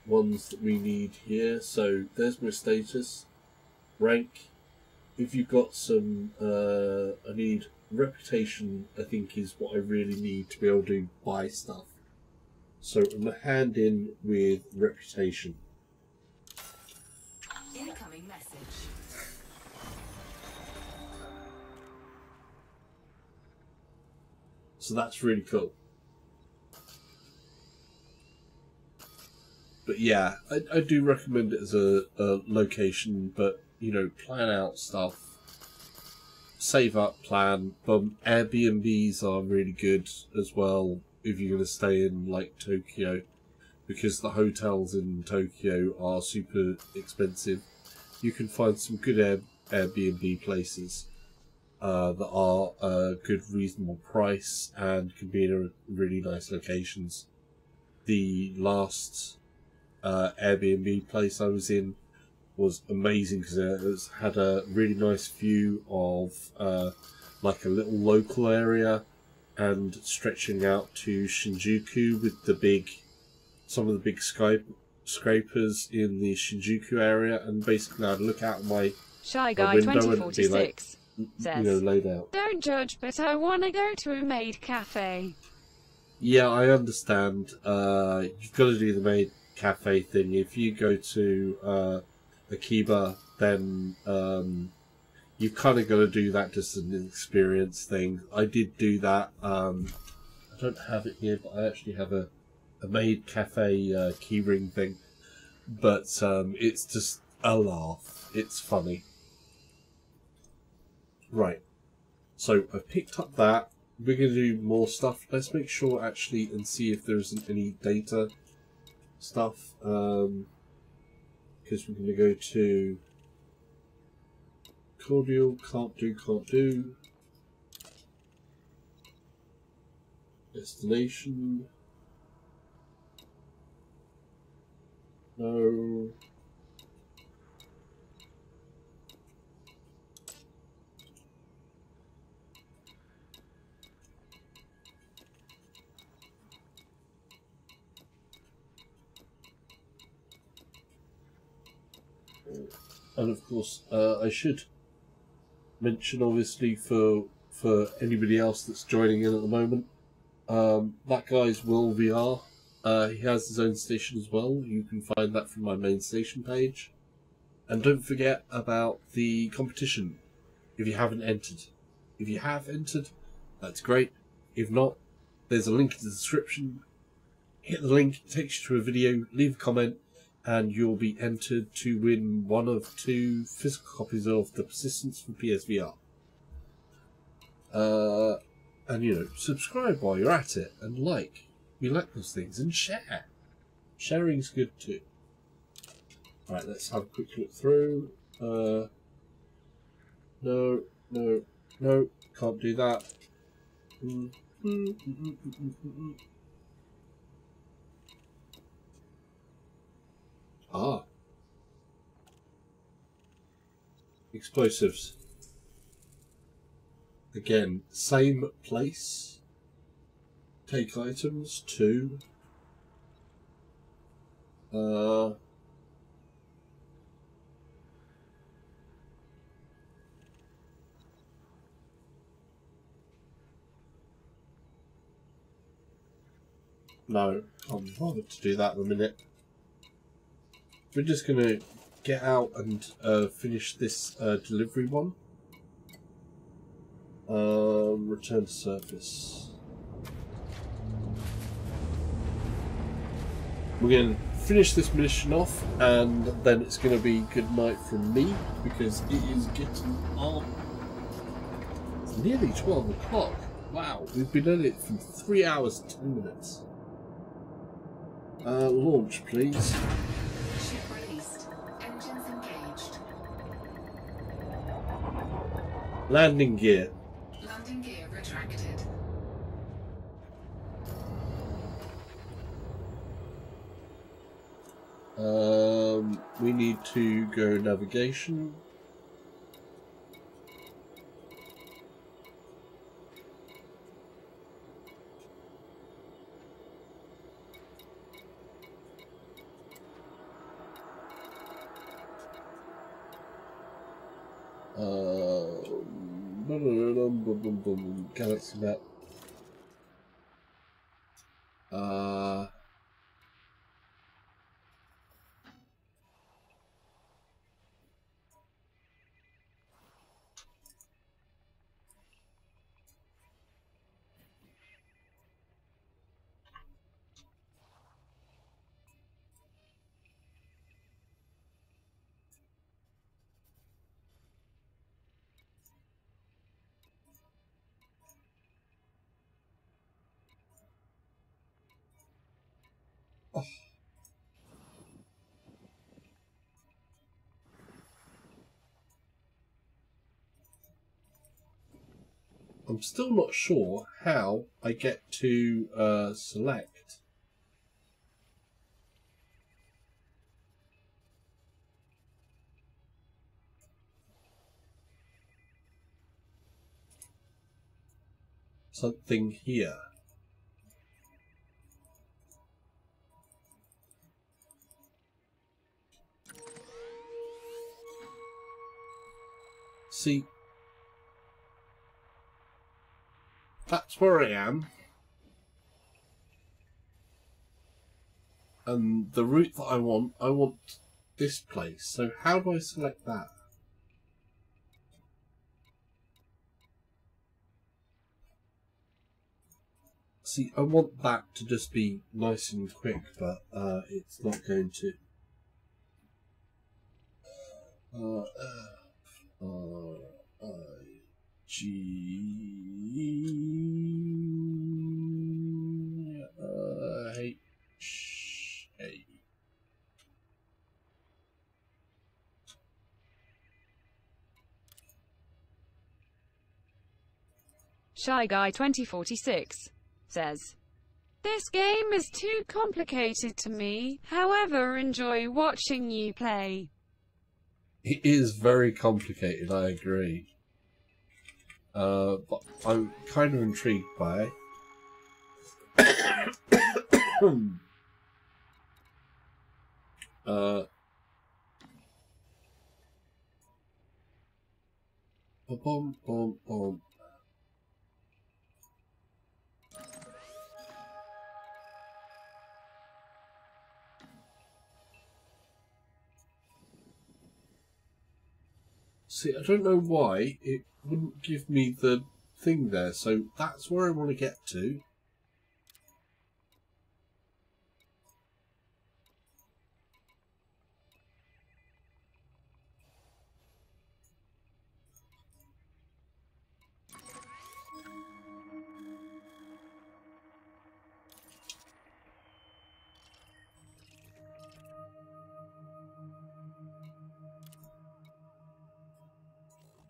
ones that we need here. So there's my status. Rank. If you've got some, I need reputation, I think is what I really need to be able to buy stuff. So I'm going to hand in with reputation. Incoming message. So that's really cool. But yeah, I do recommend it as a location, but, you know, plan out stuff. Save up, plan. Airbnbs are really good as well if you're going to stay in, like, Tokyo, because the hotels in Tokyo are super expensive. You can find some good Airbnb places that are a good, reasonable price and can be in really nice locations. The last Airbnb place I was in was amazing, because it had a really nice view of like a little local area, and stretching out to Shinjuku with some of the big skyscrapers in the Shinjuku area, and basically I'd look out my Shy Guy window and it'd be like, 2046 you says, know, laid out. "Don't judge, but I want to go to a maid cafe." Yeah, I understand. You've got to do the maid cafe thing. If you go to Akiba, then you've kind of got to do that just as an experience thing. I did do that. I don't have it here, but I actually have a maid cafe keyring thing. But it's just a laugh. It's funny. Right. So I've picked up that. We're going to do more stuff. Let's make sure actually and see if there isn't any data stuff. Because we're going to go to cordial, can't do. Destination. No. And of course, I should mention, obviously, for anybody else that's joining in at the moment, that guy's Will VR. He has his own station as well. You can find that from my main station page. And don't forget about the competition if you haven't entered. If you have entered, that's great. If not, there's a link in the description. Hit the link, it takes you to a video, leave a comment, and you'll be entered to win one of 2 physical copies of The Persistence from PSVR. And, you know, subscribe while you're at it, and like. We like those things, and share. Sharing's good too. Alright, let's have a quick look through. No, can't do that. Ah. Explosives. Again, same place. Take items, 2. No, can't be bothered to do that in a minute. We're just going to get out and finish this delivery one. Return to surface. We're going to finish this mission off, and then it's going to be good night from me, because it is getting on. It's nearly 12 o'clock. Wow, we've been at it for 3 hours and 10 minutes. Launch, please. Ship released. Engines engaged. Landing gear. Landing gear retracted. We need to go navigation. Galaxy map. I'm still not sure how I get to select. something here. See, that's where I am. And the route that I want this place. So how do I select that? See, I want that to just be nice and quick, but it's not going to. G-H-A. Shy Guy 2046 says, "This game is too complicated to me, however enjoy watching you play." It is very complicated, I agree. But I'm kind of intrigued by it. Boom, boom, boom. See, I don't know why it wouldn't give me the thing there, so that's where I want to get to.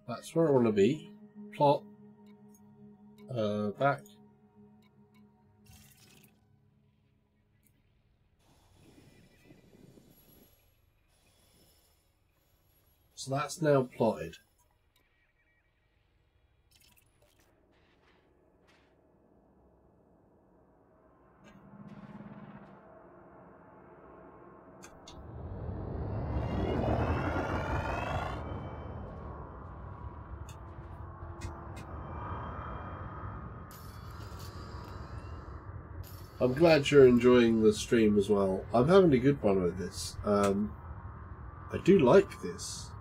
That's where I want to be. Plot. Back. So that's now plotted. I'm glad you're enjoying the stream as well. I'm having a good one with this. I do like this.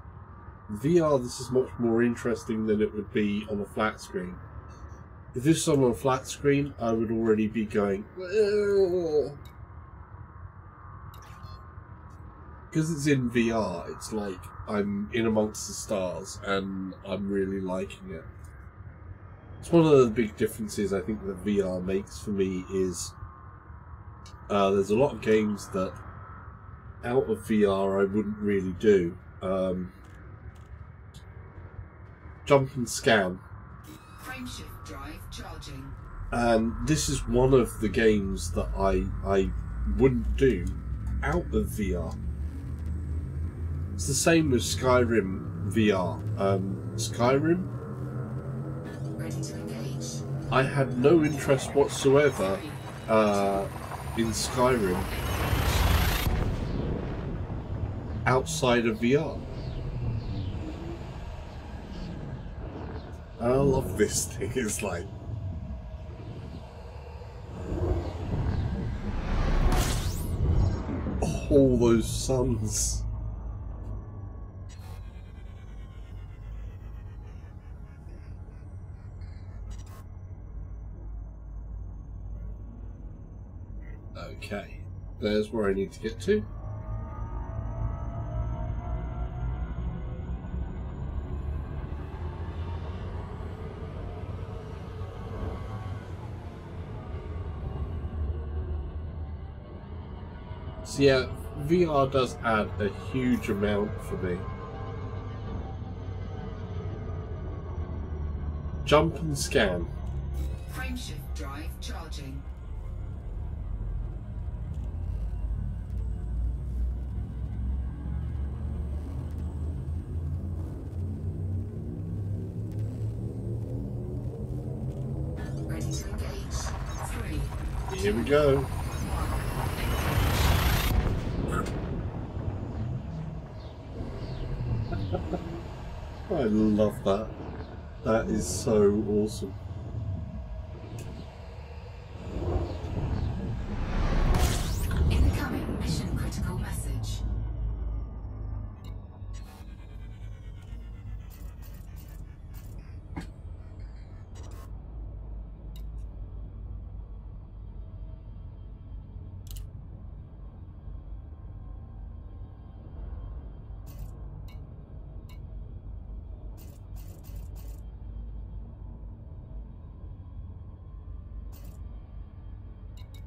VR, this is much more interesting than it would be on a flat screen. If this was on a flat screen, I would already be going, because it's in VR, it's like I'm in amongst the stars and I'm really liking it. It's one of the big differences I think that VR makes for me is there's a lot of games that out of VR I wouldn't really do. Jump and scan. Frameshift drive charging. And this is one of the games that I wouldn't do out of VR. It's the same with Skyrim VR. Skyrim, Ready to engage. I had no interest whatsoever in Skyrim outside of VR. I love this thing. It's like all those suns. Okay, there's where I need to get to. So yeah, VR does add a huge amount for me. Jump and scan. Frameshift drive charging. Ready Here we go. I love that. That is so awesome. Incoming mission critical message.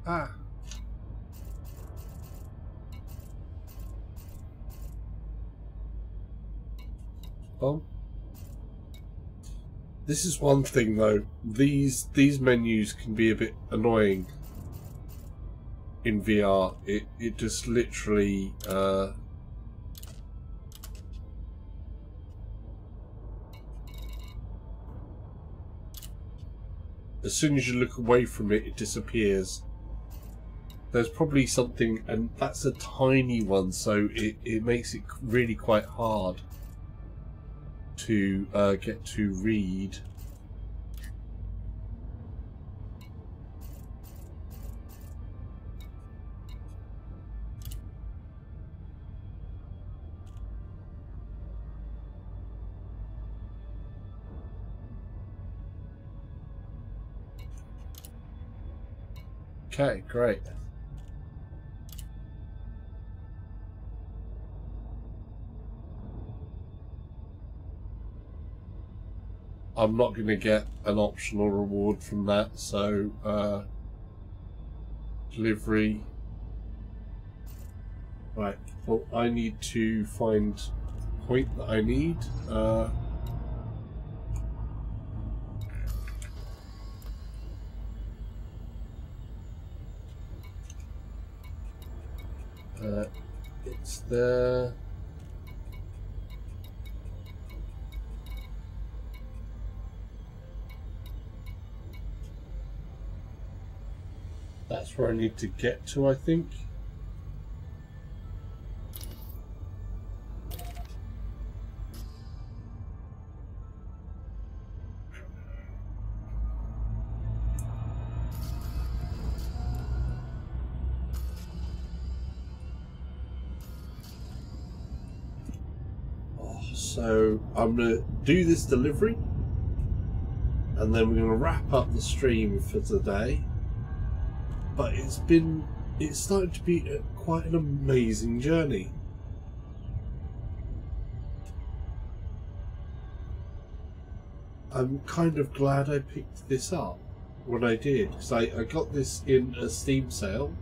Ah. Oh. This is one thing though. These menus can be a bit annoying in VR. It just literally as soon as you look away from it, it disappears. There's probably something, and that's a tiny one, so it makes it really quite hard to get to read. Okay, great. I'm not going to get an optional reward from that, so delivery. Right, well, I need to find the point that I need. It's there. That's where I need to get to, I think. So I'm going to do this delivery and then we're going to wrap up the stream for today. But it's started to be quite an amazing journey. I'm kind of glad I picked this up when I did, because I got this in a Steam sale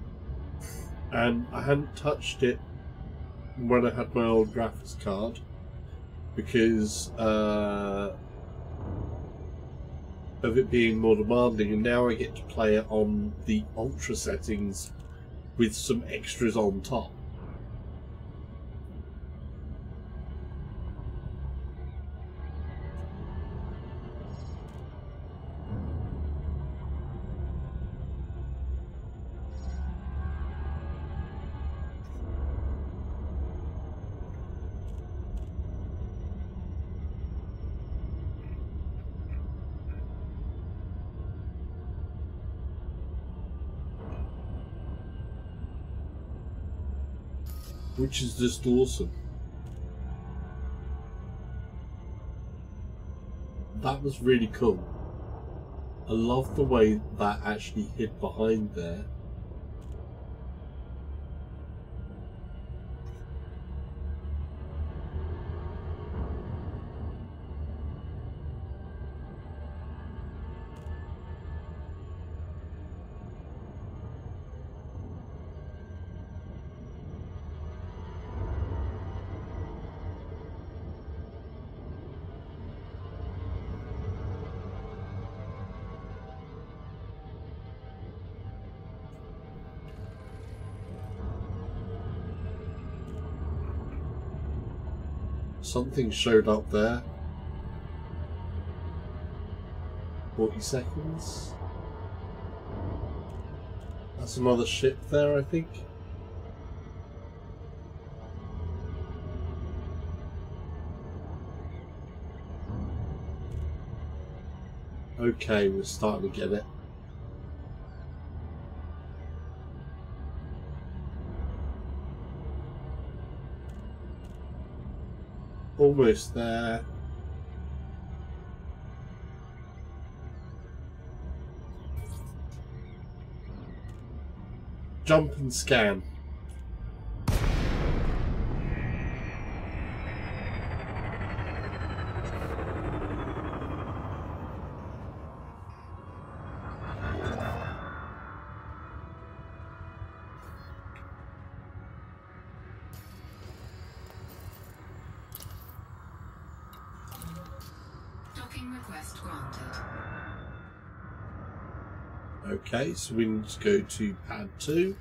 and I hadn't touched it when I had my old graphics card because of it being more demanding, and now I get to play it on the ultra settings with some extras on top. Which is just awesome. That was really cool. I love the way that actually hid behind there. Something showed up there. 40 seconds. That's another ship there, I think. Okay, we're starting to get it. Almost there. Jump and scan. Docking request granted. Okay, so we need to go to pad 2.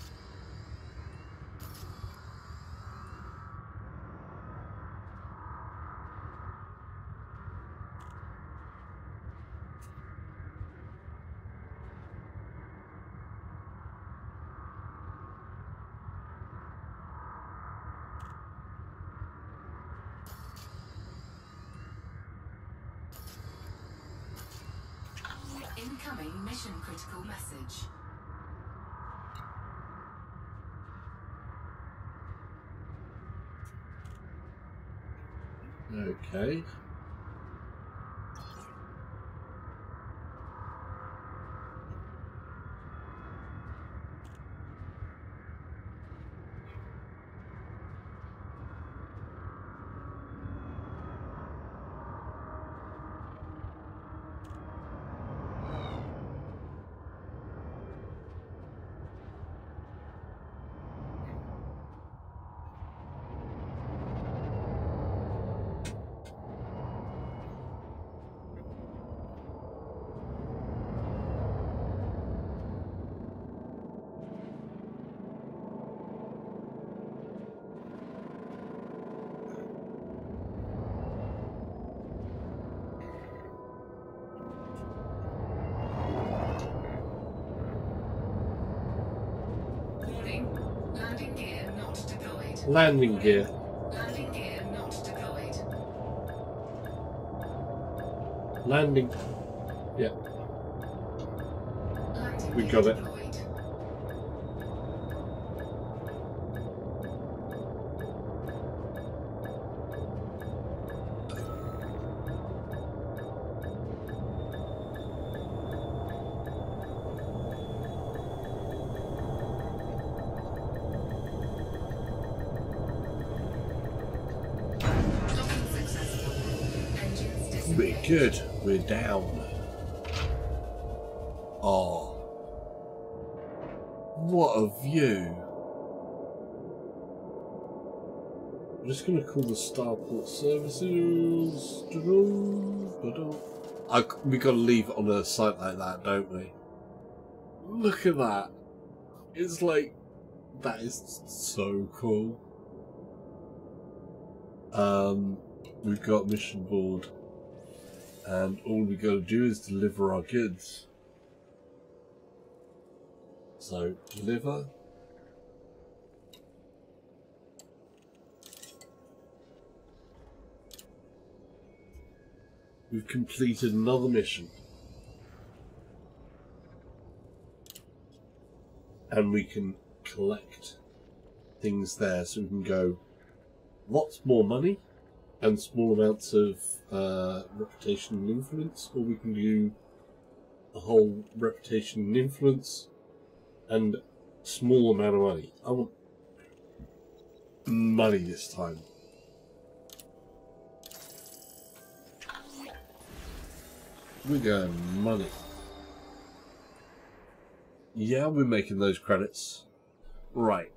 Incoming mission critical message. Okay. Landing gear not deployed. Landing gear. Landing gear not deployed. Landing. Yeah, Landing we gear got it. deployed. Docking successful. Engines disengaged. We're good. We're down. Oh. What a view. I'm just going to call the Starport Services. We got to leave it on a site like that, don't we? Look at that. It's like, that is so cool. We've got mission board, and all we got to do is deliver our goods. So, deliver. We've completed another mission. And we can collect things there, so we can go lots more money and small amounts of reputation and influence, or we can do the whole reputation and influence and small amount of money. I want money this time. We're going money. Yeah, we're making those credits. Right.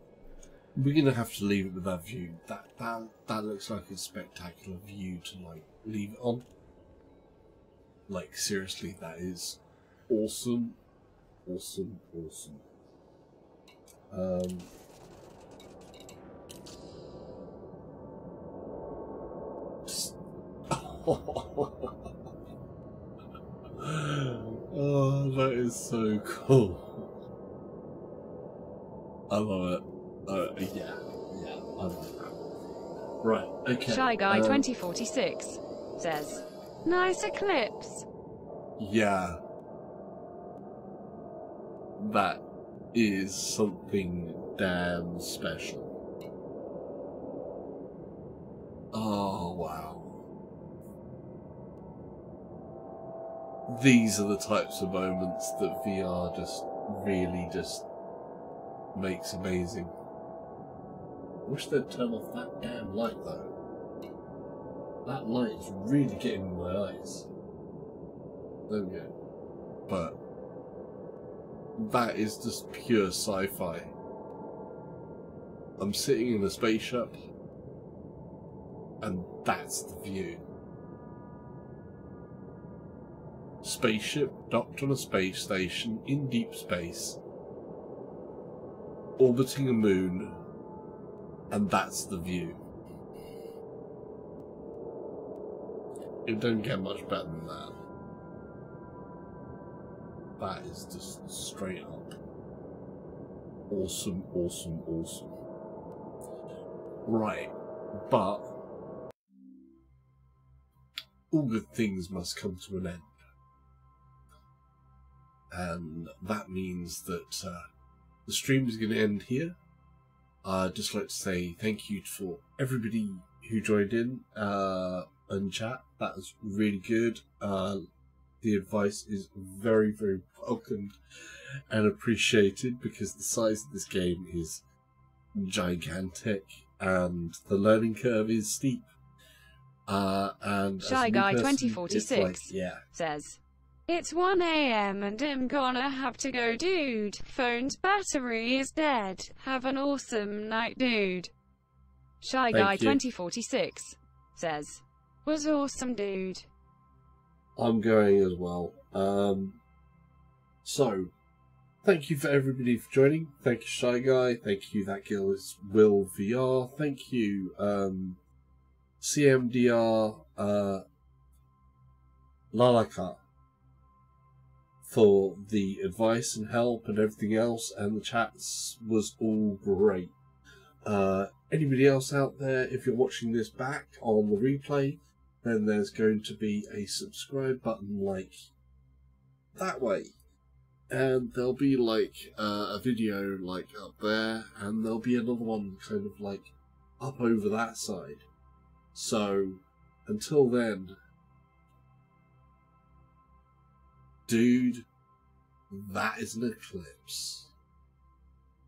We're gonna have to leave it with that view. That looks like a spectacular view to like leave it on. Like seriously, that is awesome. Awesome, awesome. Oh, that is so cool. I love it. Yeah, I love that. Right, okay. Shy Guy 2046 says, nice eclipse. Yeah. That is something damn special. Oh, wow. These are the types of moments that VR just really just makes amazing. I wish they'd turn off that damn light though. That light is really getting in my eyes. There we go. But that is just pure sci-fi. I'm sitting in a spaceship and that's the view. Spaceship docked on a space station in deep space, orbiting a moon, and that's the view. It don't get much better than that. That is just straight up awesome, awesome, awesome. Right, but all good things must come to an end. And that means that the stream is going to end here. I'd just like to say thank you for everybody who joined in and chat. That was really good. The advice is very, very welcomed and appreciated because the size of this game is gigantic and the learning curve is steep. And Shy Guy 2046 says, it's 1 AM and I'm gonna have to go, dude. Phone's battery is dead. Have an awesome night, dude. Shy Guy 2046 says, was awesome, dude. I'm going as well. So, thank you for everybody for joining. Thank you, Shy Guy. Thank you, That Girl Is Will VR. Thank you, CMDR, Lalaka, for the advice and help and everything else, and the chats was all great. Anybody else out there, if you're watching this back on the replay, then there's going to be a subscribe button like that way, and there'll be like a video like up there, and there'll be another one kind of like up over that side. So until then, dude, that is an eclipse.